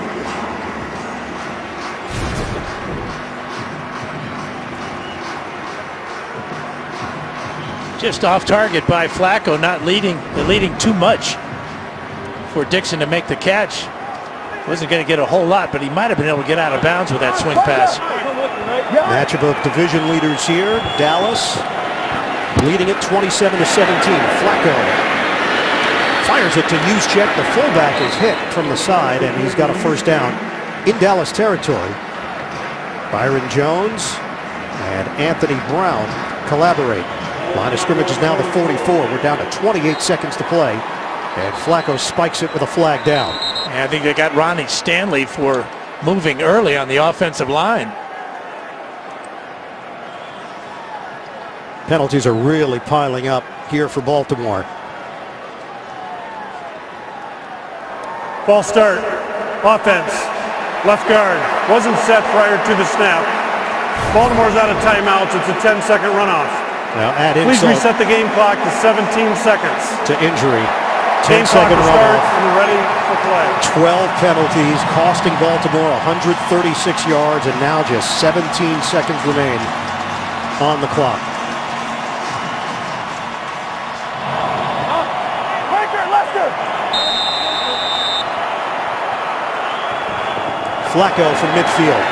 Just off target by Flacco, not leading too much for Dixon to make the catch. Wasn't going to get a whole lot, but he might have been able to get out of bounds with that swing pass. Matchup of division leaders here. Dallas leading it 27-17. Flacco fires it to Juszczyk. The fullback is hit from the side, and he's got a first down in Dallas territory. Byron Jones and Anthony Brown collaborate. Line of scrimmage is now the 44. We're down to 28 seconds to play. And Flacco spikes it with a flag down. And I think they got Ronnie Stanley for moving early on the offensive line. Penalties are really piling up here for Baltimore. False start. Offense. Left guard. Wasn't set prior to the snap. Baltimore's out of timeouts. It's a 10-second runoff. Now add Please insult reset the game clock to 17 seconds. to injury. Game clock 10-second to start runoff. and ready for play. 12 penalties, costing Baltimore 136 yards, and now just 17 seconds remain on the clock. Flacco from midfield.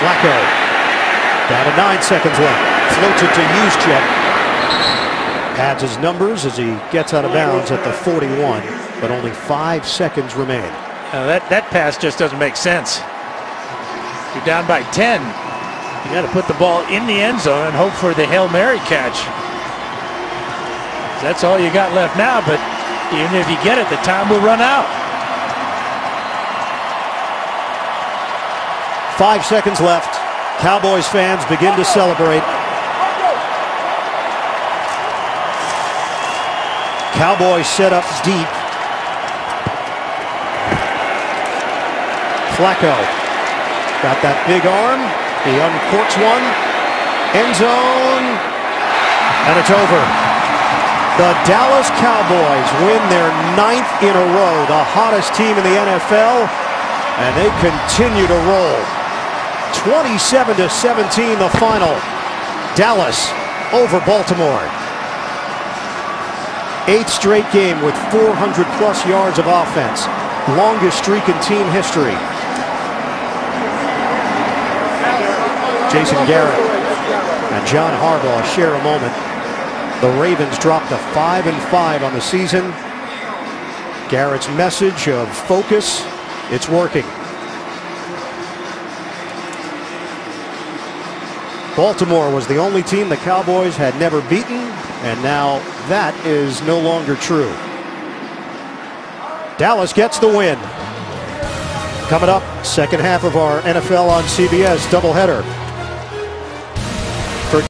Flacco down to 9 seconds left. Floats it to Juszczyk. Adds his numbers as he gets out of bounds at the 41, but only 5 seconds remain. That pass just doesn't make sense. You're down by 10. You got to put the ball in the end zone and hope for the Hail Mary catch. That's all you got left now, but even if you get it, the time will run out. 5 seconds left. Cowboys fans begin to celebrate. Cowboys set up deep. Flacco got that big arm. He uncorks one. End zone. And it's over. The Dallas Cowboys win their 9th in a row. The hottest team in the NFL. And they continue to roll. 27-17 the final. Dallas over Baltimore. 8th straight game with 400+ yards of offense. Longest streak in team history. Jason Garrett and John Harbaugh share a moment. The Ravens dropped to 5-5 on the season. Garrett's message of focus, it's working. Baltimore was the only team the Cowboys had never beaten, and now that is no longer true. Dallas gets the win. Coming up, second half of our NFL on CBS doubleheader.